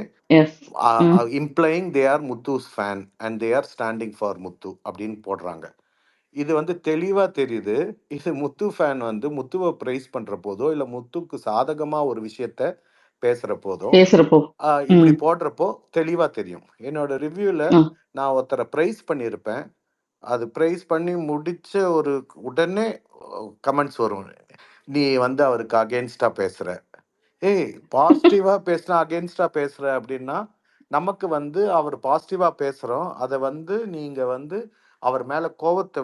implying they are Muthu's fan and they are standing for Muthu அப்படின்னு போடுறாங்க. இது வந்து தெளிவா தெரியுது, இது முத்து ஃபேன் வந்து முத்துவை பிரைஸ் பண்ற போதோ இல்ல முத்துக்கு சாதகமா ஒரு விஷயத்த பேசுற போதோ இப்படி போடுறப்போ தெளிவா தெரியும். என்னோட ரிவ்யூல நான் ஒருத்தரை பிரைஸ் பண்ணியிருப்பேன், அது பிரைஸ் பண்ணி முடிச்ச ஒரு உடனே கமெண்ட்ஸ் வரும், நீ வந்து அவருக்கு அகேன்ஸ்டா பேசுற, ஏய் பாசிட்டிவா பேசுனா அகேன்ஸ்டா பேசுற அப்படின்னா நமக்கு வந்து அவர் பாசிட்டிவா பேசுறோம், அதை வந்து நீங்க வந்து அவர் மேல கோவத்தை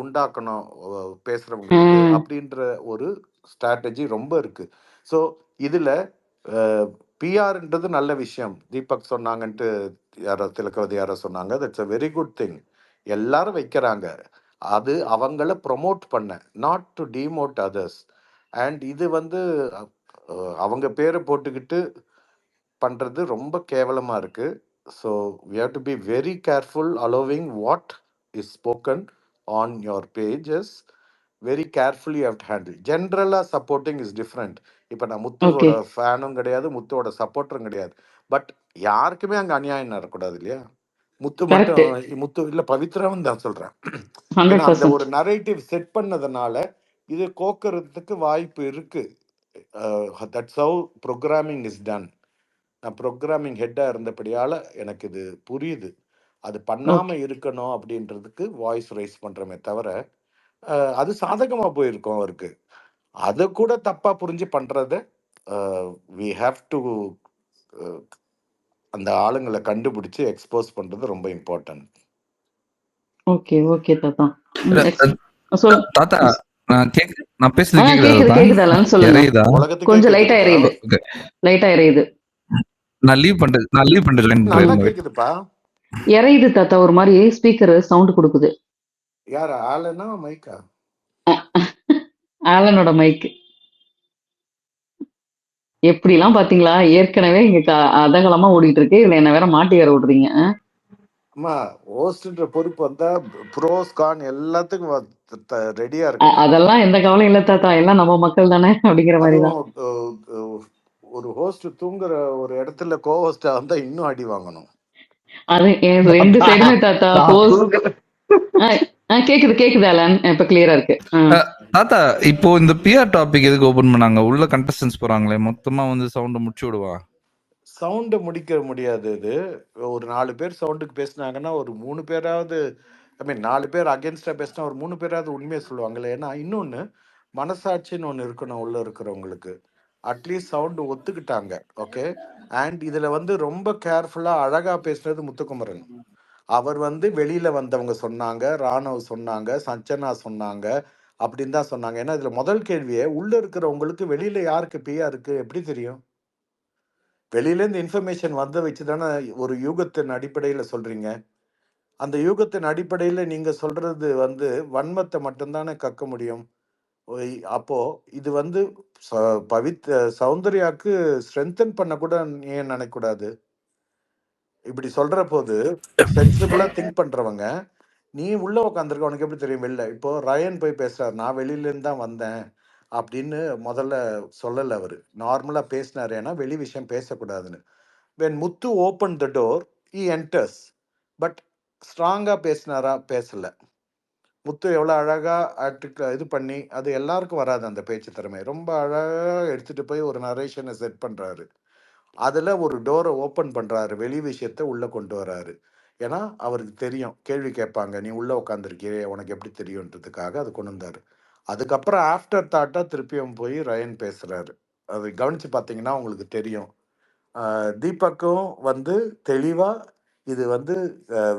உண்டாக்கணும் பேசுறவங்களுக்கு அப்படின்ற ஒரு ஸ்ட்ராட்டஜி ரொம்ப இருக்கு. ஸோ இதுல பிஆர்ன்றது நல்ல விஷயம். தீபக் சொன்னாங்கன்ட்டு யாரோ திலகவதி யாரோ சொன்னாங்க, that's a very good thing. எல்லாரும் வைக்கிறாங்க, அது அவங்கள ப்ரொமோட் பண்ண, not to demote others. And இது வந்து அவங்க பேரை போட்டுக்கிட்டு பண்றது ரொம்ப கேவலமா இருக்கு. So we have to be very careful allowing what is spoken on your page is very carefully you have to handle. Generally supporting is different. இப்போ நான் முத்துவோட
ஓகே
ஃபேனும் கிடையாது, முத்துவோட சப்போர்ட்டரும் கிடையாது. பட் யாருக்குமே அங்கே அநியாயம் நடக்கூடாது இல்லையா? முத்து
கரெக்ட்
மட்டும் முத்து இல்லை, பவித்ராவும் தான் சொல்கிறேன். ஏன்னா அந்த
100%.
ஒரு நரேட்டிவ் செட் பண்ணதுனால இது கோக்கறதுக்கு வாய்ப்பு இருக்கு. That's how programming is done. நான் ப்ரோக்ராமிங் ஹெட்டாக இருந்தபடியால் எனக்கு இது புரியுது. அது
ஓகே
பண்ணாமல் இருக்கணும் அப்படின்றதுக்கு வாய்ஸ் ரைஸ் பண்ணுறமே தவிர அது சாதகமாக போயிருக்கோம் அவருக்கு. அதை கூட தப்பாக புரிஞ்சு பண்ணுறத வி ஹாவ் டு அந்த ஆளுங்களை கண்டுபிடிச்சு எக்ஸ்போஸ் பண்ணுறது ரொம்ப இம்பார்ட்டன்ட்.
ஓகே ஓகே தாத்தா.
இல்ல,
சொல்
தாத்தா நான் பேசுறது கேக்குதா
கேக்குது
தாத்தா?
கேக்குதாலான்னு சொல்லுங்க.
இறையுதா?
உலகத்துக்கே
கொஞ்சம் லைட்டா
கேட்குதுப்பா.
எரியுது,
ஓகே.
லைட்டா எரியுது,
நான் லீவ் பண்ணிட்டு join
நல்லா
பண்றேன்.
கேட்குதுப்பா.
எரியுது தாத்தா. ஒரு மாதிரி ஸ்பீக்கர் சவுண்ட் கொடுக்குது.
யார் ஆளுனா மைக்கா?
ஆலனோட மைக் எப்படிலாம் பாத்தீங்களா? ஏற்கனவே இங்க அதங்கலமா ஓடிட்டு இருக்கு, இதுல என்ன வேற மாட்டி வேற விடுறீங்க.
அம்மா ஹோஸ்ட்ன்ற பொறுப்பு வந்தா ப்ரோஸ் கான் எல்லாத்துக்கும் ரெடியா இருக்கணும்.
அதெல்லாம் எந்த கவலையும் இல்ல தாத்தா, எல்லாம் நம்ம மக்கள் தானே அப்படிங்கிற மாதிரிதான்.
அதுவும் ஒரு ஹோஸ்ட் தூங்குற ஒரு இடத்துல கோ ஹோஸ்டா வந்தா இன்னும் அடி வாங்கணும்.
அது ரெண்டு சைடுமே தாத்தா. கேக்குது கேக்குது அலன், இப்ப கிளியரா இருக்கு.
தாத்தா இப்போ இந்த பிஆர் டாபிக் எதுக்கு ஓபன் பண்ணாங்க? உள்ள கண்டஸ்டன்ஸ் போறாங்களே, மொத்தமா வந்து சவுண்ட் முடிச்சு விடுவா.
சவுண்டு முடிக்க முடியாது. இது ஒரு 4 பேர் சவுண்டுக்கு பேசினாங்கன்னா ஒரு 3 பேராவது, ஐ மீன் 4 பேர் அகேன்ஸ்டா பேசினா ஒரு 3 பேராவது உண்மையை சொல்லுவாங்கல்ல. ஏன்னா இன்னொன்று மனசாட்சின்னு ஒன்று இருக்கணும் உள்ள இருக்கிறவங்களுக்கு. அட்லீஸ்ட் சவுண்டு ஒத்துக்கிட்டாங்க. ஓகே. அண்ட் இதில் வந்து ரொம்ப கேர்ஃபுல்லாக அழகாக பேசுனது முத்துக்குமரன். அவர் வந்து வெளியில் வந்தவங்க சொன்னாங்க, ராணவ் சொன்னாங்க, சஞ்சனா சொன்னாங்க, அப்படின்னு தான் சொன்னாங்க. ஏன்னா இதில் முதல் கேள்வியே உள்ளே இருக்கிறவங்களுக்கு வெளியில் யாருக்கு பியா இருக்குது எப்படி தெரியும்? வெளியிலேருந்து இன்ஃபர்மேஷன் வந்த வச்சு தானே ஒரு யூகத்தின் அடிப்படையில் சொல்கிறீங்க. அந்த யூகத்தின் அடிப்படையில் நீங்கள் சொல்கிறது வந்து வன்மத்தை மட்டும்தானே கக்க முடியும். அப்போ இது வந்து சௌந்தர்யாக்கு ஸ்ட்ரென்தன் பண்ண கூட ஏன் நினைக்கக்கூடாது? இப்படி சொல்ற போது சென்சிபிளா திங்க் பண்றவங்க, நீ உள்ள உட்காந்துருக்க உனக்கு எப்படி தெரியும் வெளில? இப்போ ரயன் போய் பேசுறாரு, நான் வெளியில இருந்து தான் வந்தேன் அப்படின்னு முதல்ல சொல்லல. அவரு நார்மலா பேசினாரு, ஏன்னா வெளி விஷயம் பேசக்கூடாதுன்னு. when Muthu open the door he enters, but ஸ்ட்ராங்கா பேசினாரா? பேசல. முத்து எவ்வளோ அழகாக இது பண்ணி, அது எல்லாருக்கும் வராது அந்த பேச்சு திறமை. ரொம்ப அழகாக எடுத்துகிட்டு போய் ஒரு நரேஷனை செட் பண்ணுறாரு. அதில் ஒரு டோரை ஓப்பன் பண்ணுறாரு, வெளி விஷயத்த உள்ளே கொண்டு வராரு. ஏன்னா அவருக்கு தெரியும் கேள்வி கேட்பாங்க, நீ உள்ளே உட்காந்துருக்கியே உனக்கு எப்படி தெரியுன்றதுக்காக அது கொண்டு வந்தார். அதுக்கப்புறம் ஆஃப்டர் தாட்டாக திருப்பியும் போய் ரயன் பேசுகிறாரு. அதை கவனித்து பார்த்தீங்கன்னா உங்களுக்கு தெரியும். தீபக்கும் வந்து தெளிவாக இது வந்து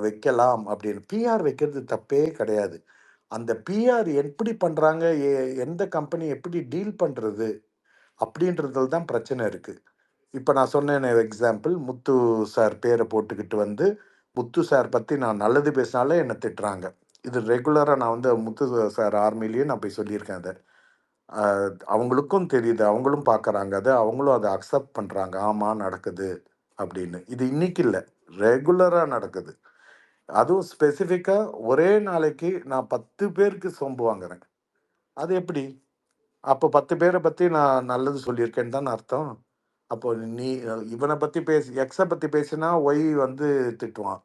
வைக்கலாம் அப்படின்னு. பிஆர் வைக்கிறது தப்பே கிடையாது. அந்த பிஆர் எப்படி பண்ணுறாங்க, எந்த கம்பெனி எப்படி டீல் பண்ணுறது அப்படின்றதுல தான் பிரச்சனை இருக்குது. இப்போ நான் சொன்னேன் எக்ஸாம்பிள், முத்து சார் பேரை போட்டுக்கிட்டு வந்து முத்து சார் பற்றி நான் நல்லது பேசினாலே என்னை திட்டுறாங்க. இது ரெகுலராக நான் வந்து முத்து சார் ஆர்மிலேயும் நான் போய் சொல்லியிருக்கேன். அதை அவங்களுக்கும் தெரியுது, அவங்களும் பார்க்குறாங்க, அதை அவங்களும் அதை அக்செப்ட் பண்ணுறாங்க. ஆமாம் நடக்குது அப்படின்னு. இது இன்னைக்கு இல்லை, ரெகுலராக நடக்குது. அதுவும் ஸ்பெசிஃபிக்காக ஒரே நாளைக்கு நான் 10 பேருக்கு சொம்பு வாங்குறேன். அது எப்படி? அப்போ 10 பேரை பற்றி நான் நல்லது சொல்லியிருக்கேன்னு தான் அர்த்தம். அப்போ நீ இவனை பற்றி எக்ஸை பற்றி பேசினா ஒய் வந்து திட்டுவான்,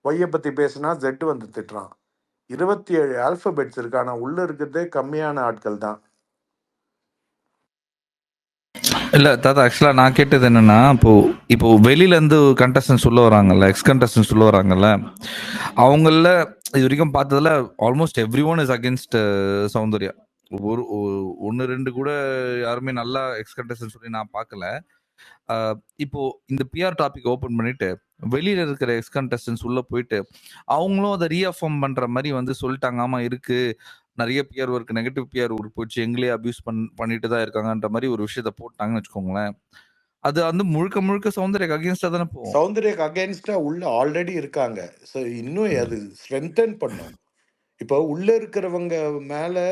ஒய்யை பற்றி பேசினா ஜெட்டு வந்து திட்டுறான். 27 ஆல்பபெட்ஸ் இருக்கு, ஆனால் உள்ள இருக்கிறதே கம்மியான ஆட்கள் தான்.
இல்ல தாத்தா, ஆக்சுவலா நான் கேட்டது என்னன்னா, இப்போ வெளியில இருந்து கண்டஸ்டன்ஸ் உள்ள வராங்கல்ல, எக்ஸ் கண்டஸ்டன்ஸ் உள்ள வராங்கல்ல, அவங்கள இது வரைக்கும் பார்த்ததுல almost every one is against Soundarya. ஒரு 1-2 கூட யாருமே நல்லா எக்ஸ் கண்டஸ்டன்ஸ் சொல்லி நான் பார்க்கல. இப்போ இந்த பிஆர் டாபிக் ஓபன் பண்ணிட்டு வெளியில இருக்கிற எக்ஸ் கண்டஸ்டன்ஸ் உள்ள போயிட்டு அவங்களும் அதை ரீஅஃபார்ம் பண்ற மாதிரி வந்து சொல்லிட்டாங்க. ஆமா இருக்கு, நிறைய PR work, negative PR work போச்சு, எங்களே அபியூஸ் பண்ணிட்டு தான் இருக்காங்கன்ற மாதிரி ஒரு விஷயத்த போட்டாங்கன்னு வச்சுக்கோங்களேன். அது வந்து முழுக்க முழுக்க சௌந்தர்யாக்கு அகேன்ஸ்டா தானே போகும்.
சௌந்தர்யாக்கு அகேன்ஸ்டா உள்ள ஆல்ரெடி இருக்காங்க. ஸோ இன்னும் அது ஸ்ட்ரென்தன் பண்ணும். இப்போ உள்ள இருக்கிறவங்க மேல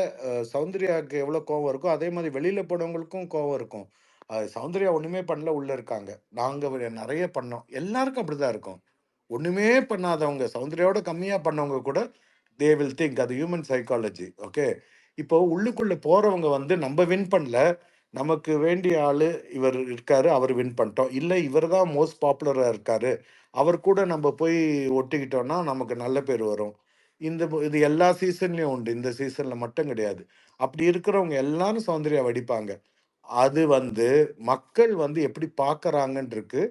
சௌந்தர்யாவுக்கு எவ்வளோ கோவம் இருக்கோ அதே மாதிரி வெளியில போனவங்களுக்கும் கோவம் இருக்கும். சௌந்தர்யா ஒண்ணுமே பண்ணல, உள்ள இருக்காங்க, நாங்க நிறைய பண்ணோம், எல்லாருக்கும் அப்படிதான் இருக்கும். ஒண்ணுமே பண்ணாதவங்க, சௌந்தர்யாவோட கம்மியா பண்ணவங்க கூட தே வில் திங்க், அது ஹியூமன் சைக்காலஜி. ஓகே, இப்போ உள்ளுக்குள்ள போறவங்க வந்து நம்ம வின் பண்ணல, நமக்கு வேண்டிய ஆளு இவர் இருக்காரு, அவர் வின் பண்ணிட்டோம், இல்லை இவர் தான் மோஸ்ட் பாப்புலரா இருக்காரு, அவர் கூட நம்ம போய் ஒட்டிக்கிட்டோம்னா நமக்கு நல்ல பேர் வரும். இது எல்லா சீசன்லயும் உண்டு, இந்த சீசன்ல மட்டும் கிடையாது. அப்படி இருக்கிறவங்க எல்லாரும் சௌந்தர்யா வடிப்பாங்க. அது வந்து மக்கள் வந்து எப்படி பார்க்கறாங்கன்னு இருக்கு.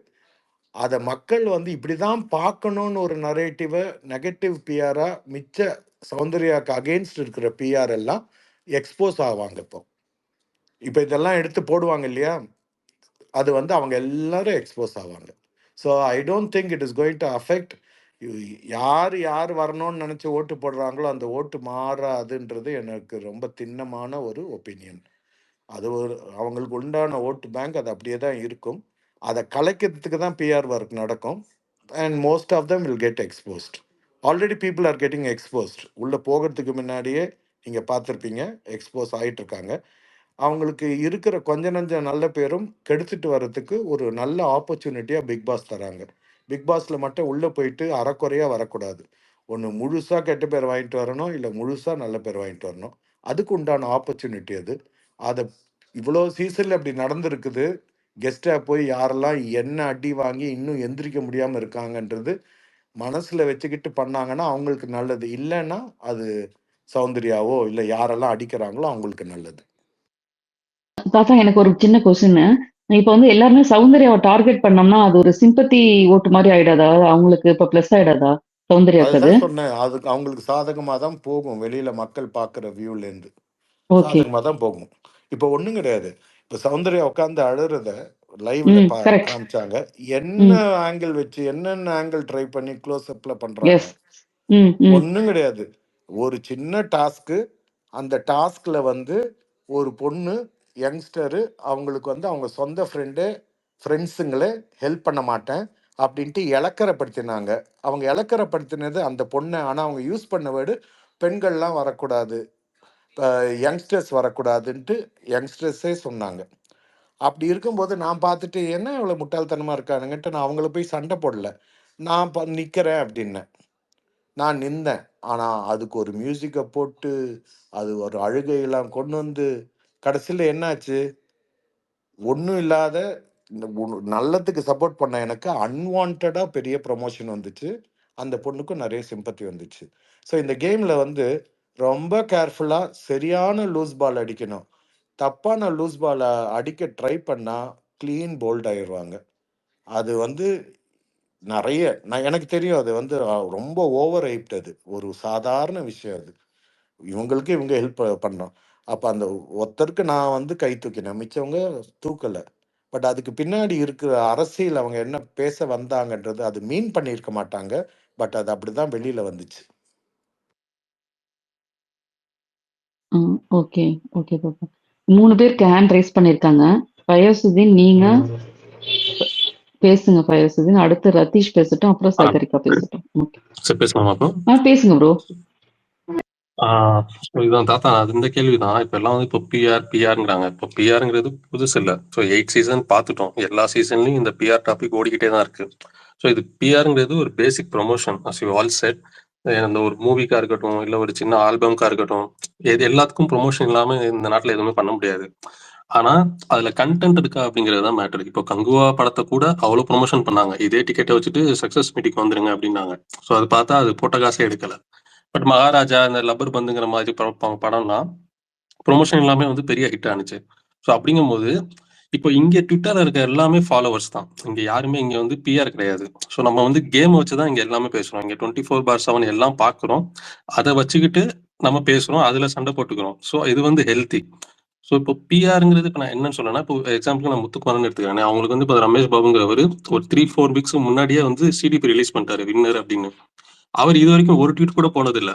அதை மக்கள் வந்து இப்படிதான் பார்க்கணும்னு ஒரு நரேட்டிவை நெகட்டிவ் பிஆரா மிச்ச சௌந்தர்யாக்கு அகெயின்ஸ்ட் இருக்கிற பிஆர் எல்லாம் எக்ஸ்போஸ் ஆவாங்க. இப்போ இதெல்லாம் எடுத்து போடுவாங்க இல்லையா, அது வந்து அவங்க எல்லாரும் எக்ஸ்போஸ் ஆவாங்க. So I don't think it is going to affect. யார் வரணும்னு நினச்சி ஓட்டு போடுறாங்களோ அந்த ஓட்டு மாறாதுன்றது எனக்கு ரொம்ப திண்ணமான ஒரு ஒப்பீனியன். அது அவங்களுக்கு உண்டான ஓட்டு பேங்க் அது அப்படியே தான் இருக்கும். அதை கலைக்கிறதுக்கு தான் பிஆர் ஒர்க் நடக்கும். And most of them will get exposed. Already people are getting exposed. உள்ளே போகிறதுக்கு முன்னாடியே நீங்கள் பார்த்துருப்பீங்க, எக்ஸ்போஸ் ஆகிட்டு இருக்காங்க. அவங்களுக்கு இருக்கிற கொஞ்ச நஞ்ச நல்ல பேரும் கெடுத்துட்டு வர்றதுக்கு ஒரு நல்ல ஆப்பர்ச்சுனிட்டியாக பிக் பாஸ் தராங்க. பிக் பாஸில் மட்டும் உள்ளே போயிட்டு அறக்குறையாக வரக்கூடாது. ஒன்று முழுசாக கெட்ட பேர் வாங்கிட்டு வரணும், இல்லை முழுசாக நல்ல பேர் வாங்கிட்டு வரணும். அதுக்கு உண்டான ஆப்பர்ச்சுனிட்டி அது. அதை இவ்வளோ சீசனில் அப்படி நடந்திருக்குது. கெஸ்ட்டாக போய் யாரெல்லாம் என்ன அடி வாங்கி இன்னும் எந்திரிக்க முடியாமல் இருக்காங்கன்றது மனசில் வச்சுக்கிட்டு பண்ணாங்கன்னா அவங்களுக்கு நல்லது. இல்லைன்னா அது சௌந்தர்யாவோ இல்லை யாரெல்லாம் அடிக்கிறாங்களோ அவங்களுக்கு நல்லது.
தாத்தா, எனக்கு ஒரு சின்ன கொஸ்டின். இப்ப வந்து எல்லாருமே சௌந்தர்யாவை டார்கெட் பண்ணோம்னா அது ஒரு சிம்பத்தி ஓட்டு மாதிரி ஆயிடாதா? அவங்களுக்கு இப்ப பிளஸ் ஆயிடாதா சௌந்தர்யாக்கு? அது
அதுதான் சொன்னேன், அதுக்கு அவங்களுக்கு சாதகமாக தான் போகும். வெளியில மக்கள் பார்க்குற வியூலேருந்து
ஓகே.
சாதகமாக தான் போகும். இப்போ ஒன்றும் கிடையாது. இப்போ சௌந்தர்யா உட்காந்து அழுறத லைவ்ல
கரெக்ட்.
காமிச்சாங்க. என்ன ஆங்கிள் வச்சு என்னென்ன ஆங்கிள் ட்ரை பண்ணி க்ளோஸ் அப்ல பண்றாங்க.
எஸ்.
ஒன்றும் கிடையாது. ஒரு சின்ன டாஸ்க்கு. அந்த டாஸ்க்ல வந்து ஒரு பொண்ணு யங்ஸ்டரு அவங்களுக்கு வந்து அவங்க சொந்த ஃப்ரெண்ட்ஸுங்களே ஹெல்ப் பண்ண மாட்டேன் அப்படின்ட்டு இலக்கரப்படுத்தினாங்க. அவங்க இலக்கரப்படுத்தினது அந்த பொண்ணை. ஆனால் அவங்க யூஸ் பண்ண வேர்டு பெண்கள்லாம் வரக்கூடாது, யங்ஸ்டர்ஸ் வரக்கூடாதுன்ட்டு யங்ஸ்டர்ஸே சொன்னாங்க. அப்படி இருக்கும்போது நான் பார்த்துட்டு என்ன இவ்வளோ முட்டாள்தனமாக இருக்கானுங்கன்ட்டு நான் அவங்கள போய் சண்டை போடல. நான் நிற்கிறேன் அப்படின்னேன். நான் நின்றேன். ஆனால் அதுக்கு ஒரு மியூசிக்கை போட்டு அது ஒரு அழுகையெல்லாம் கொண்டு வந்து கடைசியில் என்னாச்சு, ஒன்றும் இல்லாத நல்லதுக்கு சப்போர்ட் பண்ண எனக்கு அன்வான்டாக பெரிய ப்ரொமோஷன் வந்துச்சு. அந்த பொண்ணுக்கும் நிறைய சிம்பத்தி வந்துச்சு. ஸோ இந்த கேமில் வந்து ரொம்ப கேர்ஃபுல்லாக சரியான லூஸ் பால் அடிக்கணும். தப்பான லூஸ் பாலை அடிக்க ட்ரை பண்ணால் க்ளீன் போல்ட் ஆயிடுவாங்க. அது வந்து நிறைய எனக்கு தெரியும். அது வந்து ரொம்ப ஓவர் ஹைப்ட். அது ஒரு சாதாரண விஷயம். அது இவங்களுக்கு இவங்க ஹெல்ப் பண்ணோம். அப்போ அந்த ஒருத்தருக்கு நான் வந்து கை தூக்கினேன், மிச்சவங்க தூக்கலை. பட் அதுக்கு பின்னாடி இருக்கிற அரசியல் அவங்க என்ன பேச வந்தாங்கன்றது அது மீன் பண்ணியிருக்க மாட்டாங்க. பட் அது அப்படிதான் வெளியில வந்துச்சு.
ஓகே ஓகே பாப்பா. 3 பேருக்கு ஹேண்ட் ரைஸ் பண்ணிருக்காங்க. ஃபயசுதீன், நீங்க பேசுங்க. ஃபயசுதீன், அடுத்து ரதீஷ் பேசட்டும், அப்புறம் சகரிகா பேசட்டும்.
சரி, பேசலாமா அப்போ?
பேசுங்க ப்ரோ.
இதுதான் தாத்தா, அது இந்த கேள்விதான். இப்ப எல்லாம் வந்து இப்போ பிஆர்ங்கிறாங்க. இப்போ பிஆர்ங்கிறது புதுசு இல்லை. ஸோ 8 சீசன் பார்த்துட்டோம். எல்லா சீசன்லயும் இந்த பிஆர் டாபிக் ஓடிக்கிட்டே தான் இருக்கு. ஸோ இது பிஆர்ங்கிறது ஒரு basic promotion. As you all said, இந்த ஒரு மூவிக்கா இருக்கட்டும், இல்லை ஒரு சின்ன ஆல்பம்க்கா இருக்கட்டும், இது எல்லாத்துக்கும் ப்ரொமோஷன் இல்லாம இந்த நாட்டில் எதுவுமே பண்ண முடியாது. ஆனா அதுல கண்டென்ட் இருக்கா அப்படிங்கிறது தான் மேட்டர். இப்போ கங்குவா படத்தை கூட அவ்வளவு ப்ரொமோஷன் பண்ணாங்க. இதே டிக்கெட்டை வச்சுட்டு சக்சஸ் மீட்டிங் வந்துருங்க அப்படின்னாங்க. ஸோ அது பார்த்தா அது போட்ட காசே எடுக்கல. பட் மகாராஜா, இந்த லப்பர் பந்துங்கிற மாதிரி படம்லாம் ப்ரொமோஷன் எல்லாமே வந்து பெரிய ஹிட் ஆனிச்சு. ஸோ அப்படிங்கும்போது இப்போ இங்க ட்விட்டர்ல இருக்க எல்லாமே ஃபாலோவர்ஸ் தான். இங்க யாருமே இங்க வந்து பிஆர் கிடையாது. ஸோ நம்ம வந்து கேம் வச்சுதான் இங்க எல்லாமே பேசுறோம். இங்க 24/7 எல்லாம் பாக்குறோம். அதை வச்சுக்கிட்டு நம்ம பேசுறோம், அதுல சண்டை போட்டுக்கிறோம். ஸோ இது வந்து ஹெல்த்தி. ஸோ இப்போ பிஆருங்கிறது இப்போ நான் என்னன்னு சொன்னேன்னா, இப்போ எக்ஸாம்பிள் நான் முத்துக்குமாரன் எடுத்துக்கிறேன். அவங்களுக்கு வந்து இப்போ ரமேஷ் பாபுங்கிறவர் ஒரு 3-4 வீக்ஸ் முன்னாடியே வந்து சிடிபி ரிலீஸ் பண்ணிட்டாரு, வின்னர் அப்படின்னு. அவர் இது வரைக்கும் ஒரு ட்வீட் கூட போனதில்லை.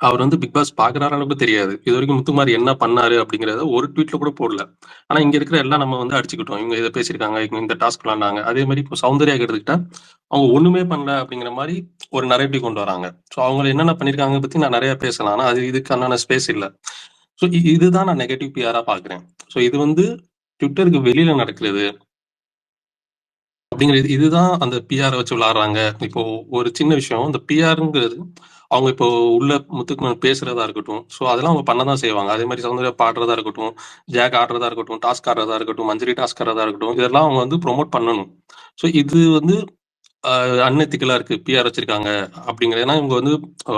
அவர் வந்து பிக் பாஸ் பாக்குறாரு அளவுக்கு தெரியாது. இது வரைக்கும் முத்துக்குமார் என்ன பண்ணாரு அப்படிங்கறத ஒரு ட்வீட்ல கூட போடல. ஆனா இங்க இருக்கிற எல்லாம் நம்ம வந்து அடிச்சுக்கிட்டோம். இவங்க இதை பேசியிருக்காங்க, இவங்க இந்த டாஸ்க் விளாண்டாங்க. அதே மாதிரி இப்போ சௌந்தர்யா எடுத்துக்கிட்டா அவங்க ஒண்ணுமே பண்ணல அப்படிங்கிற மாதிரி ஒரு நரேட்டிவ் கொண்டு வராங்க. ஸோ அவங்க என்னென்ன பண்ணிருக்காங்க பத்தி நான் நிறைய பேசலாம். ஆனா அது இதுக்கான ஸ்பேஸ் இல்லை. ஸோ இதுதான் நான் நெகட்டிவ் பிஆரா பாக்குறேன். ஸோ இது வந்து ட்விட்டருக்கு வெளியில நடக்கிறது. அப்படிங்கிறது இதுதான் அந்த பிஆர் வச்சு விளையாடுறாங்க. இப்போ ஒரு சின்ன விஷயம், இந்த பிஆர்ங்கிறது அவங்க இப்போ உள்ள முத்துக்குமரன் பேசுறதா இருக்கட்டும், ஸோ அதெல்லாம் அவங்க பண்ணதான் செய்வாங்க. அதே மாதிரி சௌந்தர்யா பாடுறதா இருக்கட்டும், ஜாக் ஆடுறதா இருக்கட்டும், டாஸ்க் ஆடுறதா இருக்கட்டும், மஞ்சரி டாஸ்க் ஆடுறதா இருக்கட்டும், இதெல்லாம் அவங்க வந்து ப்ரொமோட் பண்ணணும். ஸோ இது வந்து அன்எத்திக்கலா இருக்கு. பிஆர் வச்சிருக்காங்க அப்படிங்கிறது. ஏன்னா இவங்க வந்து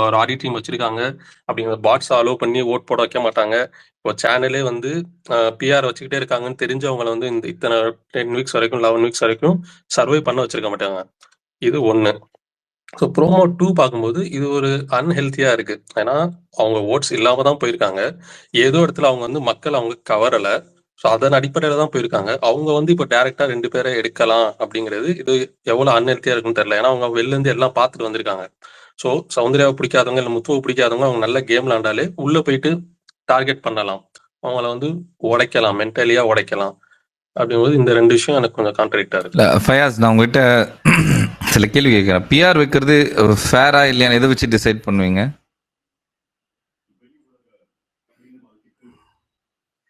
ஒரு ஆடிட் டீம் வச்சிருக்காங்க. அப்படிங்கிற பாட்ஸ் அலோவ் பண்ணி ஓட் போட வைக்க மாட்டாங்க. இப்போ சேனலே வந்து பிஆர் வச்சுக்கிட்டே இருக்காங்கன்னு தெரிஞ்சு அவங்கள வந்து இந்த இத்தனை 10 வீக்ஸ் வரைக்கும் 11 வீக்ஸ் வரைக்கும் சர்வை பண்ண வச்சிருக்க மாட்டாங்க. இது ஒண்ணு. ஸோ ப்ரோமோ 2 பார்க்கும்போது இது ஒரு அன்ஹெல்த்தியா இருக்கு. ஏன்னா அவங்க ஓட்ஸ் இல்லாம தான் போயிருக்காங்க. ஏதோ இடத்துல அவங்க வந்து மக்கள் அவங்க கவரல. ஸோ அதன் அடிப்படையில தான் போயிருக்காங்க. அவங்க வந்து இப்போ டைரக்டா 2 பேரை எடுக்கலாம் அப்படிங்கிறது இது எவ்வளவு அன்ஹெல்த்தியா இருக்குன்னு தெரியல. ஏன்னா அவங்க வெளில இருந்து எல்லாம் பார்த்துட்டு வந்திருக்காங்க. ஸோ சௌந்தர்யாவை பிடிக்காதவங்க இல்லை முத்துவை பிடிக்காதவங்க அவங்க நல்ல கேம் விளாண்டாலே உள்ள போயிட்டு டார்கெட் பண்ணலாம். அவங்கள வந்து உடைக்கலாம், மென்டலியா உடைக்கலாம். அப்படிங்கும்போது இந்த 2 விஷயம் எனக்கு கொஞ்சம் கான்ட்ராக்டா இருக்கு.
இல்ல ஃபயாஸ், நான் உங்ககிட்ட சில கேள்வி கேட்கிறேன். பிஆர் வைக்கிறது ஃபேரா இல்லையான்னு எதை வச்சு டிசைட் பண்ணுவீங்க?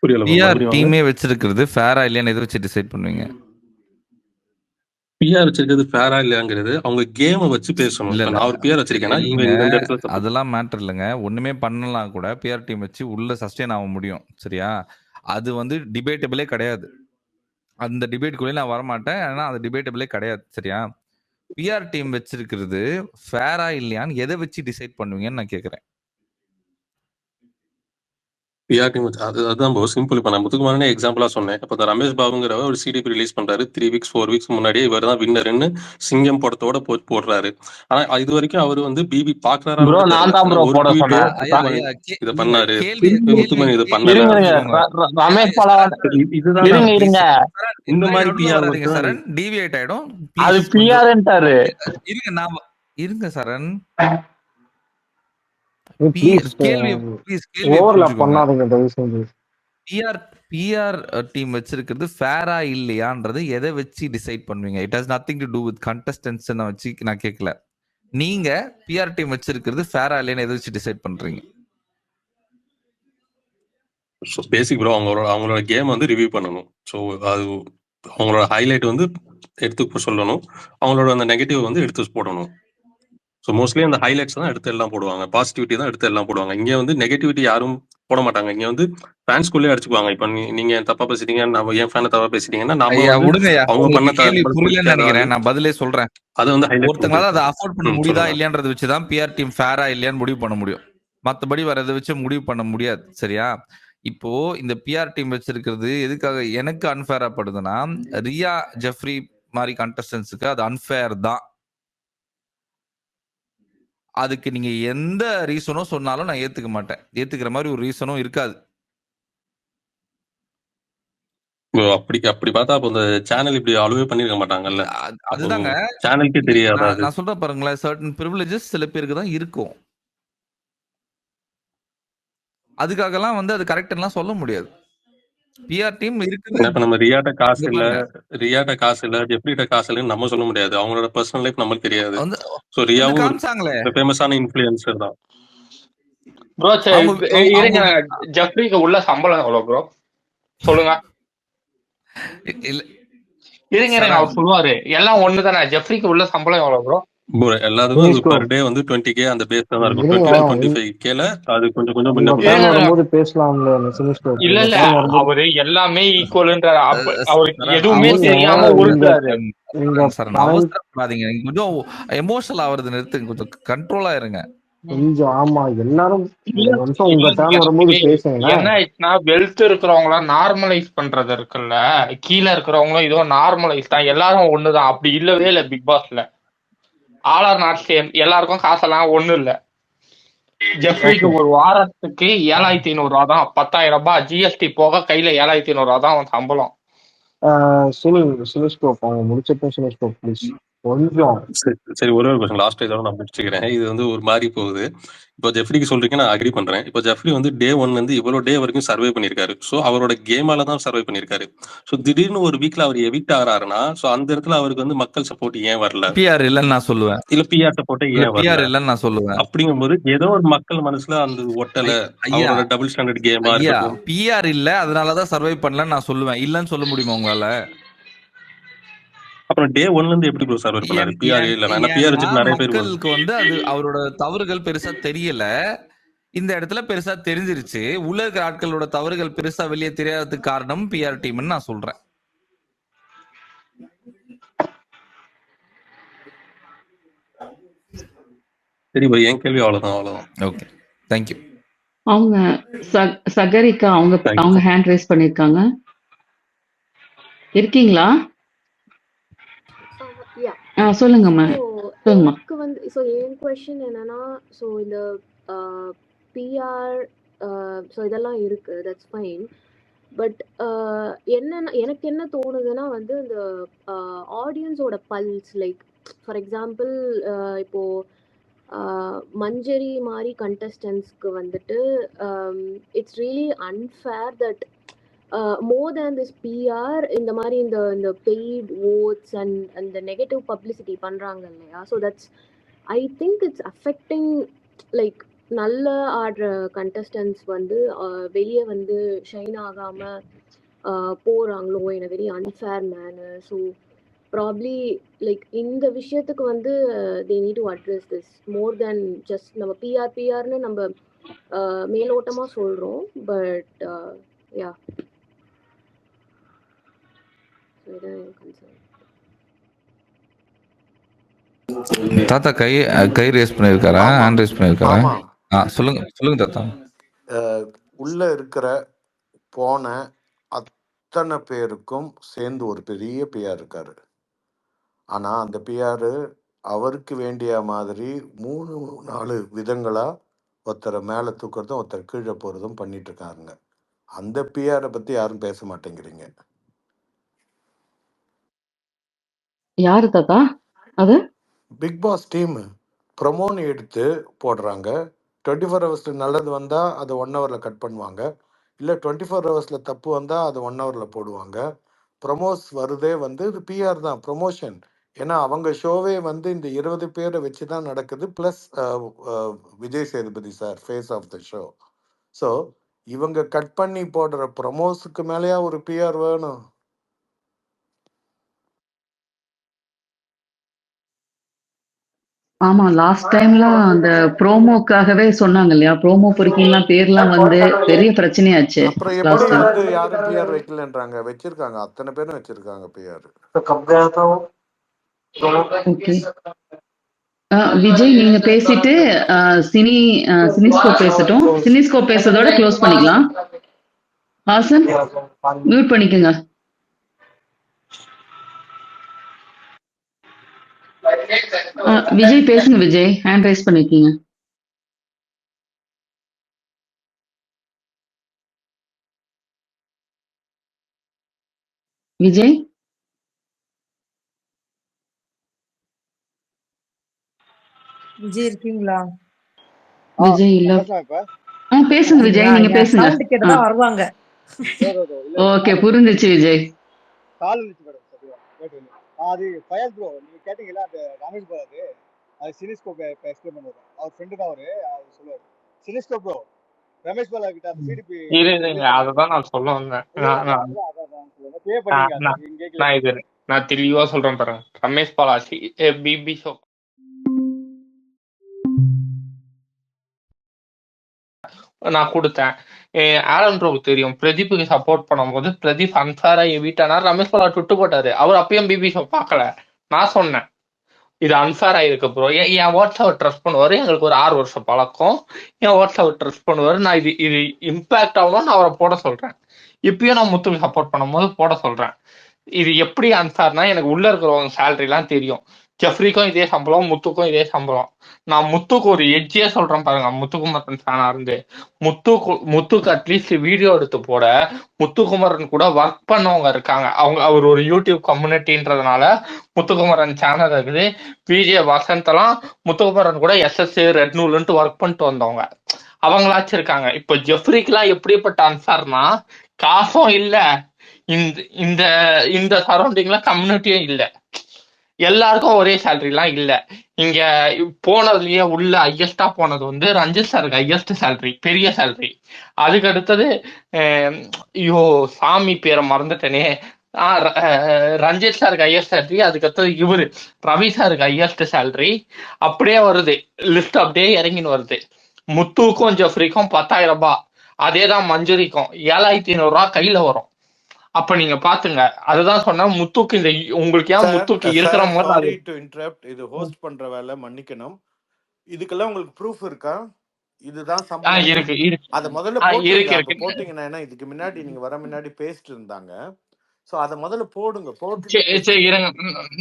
புரியல bro,
பிஆர்
மறுபடியும் வாங்க.
டீமே வச்சிருக்கிறது ஃபேரா இல்லையான்னு எதை வச்சு டிசைட் பண்ணுவீங்க?
பிஆர் வச்சிருக்கிறது ஃபேரா இல்லையாங்கிறது அவங்க கேமை வச்சு பேசணும்.
இல்ல
இப்ப
இல்ல
நான் ஒரு பிஆர் வச்சிருக்கேன்னா இவங்க
இல்லைங்க,
இந்த இடத்துல தப்பு.
அதெல்லாம் மேட்டர் இல்லைங்க. ஒண்ணுமே பண்ணலாம் கூட பிஆர் டீம் வச்சு உள்ள சஸ்டெயின் ஆக முடியும். சரியா? அது வந்து டிபேட்டபிளே கிடையாது. அந்த டிபேட்டுக்குள்ளே நான் வரமாட்டேன். ஏன்னா அது டிபேட்டபிளே கிடையாது. சரியா? பிஆர் டீம் வச்சிருக்கிறது ஃபேரா இல்லையான்னு எதை வச்சு டிசைட் பண்ணுவீங்கன்னு நான் கேட்கறேன்.
பிஆர் டீம் அதுதான் ப்ரோ சிம்பிள். இப்போ நான் முத்துக்குமாரனே எக்ஸாம்பிளா சொன்னேன். இப்போ இந்த ரமேஷ் பாபுங்கிறவர் ஒரு சிடிபி ரிலீஸ் பண்றாரு. 3 வீக்ஸ் 4 வீக்ஸ் முன்னாடியே இவர் தான் வின்னர்னு சிங்கம் படத்தோட போடுறாரு. ஆனா இது வரைக்கும் அவர் வந்து பிபி
ப்ரோ
பாக்குறாரு
நான் தான் ப்ரோ போட சொன்னேன்.
இத பண்ணாரு,
கேள்வி
முத்துக்குமாரன் இதை பண்ணல.
இருங்க இருங்க ரமேஷ் பாலா
இதுதான்
இருங்க இருங்க
இந்த மாதிரி
நடுவுல
பிஆர்
வராதீங்க சரண், டிவியேட் ஆயிடும்.
அது
ப்ளீஸ் கொஞ்சம்
பிஆர்ன்ட்டாரு.
இருங்க. நான் இருங்க சரண்.
ப்ளீஸ்
கேள்வி
ஓவர்லாப்
புரிஞ்சுக்கோங்க.
பண்ணாதீங்க தயவு செஞ்சு.
பிஆர் டீம் வச்சிருக்கிறது ஃபேரா இல்லையான்றது எதை வச்சு டிசைட் பண்ணுவீங்க? It has nothing to do with contestants வச்சு நான் கேட்கல. நீங்க பிஆர் டீம் வச்சிருக்கிறது ஃபேரா இல்லையான்னு எதை வச்சு டிசைட் பண்றீங்க?
பேசிக் ப்ரோ அவங்களோட கேம் வந்து ரிவ்யூ பண்ணணும். ஸோ அது அவங்களோட ஹைலைட் வந்து எடுத்து சொல்லணும். அவங்களோட அந்த நெகட்டிவ் வந்து எடுத்து போடணும். ஸோ மோஸ்ட்லி அந்த ஹைலைட்ஸ் தான் எடுத்து எல்லாம் போடுவாங்க. பாசிட்டிவிட்டி தான் எடுத்து எல்லாம் போடுவாங்க. இங்க வந்து நெகட்டிவிட்டி யாரும் போட மாட்டாங்க. இங்க வந்து ஃபேன்ஸ்குள்ளே அடிச்சுக்குவாங்க. இப்போ நீங்க தப்பா பேசிட்டீங்க, நம்ம என் ஃபேனை தப்பா பேசிட்டீங்கன்னா நம்ம
ஐயா
வந்து
விடுங்கய்யா,
அவங்க பண்ண
உங்களுக்கு கேள்வி புரியலன்னு
பிடிக்காத ஆளு
நினைக்கிறேன். நான் பதிலே சொல்றேன்.
அதை வந்து ஹைலைட்
ஒருத்தங்களால அதை அஃபோர்ட் பண்ண முடியுதா
சொல்லுங்க.
இல்லையான்றதை வச்சுதான் பிஆர் டீம் ஃபேரா இல்லையான்னு முடிவு பண்ண முடியும். மத்தபடி வர இதை வச்சு முடிவு பண்ண முடியாது. சரியா? இப்போ இந்த பிஆர் டீம் வச்சிருக்கிறது எதுக்காக எனக்கு அன்ஃபேரா படுதுன்னா, ரியா ஜெஃப்ரி மாதிரி கண்டஸ்டன்ஸுக்கு அது அன்ஃபேர் தான். அதுக்கு நீங்க எந்த ரீசனும் சொன்னாலும் நான் ஏத்துக்க மாட்டேன். ஏத்துக்கிற மாதிரி ஒரு ரீசனும் இருக்காது.
bro, அப்படி பார்த்தா அப்போ இந்த சேனல் இப்படி அலோவே பண்ணிருக்க மாட்டாங்கல்ல.
அதுதாங்க
சேனலுக்கே தெரியாதா அது?
நான் சொல்றேன் பாருங்களேன், சர்டன் பிரிவிலேஜஸ் சில பேருக்கு தான் இருக்கும். அதுக்காகலாம் வந்து அது கரெக்ட்லாம் சொல்ல முடியாது. பிஆர் டீம் இருக்குது.
இப்ப நம்ம ரியாட்ட காசு
இங்க
இல்ல,
பாருங்க,
ஜெஃப்ரிட்ட காசு இல்லன்னு நம்ம சொல்ல முடியாது. அவங்களோட பர்சனல் லைஃப் நமக்கு தெரியாது.
வந்து
ஸோ
வந்து
ரியாவும்
காமிச்சாங்களே
ஒரு ஃபேமஸான இன்ஃப்ளூயன்சர் தான்.
ப்ரோ
அவங்க
இருங்க,
அவங்க
ஜெஃப்ரிக்கு உள்ள சம்பளம் எவ்வளவு ப்ரோ சொல்லுங்க.
இல்ல
இருங்க இருங்க,
சரண்,
அவர் சொல்லுவாரு. எல்லாம் ஒண்ணுதானே. ஜெஃப்ரிக்கு உள்ள சம்பளம் எவ்வளவு ப்ரோ?
bro, எல்லாத்துக்கும் அது
Finish bro.
பர் டே வந்து 20K அந்த பேஸ் தான் இருக்கும்.
இருங்க
20-25K அது கொஞ்சம் கொஞ்சம் முன்ன
உங்க
பின்ன
டர்ன்
இருங்க
இருக்கும்.
வரும்போது பேசலாம்ல finish bro.
இல்ல
உங்க
இல்ல,
டர்ன் வரும்போது
அவரு எல்லாமே ஈக்குவல்ன்ற அவருக்கு
சரண்
எதுவுமே
நீங்க
தெரியாம
நீங்க
உருட்டாரு.
உங்க
சரண்
பாயிண்ட்
அவசரப்படாதீங்க. நீங்க கொஞ்சம் எமோஷனல் ஆவறது நிறுத்துங்க. கொஞ்சம் கண்ட்ரோலா இருங்க.
கொஞ்சம் ஆமா எல்லாரும்
இல்ல
ஒரு நிமிஷம் உங்க டர்ன்
இல்ல,
வரும்போது
இது
பேசுங்களேன்.
என்ன ஆயிடுச்சுன்னா, வெல்த் இருக்கிறவங்கள நார்மலைஸ் பண்றது இருக்குல்ல, கீழே இருக்கிறவங்களும் இதோ நார்மலைஸ் தான். எல்லாரும் ஒண்ணுதான். அப்படி இல்லவே இல்ல. பிக் பாஸ்ல ஆல் ஆர் நாட் சேம். எல்லாருக்கும் காசெல்லாம் ஒண்ணு இல்ல. ஜெஃப்ரிக்கு
ஓகே
ஒரு வாரத்துக்கு 7,500 ரூபா தான். 10,000 ரூபாய் ஜிஎஸ்டி போக கையில 7,500 ரூபா தான் அவன் சம்பளம்.
சுனிஷ் ப்ரோ அவங்க முடிச்சிட்டோம். சுனிஷ் ப்ரோ ப்ளீஸ் கொஞ்சம்
சரி ஒரே ஒரு கொஸ்டின் லாஸ்ட் இதோட நான் முடிச்சுக்கிறேன். இது வந்து ஒரு மாதிரி போகுது. இப்போ ஜெஃப்ரிக்கு சொல்றீங்க, நான் அக்ரி பண்றேன். இப்போ ஜெஃப்ரி வந்து டே 1 இருந்து இவ்வளவு டே வரைக்கும் சர்வே பண்ணிருக்காரு. ஸோ அவரோட கேமால தான் சர்வே பண்ணிருக்காரு. ஸோ திடீர்னு ஒரு வீக்ல அவர் எவிக்ட் ஆகிறாருன்னா, ஸோ அந்த இடத்துல அவருக்கு வந்து மக்கள் சப்போர்ட் ஏன் வரல?
பிஆர் இல்லன்னு நான் சொல்லுவேன்.
இல்ல பிஆர் சப்போர்ட்டே
இல்ல
ஏன் வரல?
பிஆர் இல்லன்னு நான் சொல்லுவேன்.
அப்படிங்கும்போது ஏதோ ஒரு மக்கள் மனசுல அந்த ஒட்டல.
ஐயா
அவரோட டபுள் ஸ்டாண்டர்ட் கேமா
ஐயா
இருக்கட்டும்.
பிஆர் இல்ல அதனாலதான் சர்வை பண்ணலன்னு நான் சொல்லுவேன். இல்லன்னு சொல்ல முடியுமா உங்களால?
அப்புறம் டே ஒன்ல இருந்து எப்படி ப்ரோ சர்வர் பண்ணாரு பிஆர் இல்ல நான் பிஆர் வச்சுட்டு நிறைய பேர்
மக்களுக்கு வந்து அது அவரோட தவறுகள் பெருசா தெரியல. இந்த இடத்துல பெருசா தெரிஞ்சிருச்சு. உள்ள இருக்கிற ஆட்களோட தவறுகள் பெருசா வெளியே தெரியாததுக்கு காரணம் பிஆர் டீம்னு நான் சொல்றேன்.
சரி பை, என் கேள்வி அவ்வளவுதான்.
Okay, thank you.
அவங்க சகரிக்கா அவங்க ஹேண்ட் ரைஸ் பண்ணிருக்காங்க. இருக்கீங்களா? சொல்லுங்கம்மா. சொல்லுங்கம்மா.
எனக்கு வந்து என் கொஸ்டின் என்னன்னா, இந்த பிஆர் இதெல்லாம் இருக்கு, தட்ஸ் ஃபைன். பட் என்னன்னா எனக்கு என்ன தோணுதுன்னா வந்து இந்த ஆடியன்ஸோட பல்ஸ், லைக் ஃபார் எக்ஸாம்பிள் இப்போ மஞ்சரி மாதிரி கண்டஸ்டன்ஸ்க்கு வந்துட்டு it's really unfair that more than this PR இந்த மாதிரி இந்த paid votes and the negative publicity பண்றாங்க இல்லையா? So that's I think it's affecting like நல்ல ஆடுற contestants வந்து வெளியே வந்து ஷைன் ஆகாம போறாங்களோ in a very unfair manner. So probably like இந்த விஷயத்துக்கு வந்து they need to address this more than just நம்ம PRன்னு நம்ம மேலோட்டமா சொல்றோம். But yeah,
தாத்தா கை ரேஸ் பண்ணிருக்காரா? ஹேண்ட் ரைஸ் பண்ணிருக்காரா? சொல்லுங்க தாத்தா.
உள்ள இருக்கிற போன அத்தனை பேருக்கும் சேர்ந்து ஒரு பெரிய பிஆர் இருக்காரு. ஆனா அந்த பிஆர் அவருக்கு வேண்டிய மாதிரி 3-4 விதங்களா ஒருத்தரை மேல தூக்குறதும் ஒருத்தர் கீழே போறதும் பண்ணிட்டு இருக்காருங்க. அந்த பிஆரை பத்தி யாரும் பேச மாட்டேங்கிறீங்க.
யாரு தாத்தா அது?
பிக் பாஸ் டீம் ப்ரொமோன்னு எடுத்து போடுறாங்க. 24 ஹவர்ஸ்ல நல்லது வந்தா அதை 1 ஹவர்ல கட் பண்ணுவாங்க. இல்லை 24 ஹவர்ஸ்ல தப்பு வந்தா அதை 1 ஹவர்ல போடுவாங்க. ப்ரொமோஸ் வருதே வந்து இது பிஆர் தான், ப்ரொமோஷன். ஏன்னா அவங்க ஷோவே வந்து இந்த 20 பேரை வச்சு தான் நடக்குது. Plus Vijay Sethupathi sir face of the show. So இவங்க கட் பண்ணி போடுற ப்ரொமோஸுக்கு மேலேயா ஒரு பிஆர் வேணும்?
ஆமா, லாஸ்ட் டைம்லாம் அந்த ப்ரோமோக்காகவே சொன்னாங்க இல்லையா? ப்ரோமோ பொறுக்கிலாம் பேர்லாம் வந்து பெரிய பிரச்சனையாச்சு.
அப்புறம் எப்படி வந்து யாரும் பிஆர் வைக்கலன்றாங்க? வச்சிருக்காங்க, அத்தனை பேரும் வச்சிருக்காங்க பிஆர்.
ஓகே, விஜய் நீங்க பேசிட்டு சினிஸ்கோப் பேசட்டும். சினிஸ்கோப் பேசுறதோட க்ளோஸ் பண்ணிக்கலாம். ஹாசன் மியூட் பண்ணிக்கோங்க. விஜய் பேசுங்க. விஜய் ஹேண்ட் ரைஸ் பண்ணிருக்கீங்க. விஜய்
விஜய் இருக்கீங்களா?
விஜய் இல்ல. பேசுங்க விஜய், நீங்க பேசுங்க.
வருவாங்க.
ஓகே, புரிஞ்சிச்சு விஜய்.
கால் இருந்துச்சு மேடம். அது ஃபயர் ப்ரோ நீங்க கேட்டீங்களா? அந்த ரமேஷ் பாலாது அது சினிஸ்கோப் எக்ஸ்பிளைன் பண்ணுவாரு. அவர் ஃப்ரெண்டு தான் அவர் சொல்லுவாரு. சினிஸ்கோப் ப்ரோ ரமேஷ் பாலா கிட்ட அந்த சிடிபி
அதுதான் நான் சொல்ல வந்தேன். நான் தெளிவா சொல்றேன் பாருங்க. ரமேஷ் பாலா பிபி ஷோ நான் கொடுத்தேன். ஆலன் ப்ரோக்கு தெரியும். பிரதீப்புக்கு சப்போர்ட் பண்ணும்போது பிரதீப் அன்சாரா வீட்டானா ரமேஷ் பாலா விட்டு போட்டாரு. அவர் அப்பயும் பிபி ஷோ பார்க்கல. நான் சொன்னேன் இது அன்சாரா இருக்கு ப்ரோ. என் வாட்ஸ் அவர் ட்ரஸ்ட் பண்ணுவாரு. எங்களுக்கு ஒரு 6 வருஷம் பழக்கம். என் வாட்ஸ் அவர் ட்ரஸ்ட் பண்ணுவாரு. நான் இது இம்பாக்ட் ஆகணும்னு நான் அவரை போட சொல்றேன். இப்பயும் நான் முத்துக்கு சப்போர்ட் பண்ணும்போது போட சொல்றேன். இது எப்படி அன்சார்னா எனக்கு உள்ள இருக்கிறவங்க சேலரி எல்லாம் தெரியும். ஜெஃப்ரிக்கும் இதே சம்பளம், முத்துக்கும் இதே சம்பளம். நான் முத்துக்கு ஒரு எட்ஜியே சொல்றேன் பாருங்க. முத்துக்குமரன் ஃபேனா இருந்து முத்துக்கு அட்லீஸ்ட் வீடியோ எடுத்து போட முத்துக்குமரன் கூட ஒர்க் பண்ணவங்க இருக்காங்க. அவர் ஒரு யூடியூப் கம்யூனிட்டின்றதுனால முத்துக்குமரன் சேனல் இருக்குது. விஜய் வசந்த் எல்லாம் முத்துக்குமரன் கூட SS ரெட் நூல்ன்ட்டு ஒர்க் பண்ணிட்டு வந்தவங்க அவங்களாச்சும் இருக்காங்க. இப்போ ஜெஃப்ரிக்கெல்லாம் எப்படிப்பட்ட அன்சார்னா காசும் இல்ல, இந்த இந்த சரௌண்டிங்ல கம்யூனிட்டியும் இல்லை, எல்லாருக்கும் ஒரே சேலரிலாம் இல்லை. இங்க போனதுலயே உள்ள ஹையஸ்டா போனது வந்து ரஞ்சித் சாருக்கு ஹையஸ்ட் சேலரி, பெரிய சேலரி. அதுக்கு அடுத்தது ஐயோ சாமி பேரை மறந்துட்டேனே, ரஞ்சித் சாருக்கு ஹையஸ்ட் சேலரி, அதுக்கடுத்தது இவரு ரவி சாருக்கு ஹையஸ்ட் சேலரி. அப்படியே வருது லிஸ்ட், அப்படியே இறங்கின்னு வருது. முத்துவுக்கும் ஜெஃப்ரிக்கும் 10,000 ரூபாய், அதேதான் மஞ்சுரிக்கும் 7,500 ரூபாய் கையில வரும். அப்ப நீங்க பாத்துங்க, அதுதான் சொன்ன முத்துக்கு இந்த உங்களுக்கு ஏன் முத்துக்கு இருக்கிற
சார்
மாதிரி
சாரி
அது
டு இன்டரப்ட். இது ஹோஸ்ட் பண்ற வேலை, மன்னிக்கணும். இதுக்கெல்லாம் உங்களுக்கு ப்ரூஃப் இருக்கா? இதுதான் சம்பளம்னு
இருக்கு இருக்கு
அதை முதல்ல போட்டுருங்க.
இருக்கு
அப்ப
இருக்கு.
போட்டீங்கன்னா, ஏன்னா இதுக்கு முன்னாடி நீங்க வர முன்னாடி பேசிட்டு இருந்தாங்க. சோ அதை முதல்ல போடுங்க, போட்டுட்டு
சரி
பேசுங்க.
இருங்க,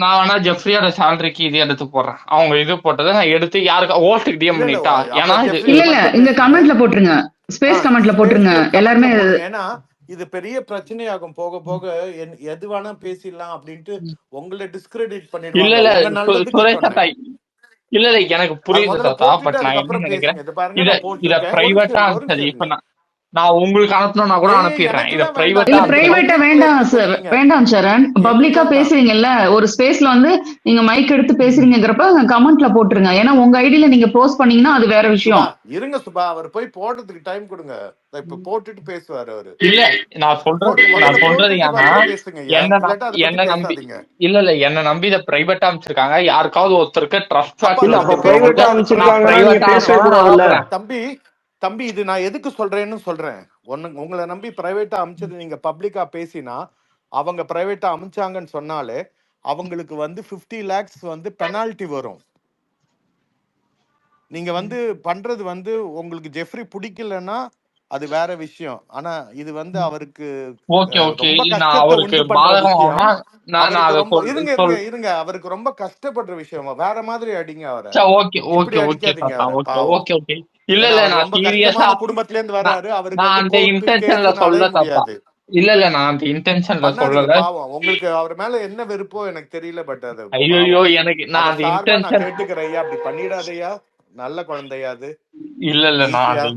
நான் வேணா ஜெஃப்ரியோட சேலரிக்கு இது எடுத்து போடுறேன். அவங்க இது போட்டதை நான் எடுத்து யாருக்கு ஓட்டுக்கு டிஎம்
இல்ல இல்ல
பண்ணிட்டா, ஏன்னா
அப்ப
இது
ஜெஃப்ரி
இல்ல இல்ல
மட்டும்
இங்க
பேசுங்க.
கமெண்ட்ல போட்டுருங்க, ஸ்பேஸ் கமெண்ட்ல போட்டுருங்க
கமெண்ட்ல
எல்லாருமே.
போடுங்க. ஏன்னா இது பெரிய பிரச்சனையாகும் போக போக. எது வேணா பேசிடலாம் அப்படின்ட்டு உங்களை டிஸ்கிரெடிட்
இல்ல
பண்ணிடுவாங்க.
இல்ல
உங்க நல்லதுக்கு
சுரேஷ்
சொன்னேன்.
தாத்தா, இல்ல இல்ல எனக்கு
அது
புரியுது
முதல்ல
தாத்தா.
போட்டுட்டு
பட் நான் என்ன
அதுக்கப்புறம்
நினைக்கிறேன்,
பேசுங்க. இது பாருங்க,
இத
நான்
இத
போட்டிருக்கேன். ஒரு
பிரைவேட்டா
நிமிஷம்
அனுப்பிச்சது. இப்ப
இருங்க.
நான் உங்களுக்கு அனுப்பணும்னா கூட அனுப்பிடுறேன். இத
எனக்கெல்லாம் வேண்டாங்க.
பிரைவேட்டா
இல்ல
நீங்க
அனுப்பிச்சிடும்.
பிரைவேட்டா
பப்ளிக்ல
வேண்டாம்
எப்படி
சார்,
சொல்றீங்க?
வேண்டாம் சரண்.
எங்களுக்கு
பப்ளிக்கா
வேண்டாம்.
பேசுறீங்கல்ல, ஒரு ஸ்பேஸ்ல வந்து நீங்க மைக் எடுத்து பேசுறீங்கிறப்ப கமெண்ட்ல போட்டுருங்க. ஏன்னா உங்க ஐடியில நீங்க போஸ்ட் பண்ணீங்கன்னா அது வேற
சுபா
விஷயம்.
இருங்க சுபா, அவர் போய் போடுறதுக்கு டைம் கொடுங்க. இப்ப போட்டுட்டு பேசுவாரு அவரு.
இல்ல நான் சொல்றது
போடுங்க, முதல்ல
நான் சொல்றது
போட்டுட்டு
ஏன்னா,
வந்து பேசுங்க ஐயா.
என்ன
இல்லாட்டா அதை பத்தி
என்ன நம்பி
பேசாதீங்க.
இல்ல என்ன நம்பி இதை பிரைவேட்டா அனுப்பிச்சிருக்காங்க. யாருக்காவது ஒருத்தருக்கு ட்ரஸ்ட்
அப்ப
இல்ல
அதை
அப்ப
பத்தி
வால்யூ
பிரைவேட்டா
இருக்கிறவங்களுக்கு
பேசக்கூடாதுன்னு
நான்
சொல்லுங்க.
அனுப்பிச்சிருக்காங்கன்னா நீங்க
பிரைவேட்டா
பேசவே
அனுப்பணும்னு நான்
கூடாதுல்ல.
அனுப்புறேன்.
தம்பி தம்பி இது நான் எதுக்கு சொல்றேன்னு சொல்றேன். உங்களை நம்பி பிரைவேட்டா அமிச்சது நீங்க பப்ளிக்கா பேசினா, அவங்க பிரைவேட்டா அமிச்சாங்கன்னு சொன்னாலே அவங்களுக்கு வந்து 50 lakhs வந்து பெனால்டி வரும். நீங்க வந்து பண்றது வந்து உங்களுக்கு ஜெஃப்ரி பிடிக்கலன்னா அது வேற விஷயம். ஆனா இது வந்து அவருக்கு
ஓகே ஓகே,
ரொம்ப
நான்
கஷ்டத்தை
அவருக்கு
உண்டு பண்ற
பாதகம்
விஷயம்.
ஆகும்னா நான்
அவருக்கு
அதை
ரொம்ப இருங்க இருங்க இருங்க அவருக்கு ரொம்ப கஷ்டப்படுற விஷயம். வேற மாதிரி அடிங்க அவரை,
ஓகே
இப்படி
ஓகே ஓகே
அடிக்காதீங்க
தாத்தா.
அவரை,
ஓகே
பாவம்.
Okay okay. இல்ல
ஏன்னா
இல்ல
அவர்
நான்
ரொம்ப
சீரியஸா
கஷ்டமான குடும்பத்துல இருந்து
நான்
வர்றாரு. அவருக்கு
நான்
வந்து
அந்த
கோர்ட்டு
இன்டென்ஷன்ல
கேஸ்ன்னு அலைய
சொல்ல தாத்தா.
முடியாது.
இல்ல இல்ல நான் அந்த இன்டென்ஷன்ல
பண்ணாதீங்க
சொல்லல.
பாவம். உங்களுக்கு அவர் மேல என்ன வெறுப்போ எனக்கு தெரியல. பட் அது
ஐயோ
பாவம்.
எனக்கு நான்
அத
அந்த
சார்பா நான்
இன்டென்ஷன்
கேட்டுக்கிறேன் ஐயா, அப்படி பண்ணிடாதயா. நல்ல குழந்தையா அது.
இல்ல இல்ல
ப்ளீஸ்யா.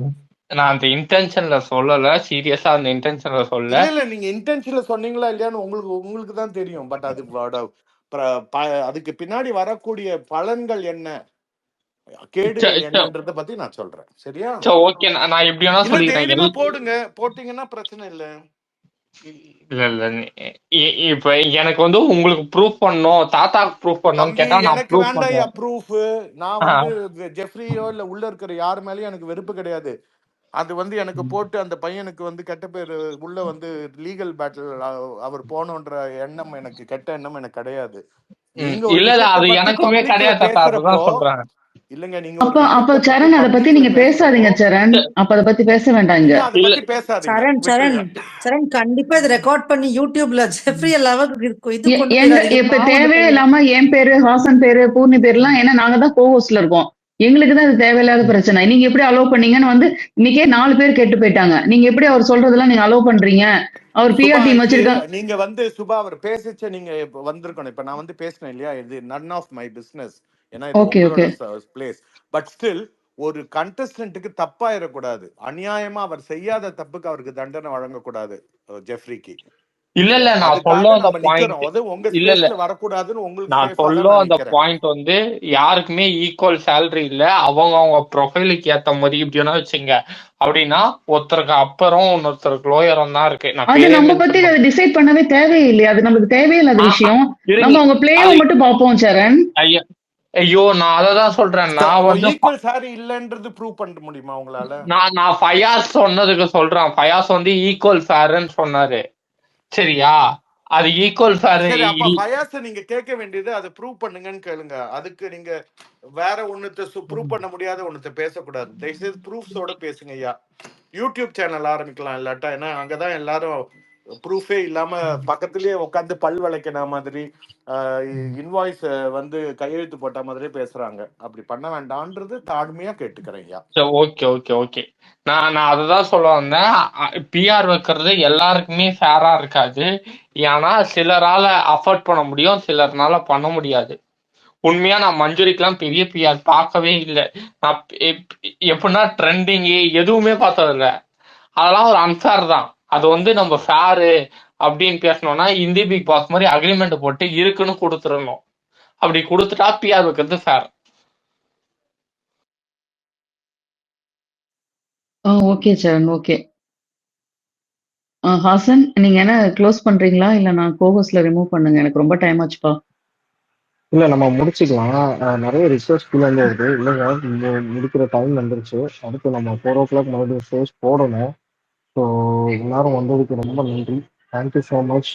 நான் அந்த இன்டென்ஷன்ல சொல்லல. சீரியஸா அந்த இன்டென்ஷன்ல சொல்லல.
இல்ல இல்ல நீங்க இன்டென்ஷன்ல சொன்னீங்களா இல்லையான்னு உங்களுக்கு தான் தெரியும். பட் அது அதுக்கு பின்னாடி வரக்கூடிய பலன்கள் என்ன, கேடுகள் என்னன்றத பத்தி நான் சொல்றேன். சரியா?
ஓகே, நான் எப்படி வேணா
இல்ல
சொல்லிக்கிறேன்.
தைரியமா போடுங்க, போட்டீங்கன்னா பிரச்சனை இல்ல.
இல்ல இல்ல இப்ப எனக்கு வந்து உங்களுக்கு ப்ரூஃப் பண்ணணும், தாத்தாக்கு ப்ரூஃப் பண்ணணும்னு
தம்பி
கேட்டா நான்
எனக்கு
ப்ரூஃப்
வேண்டாம்
பண்ணுவேன்.
ப்ரூஃப். நான் வந்து ஜெஃப்ரியோ இல்ல உள்ள இருக்கிற யார் மேலயும் எனக்கு வெறுப்பு கிடையாது. அது வந்து எனக்கு போட்டு அந்த பையனுக்கு வந்து கெட்ட பேர் உள்ள வந்து லீகல் பேட்டில் அவர் போனோன்ற எண்ணம், எனக்கு கெட்ட எண்ணம் எனக்கு கிடையாது. நீங்க ஒரு
இல்ல இல்ல
விஷயத்த
அது
பத்தி
எனக்குமே
பப்ளிக்ல
கிடையாது தாத்தா,
பேசுறப்போ,
அதுதான் சொல்றேன்.
இல்லங்க நீங்க ஒரு
அப்ப அப்ப
விஷயத்த பத்தி
சரண் அதை பத்தி
பப்ளிக்ல
நீங்க
பேசுறப்போ,
பேசாதீங்க சரண். அப்ப அதை பத்தி பேச வேண்டாம் இங்க.
இல்ல அதை பத்தி பேசாதீங்க,
சரண் சரண்
விட்டுருங்க.
சரண் கண்டிப்பா இது ரெக்கார்ட் பண்ணி யூடியூப்ல ஜெஃப்ரி லெவலுக்கு இது கொண்டு
எங்க
போயிடாதீங்க.
இப்ப
பாவம் அந்த
தேவையே
பையன்.
இல்லாம என் பேரு, ஹாசன் பேரு, பூர்ணி பேர்லாம், ஏன்னா நாங்க தான் கோஹோஸ்ட்ல இருக்கோம். எங்களுக்கு தான் இது தேவையில்லாத பிரச்சனை. நீங்க எப்படி அலோவ் பண்ணீங்கன்னு வந்து இன்னைக்கே 4 பேர் கேட்டு போயிட்டாங்க. நீங்க எப்படி அவர் சொல்றதெல்லாம் நீங்க அலோவ் பண்றீங்க? அவர்
சுபா
பிஆர் டீம்
இது
வச்சிருக்கா.
நீங்க வந்து சுபா அவர் பேசிச்ச நீங்க இப்ப வந்திருக்கணும். இப்ப நான் வந்து பேசினேன் இல்லையா, இது நன் ஆஃப் மை பிசினஸ். ஏன்னா இது
ஓகே
உங்களோட
ஓகே.
பிளேஸ். பட் ஸ்டில் ஒரு கண்டஸ்டன்ட்டுக்கு தப்பாயிடக்கூடாது. அநியாயமா அவர் செய்யாத தப்புக்கு அவருக்கு தண்டனை வழங்கக்கூடாது ஜெஃப்ரிக்கு.
இல்ல இல்ல நான்
அதுக்காக
சொல்ல அந்த
நம்ம நிக்கிறோம்.
பாயிண்ட்
அது உங்க
இல்ல இல்ல
ஸ்பேஸ்ல வரக்கூடாதுன்னு உங்களுக்கு
நான்
சேஃபா
சொல்ல
தான் நான்
அந்த
நிக்கிறேன்.
பாயிண்ட் வந்து யாருக்குமே ஈக்குவல் சேலரி இல்ல. அவங்க ப்ரொஃபைலுக்கு ஏத்த மாதிரி இப்படி வேணா வச்சுங்க. அப்படின்னா ஒருத்தருக்கு அப்பறம் இன்னொருத்தருக்கு லோயரும் தான் இருக்கு. நான்
அது
பேரே
நம்ம பத்தி
மென்ஷன்
அதை டிசைட் பண்ணவே தேவையில்லையே. அது நம்மளுக்கு தேவையில்லாத விஷயம்.
இருங்க.
நம்ம அவங்க பிளேவை
அது
மட்டும் பார்ப்போம் சரண்.
ஐயோ நான் அததான் சொல்றேன். நான் வந்து
ஈக்குவல் சாரி இல்லன்றது ப்ரூவ் பண்ண முடியுமா உங்களால?
நான் ஃபயாஸ் சொன்னதுக்கு சொல்றேன். ஃபயாஸ் வந்து ஈக்குவல் ஃபேர்ன்னு சொன்னாரு. சரியா? அது ஈக்குவல் ஃபேர்
சரி, அப்ப ஃபயாஸ நீங்க கேட்க வேண்டியது அதை ப்ரூவ் பண்ணுங்கன்னு கேளுங்க. அதுக்கு நீங்க வேற ஒண்ணுத்த ப்ரூவ் பண்ண முடியாத ஒண்ணுத்த பேசக்கூடாது. தயவுசெய்து ப்ரூஃப்ஸோட பேசுங்க ஐயா. யூடியூப் சேனல் ஆரம்பிக்கலாம் இல்லாட்டா. ஏன்னா அங்கதான் எல்லாரும் ப்ரூஃபே இல்லாம பக்கத்திலேயே உட்காந்து பல் வளைக்கிற மாதிரி இன்வாய்ஸ் வந்து கையெழுத்து போட்ட மாதிரியே பேசுறாங்க. அப்படி பண்ண வேண்டாம்ன்றது தாழ்மையா கேட்டுக்கிறேன் ஐயா.
Okay okay okay. நான் அதுதான் சொல்ல வந்தேன். பிஆர் வைக்கிறது எல்லாருக்குமே ஃபேரா இருக்காது. ஏன்னா சிலரால அஃபோர்ட் பண்ண முடியும், சிலர்னால பண்ண முடியாது. உண்மையா நான் மஞ்சுரிக்கெல்லாம் பெரிய பிஆர் பார்க்கவே இல்லை. நான் எப்படின்னா ட்ரெண்டிங்கு எதுவுமே பார்த்ததில்ல. அதெல்லாம் ஒரு அன்ஃபேர் தான். அது வந்து நம்ம ஃபேரு அப்படின்னு பேசணும்னா இந்தி பிக் பாஸ் மாதிரி அக்ரிமெண்ட் போட்டு இருக்குன்னு கொடுத்துடணும். அப்படி கொடுத்துட்டா பிஆர் வைக்கிறது ஃபேர்.
ஓகே சரண், ஓகே. ஹாசன் நீங்க என்ன க்ளோஸ் பண்றீங்களா? இல்ல நான் கோஹோஸ்ட்ல ரிமூவ் பண்ணுங்க. எனக்கு ரொம்ப டைம் ஆச்சுப்பா.
இல்ல நம்ம முடிச்சுக்கலாம். நிறைய ரிசர்ச் கீழே இருந்து வருது. இல்லைங்க முடிக்கிற டைம் வந்துருச்சு. அடுத்து நம்ம 4 o'clock மறுபடியும் ஸ்டேஜ் போடணும். ஸோ எல்லாரும் வந்ததுக்கு ரொம்ப நன்றி. Thank you so much.